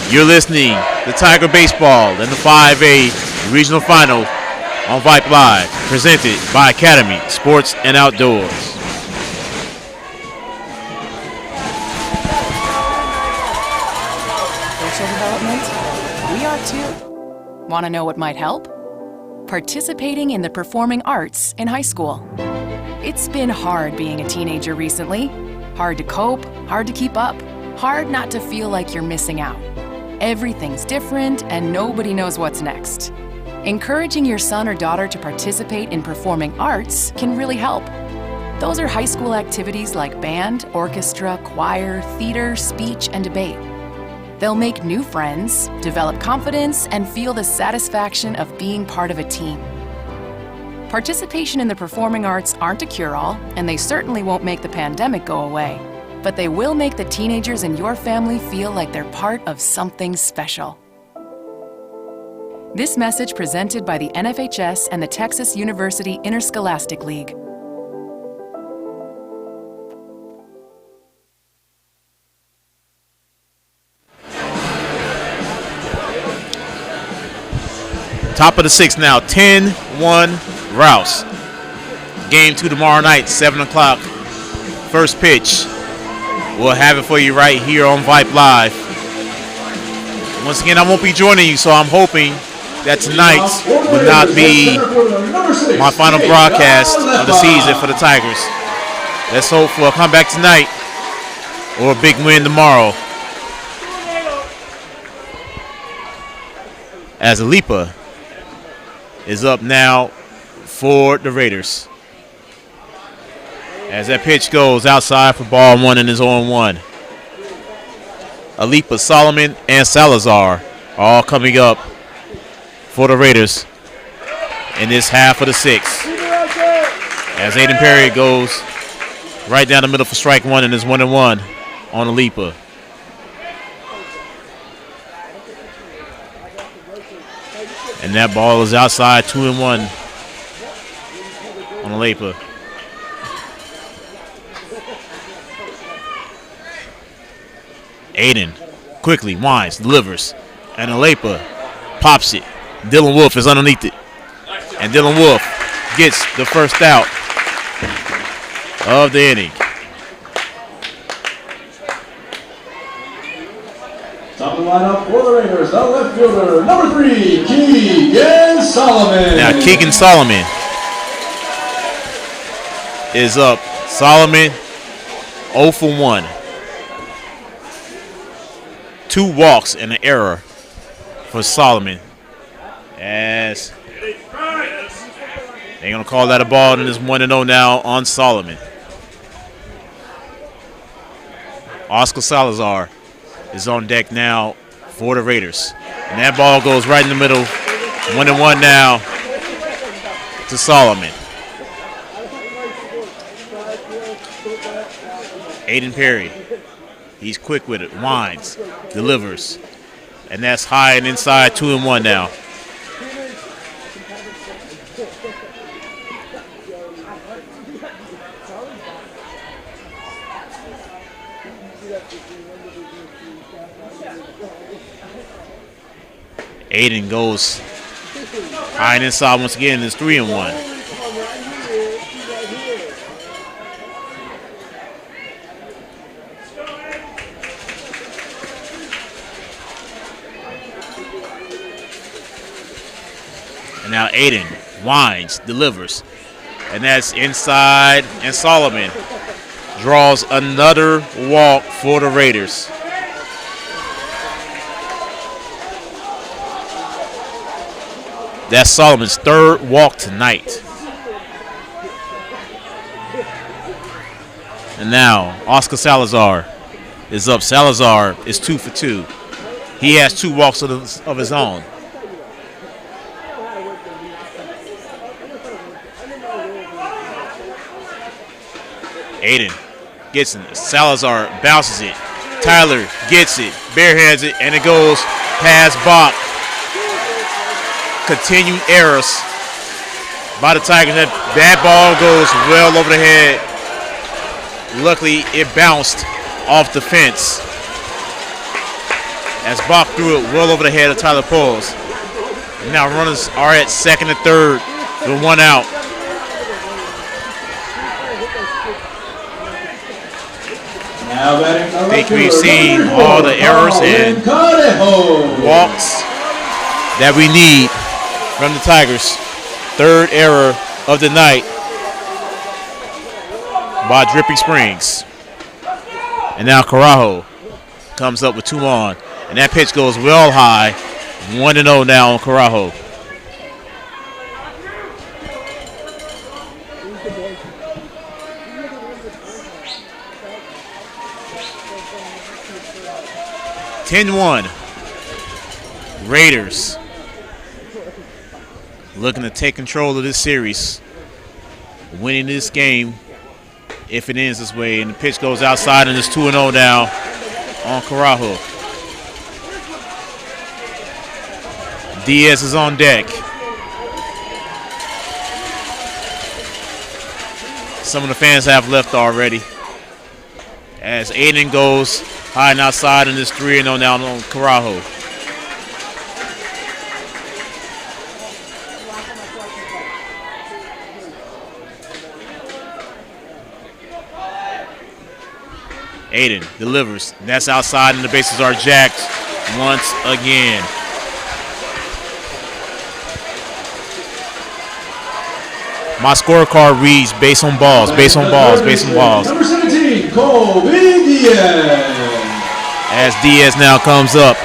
You're listening to Tiger Baseball in the 5A Regional Final on Vype Live, presented by Academy Sports and Outdoors. Social development? We are too. Want to know what might help? Participating in the performing arts in high school. It's been hard being a teenager recently. Hard to cope, hard to keep up, hard not to feel like you're missing out. Everything's different and nobody knows what's next. Encouraging your son or daughter to participate in performing arts can really help. Those are high school activities like band, orchestra, choir, theater, speech, and debate. They'll make new friends, develop confidence, and feel the satisfaction of being part of a team. Participation in the performing arts aren't a cure-all, and they certainly won't make the pandemic go away. But they will make the teenagers in your family feel like they're part of something special. This message presented by the NFHS and the Texas University Interscholastic League. Top of the 6th now, 10-1 Rouse. Game 2 tomorrow night, 7 o'clock. First pitch. We'll have it for you right here on Vype Live. Once again, I won't be joining you, so I'm hoping that tonight will not be my final broadcast of the season for the Tigers. Let's hope for a comeback tonight or a big win tomorrow. As Alipa is up now for the Raiders. As that pitch goes outside for ball 1 and is 0-1. Alipa, Solomon, and Salazar all coming up for the Raiders in this half of the 6th. As Aiden Perry goes right down the middle for strike 1 and is 1-1 on Alipa. And that ball is outside, 2-1 on Alipa. Aiden quickly winds, delivers, and Alipa pops it. Dylan Wolf is underneath it. And Dylan Wolf gets the first out of the inning. Top of the lineup for the Raiders, the left fielder, number 3, Keegan Solomon. Now Keegan Solomon is up. Solomon 0 for 1. 2 walks and an error for Solomon. As they're going to call that a ball, and it's 1-0 now on Solomon. Oscar Salazar is on deck now for the Raiders. And that ball goes right in the middle. 1-1 now to Solomon. Aiden Perry. He's quick with it. Winds. Delivers. And that's high and inside. 2-1 now. Aiden goes high and inside once again. It's 3-1. And now Aiden winds, delivers, And that's inside, and Solomon draws another walk for the Raiders. That's Solomon's third walk tonight. And now Oscar Salazar is up. Salazar is 2 for 2. He has 2 walks of his own. Aiden gets it. Salazar bounces it. Tyler gets it. Barehands it. And it goes past Bach. Continued errors by the Tigers. That ball goes well over the head. Luckily, it bounced off the fence as Bach threw it well over the head of Tyler Poles. Now runners are at second and third with 1 out. I think we've seen all the errors and walks that we need from the Tigers. Third error of the night by Dripping Springs. And now Carajo comes up with 2 on. And that pitch goes well high. 1-0 now on Carajo. (10-1) Raiders looking to take control of this series, winning this game if it ends this way. And the pitch goes outside, and it's 2-0 now on Carajo. Diaz is on deck. Some of the fans have left already as Aiden goes high and outside, and it's 3-0 now on Carajo. Aiden delivers. That's outside, and the bases are jacked once again. My scorecard reads based on balls, based on balls, based on balls. Number 17, Colby Diaz. As Diaz now comes up.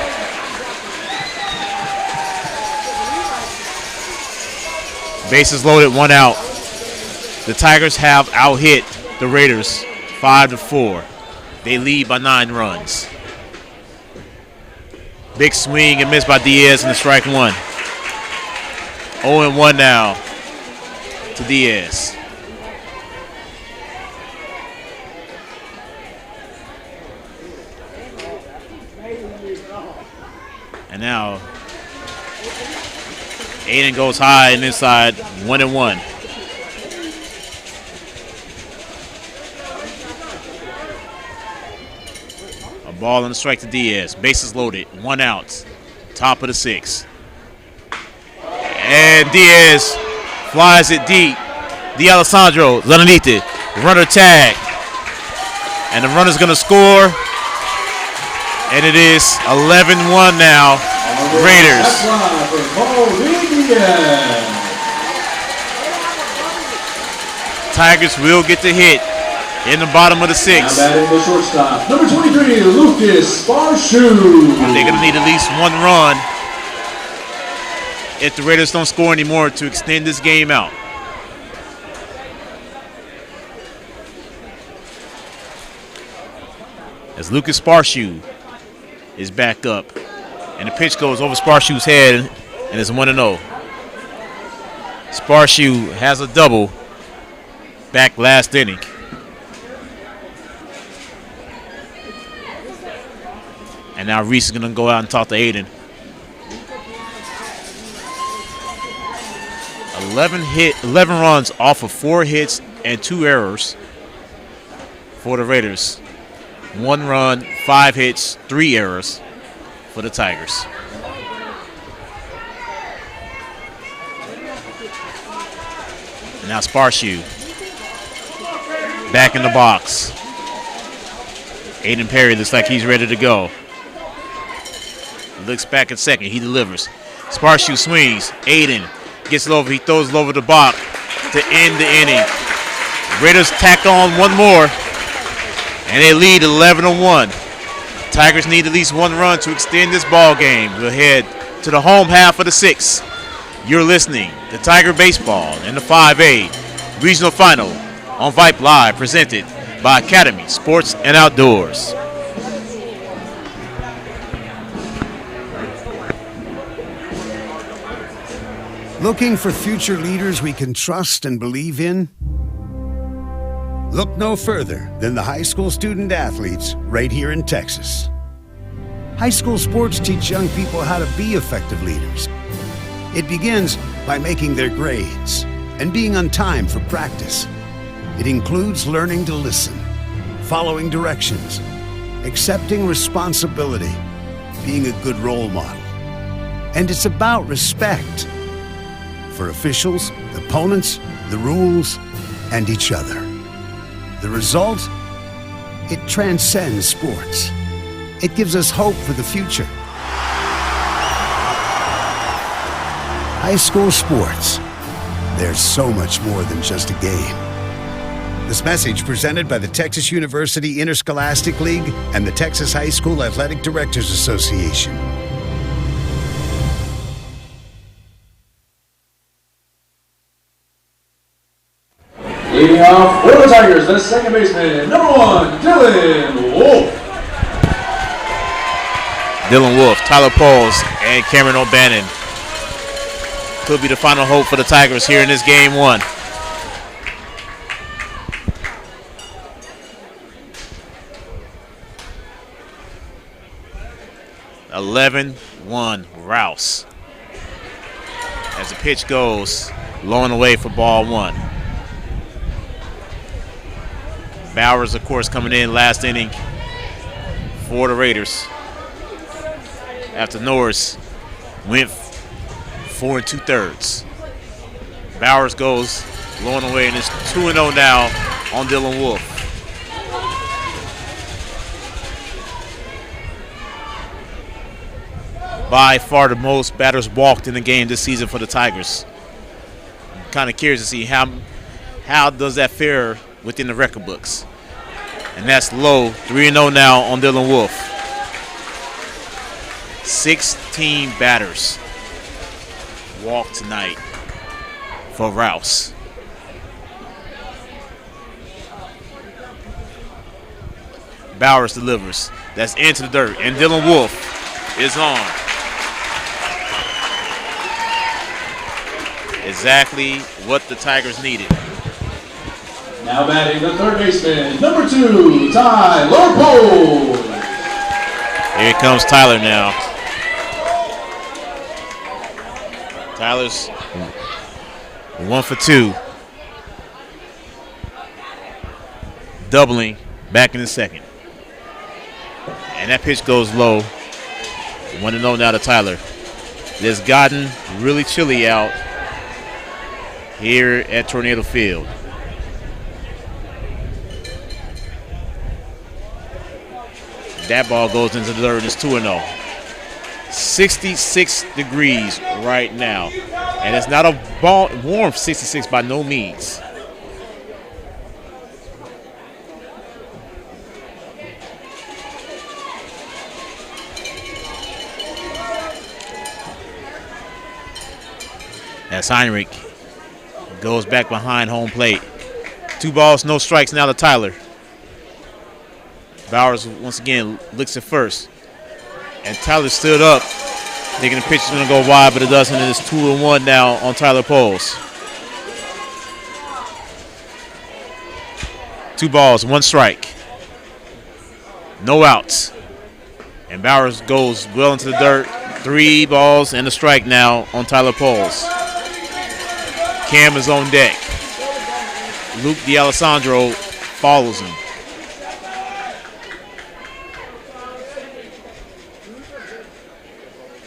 Bases loaded, 1 out. The Tigers have out-hit the Raiders 5-4. They lead by 9 runs. Big swing and miss by Diaz, and the strike 1. 0-1 now to Diaz. And now Aiden goes high and inside, 1-1. A ball and a strike to Diaz. Bases loaded, 1 out. Top of the 6th. And Diaz flies it deep. D'Alessandro's underneath it. Runner tag. And the runner's going to score. And it is 11-1 now. Raiders. Tigers will get the hit in the bottom of the 6th. Now batting the shortstop, number 23, Lucas Barshoe. They're going to need at least 1 run if the Raiders don't score anymore to extend this game out. As Lucas Barshoe is back up, and the pitch goes over Sparshoe's head, and it's 1-0. Sparshoe has a double back last inning. And now Reese is going to go out and talk to Aiden. 11 runs off of 4 hits and 2 errors for the Raiders. 1 run, 5 hits, 3 errors for the Tigers. And now Sparshoe back in the box. Aiden Perry looks like he's ready to go. Looks back at second. He delivers. Sparshoe swings. Aiden gets it over. He throws it over the box. to end the inning. Raiders tack on one more, and they lead 11-1. Tigers need at least one run to extend this ball game. We'll head to the home half of the sixth. You're listening to Tiger Baseball in the 5A Regional Final on Vype Live, presented by Academy Sports and Outdoors. Looking for future leaders we can trust and believe in? Look no further than the high school student athletes right here in Texas. High school sports teach young people how to be effective leaders. It begins by making their grades and being on time for practice. It includes learning to listen, following directions, accepting responsibility, being a good role model. And it's about respect for officials, opponents, the rules, and each other. The result? It transcends sports. It gives us hope for the future. High school sports. There's so much more than just a game. This message presented by the Texas University Interscholastic League and the Texas High School Athletic Directors Association. Leading off for the Tigers, the second baseman, number 1, Dylan Wolf. Dylan Wolf, Tyler Pauls, and Cameron O'Bannon could be the final hope for the Tigers here in this game 1. (11-1) Rouse. As the pitch goes, blowing away for ball 1. Bowers, of course, coming in last inning for the Raiders, after Norris went 4 2/3. Bowers goes blowing away, and it's 2-0 now on Dylan Wolf. By far the most batters walked in the game this season for the Tigers. I'm kind of curious to see how does that fare within the record books. And that's low, 3-0 now on Dylan Wolf. 16 batters walked tonight for Rouse. Bowers delivers. That's into the dirt, and Dylan Wolf is on. Exactly what the Tigers needed. Now batting the third baseman, number 2, Tyler Pohl. Here comes Tyler now. Tyler's 1 for 2. Doubling back in the second. And that pitch goes low. 1-0 now to Tyler. It has gotten really chilly out here at Tornado Field. That ball goes into the dirt, and it's 2-0. 66 degrees right now. And it's not a warm 66 by no means. As Heinrich goes back behind home plate. 2 balls, no strikes now to Tyler. Bowers once again looks at first. And Tyler stood up, thinking the pitch is going to go wide, but it doesn't. It is 2-1 now on Tyler Pauls. 2 balls, 1 strike. No outs. And Bowers goes well into the dirt. 3 balls and a strike now on Tyler Pauls. Cam is on deck. Luke D'Alessandro follows him.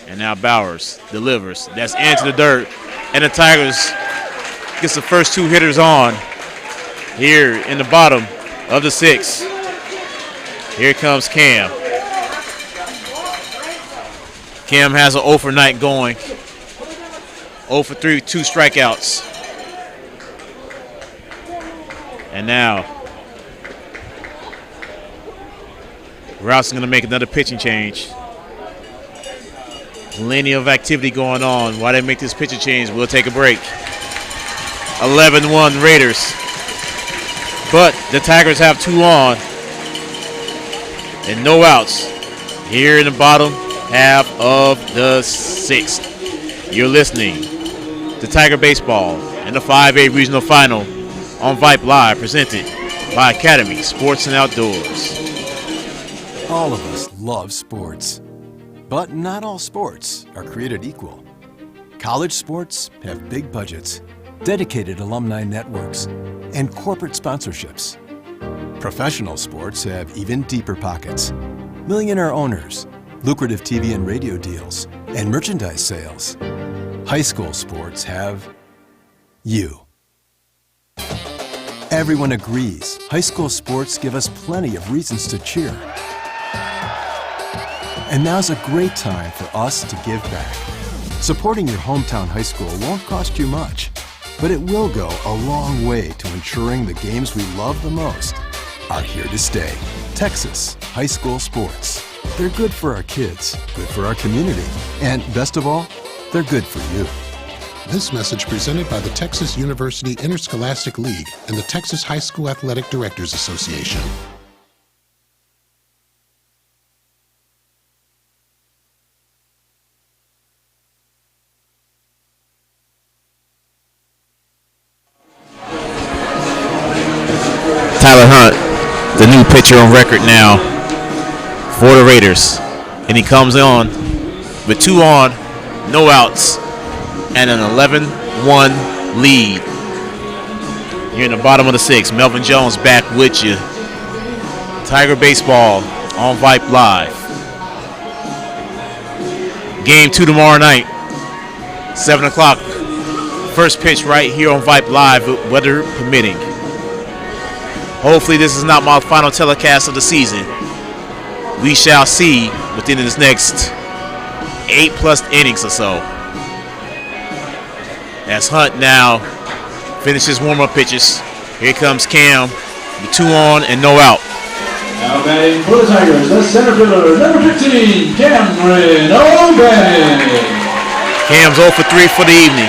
And now Bowers delivers. That's into the dirt. And the Tigers gets the first 2 hitters on here in the bottom of the 6th. Here comes Cam. Cam has an 0 for night going. 0 for 3, 2 strikeouts. And now, Rouse is going to make another pitching change. Plenty of activity going on. While they make this pitching change, we'll take a break. 11-1 Raiders. But the Tigers have 2 on and no outs here in the bottom half of the 6th. You're listening to Tiger Baseball in the 5A Regional Final on Vype Live, presented by Academy Sports and Outdoors. All of us love sports, but not all sports are created equal. College sports have big budgets, dedicated alumni networks, and corporate sponsorships. Professional sports have even deeper pockets, millionaire owners, lucrative TV and radio deals, and merchandise sales. High school sports have you. Everyone agrees high school sports give us plenty of reasons to cheer. And now's a great time for us to give back. Supporting your hometown high school won't cost you much, but it will go a long way to ensuring the games we love the most are here to stay. Texas high school sports. They're good for our kids, good for our community, and best of all, they're good for you. This message presented by the Texas University Interscholastic League and the Texas High School Athletic Directors Association. Tyler Hunt, the new pitcher on record now for the Raiders. And he comes on with 2 on, no outs, and an 11-1 lead. Here in the bottom of the 6th, Melvin Jones back with you. Tiger Baseball on Vype Live. Game 2 tomorrow night, 7 o'clock. First pitch right here on Vype Live, weather permitting. Hopefully this is not my final telecast of the season. We shall see within this next 8+ innings or so. As Hunt now finishes warm-up pitches. Here comes Cam with 2 on and no out. Now batting for the Tigers, the center fielder, number 15, Cameron O'Bannon. Cam's 0 for 3 for the evening.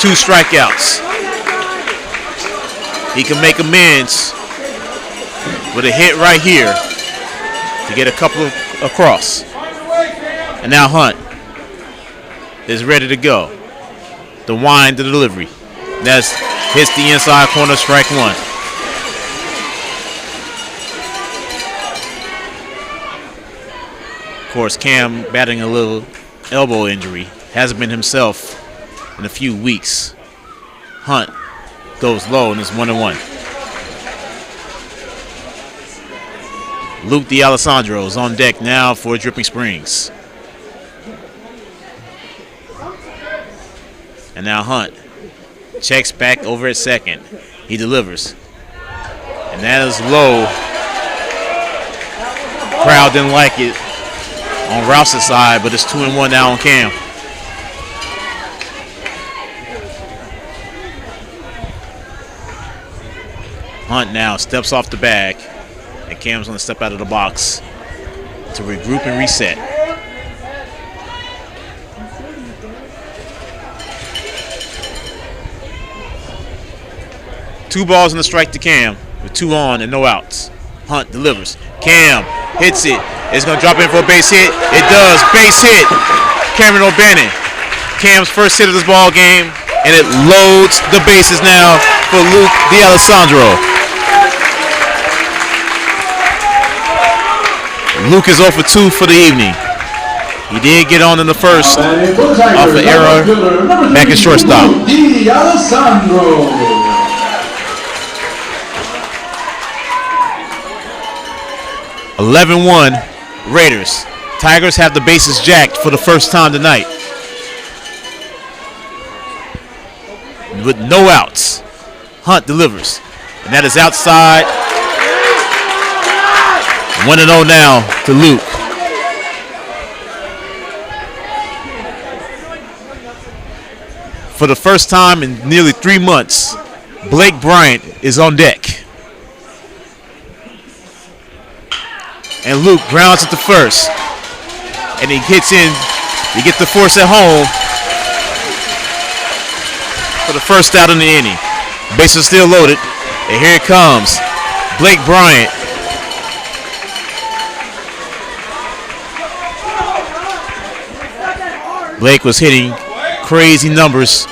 2 strikeouts. He can make amends with a hit right here to get a couple across. And now Hunt is ready to go. The wind, the delivery. That's hits the inside corner, strike 1. Of course, Cam batting a little elbow injury. Hasn't been himself in a few weeks. Hunt goes low and it's 1-1. Luke D'Alessandro is on deck now for Dripping Springs. And now Hunt checks back over at second. He delivers. And that is low. Crowd didn't like it on Rouse's side, but it's 2-1 now on Cam. Hunt now steps off the bag, and Cam's going to step out of the box to regroup and reset. Two balls and a strike to Cam with 2 on and no outs. Hunt delivers. Cam hits it. It's going to drop in for a base hit. It does. Base hit. Cameron O'Bannon. Cam's first hit of this ball game, and it loads the bases now for Luke D'Alessandro. Luke is 0 for 2 for the evening. He did get on in the first off an error back at shortstop. D'Alessandro. 11-1 Raiders. Tigers have the bases jacked for the first time tonight. With no outs. Hunt delivers. And that is outside. 1-0 now to Luke. For the first time in nearly 3 months, Blake Bryant is on deck. And Luke grounds at the first. And he hits in. He gets the force at home for the first out in the inning. Bases still loaded. And here it comes. Blake Bryant. Blake was hitting crazy numbers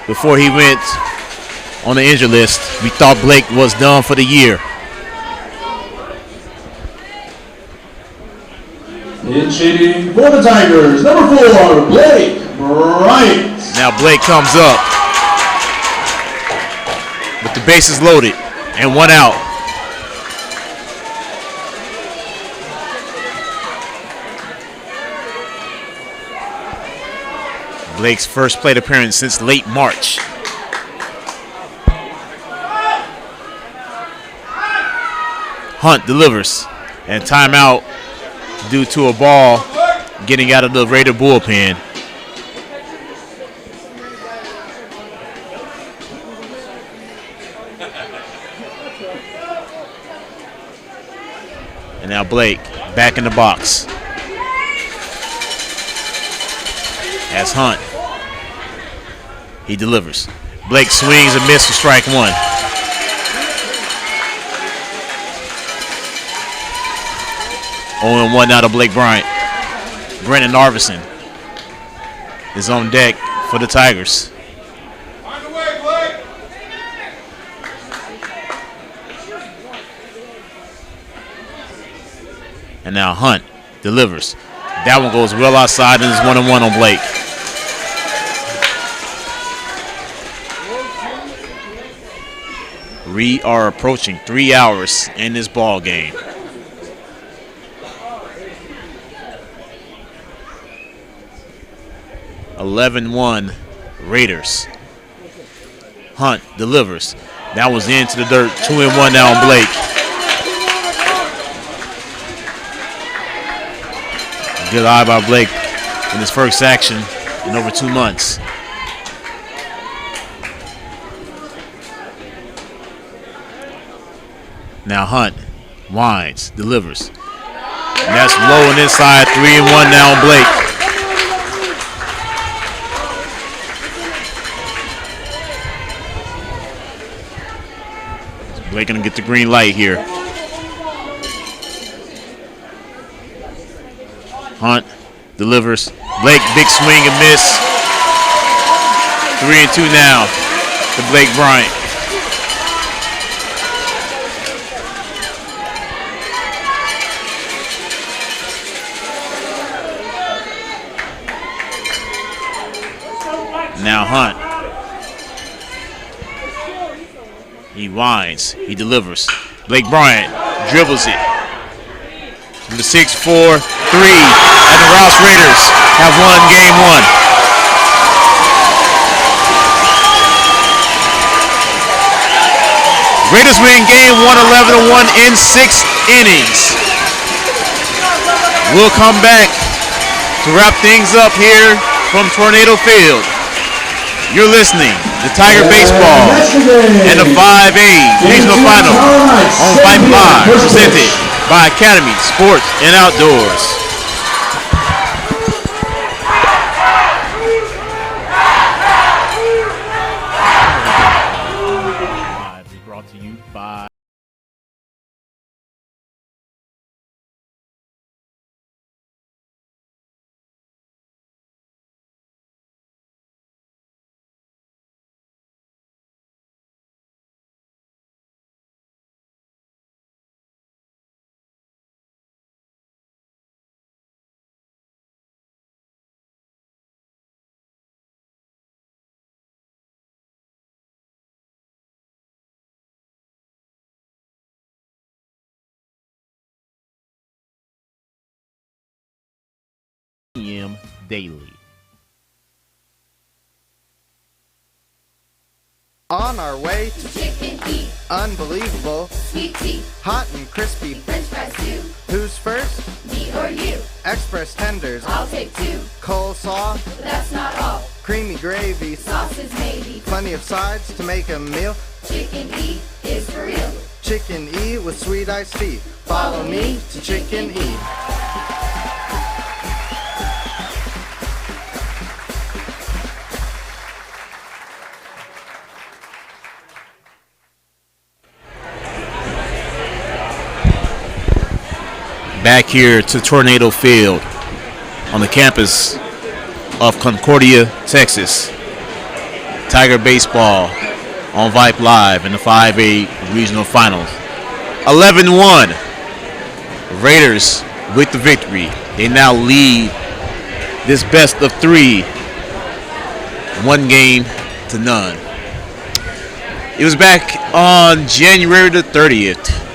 before he went on the injury list. We thought Blake was done for the year. Initiating for the Tigers, number 4, Blake Bryant. Now Blake comes up with the bases loaded and 1 out. Blake's first plate appearance since late March. Hunt delivers, and timeout due to a ball getting out of the Raider bullpen. And now Blake back in the box. As Hunt, he delivers. Blake swings and misses for strike 1. 0-1 now to Blake Bryant. Brennan Arvison is on deck for the Tigers. And now Hunt delivers. That one goes well outside and is 1-1 on Blake. We are approaching 3 hours in this ball game. (11-1) Raiders. Hunt delivers. That was into the dirt. 2-1 now on Blake. Good eye by Blake in his first action in over 2 months. Now Hunt winds, delivers. And that's low and inside. 3-1 now on Blake. Blake gonna get the green light here. Hunt delivers. Blake, big swing and miss. 3-2 now to Blake Bryant. Now Hunt. He winds. He delivers. Blake Bryant dribbles it. The 6-4-3, and the Rouse Raiders have won game 1. Raiders win game 1, 11-1 in 6 innings. We'll come back to wrap things up here from Tornado Field. You're listening to Tiger Baseball and the 5A Regional Final on Vype Live, presented by Academy Sports and Outdoors. Live is brought to you by Daily. On our way to Chicken Eat, unbelievable, sweet tea, hot and crispy. French fries too. Who's first? Me or you? Express tenders, I'll take 2. coleslaw, But that's not all. creamy gravy, Sauces maybe. plenty of sides to make a meal. Chicken E is for real. Chicken E with sweet iced tea. Follow me to Chicken E. Back here to Tornado Field on the campus of Concordia, Texas. Tiger baseball on Vype Live in the 5A regional finals. 11-1. Raiders with the victory. They now lead this best of 3, 1-0. It was back on January the 30th.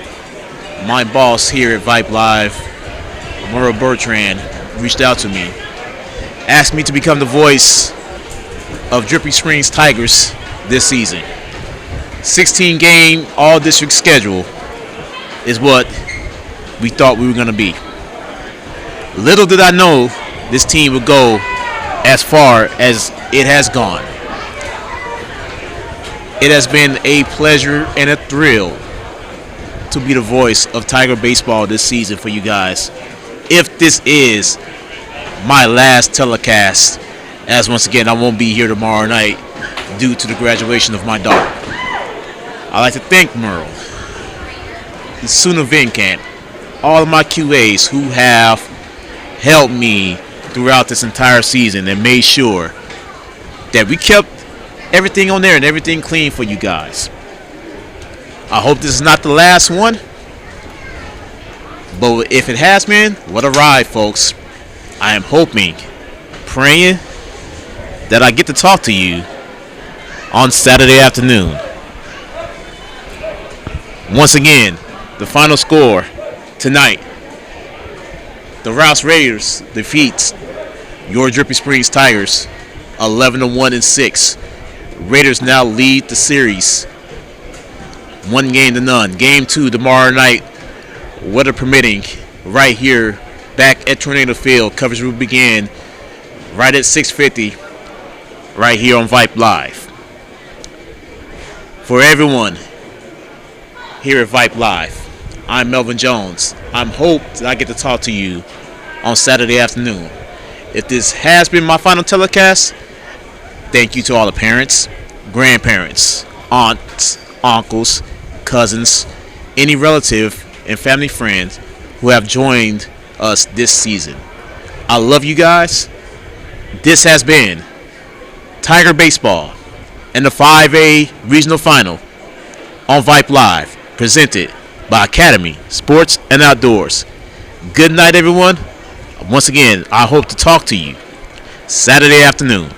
My boss here at Vype Live, Murray Bertrand, reached out to me, asked me to become the voice of Dripping Springs Tigers this season. 16-game all-district schedule is what we thought we were going to be. Little did I know this team would go as far as it has gone. It has been a pleasure and a thrill to be the voice of Tiger baseball this season for you guys. If this is my last telecast, as once again I won't be here tomorrow night due to the graduation of my daughter. I'd like to thank Merle, the Sooner Vincant, all of my QAs who have helped me throughout this entire season and made sure that we kept everything on there and everything clean for you guys. I hope this is not the last one, but if it has been, what a ride, folks. I am hoping, praying that I get to talk to you on Saturday afternoon. Once again, the final score tonight: the Rouse Raiders defeats your Dripping Springs Tigers 11-1-6. Raiders now lead the series 1-0. Game 2 tomorrow night, weather permitting, right here back at Tornado Field. Coverage will begin right at 6:50 right here on Vype Live. For everyone here at Vype Live, I'm Melvin Jones. I'm hoped that I get to talk to you on Saturday afternoon. If this has been my final telecast, thank you to all the parents, grandparents, aunts, uncles, cousins, any relative and family friends who have joined us this season. I love you guys. This has been Tiger Baseball and the 5A Regional Final on Vype Live, presented by Academy Sports and Outdoors. Good night, everyone. Once again, I hope to talk to you Saturday afternoon.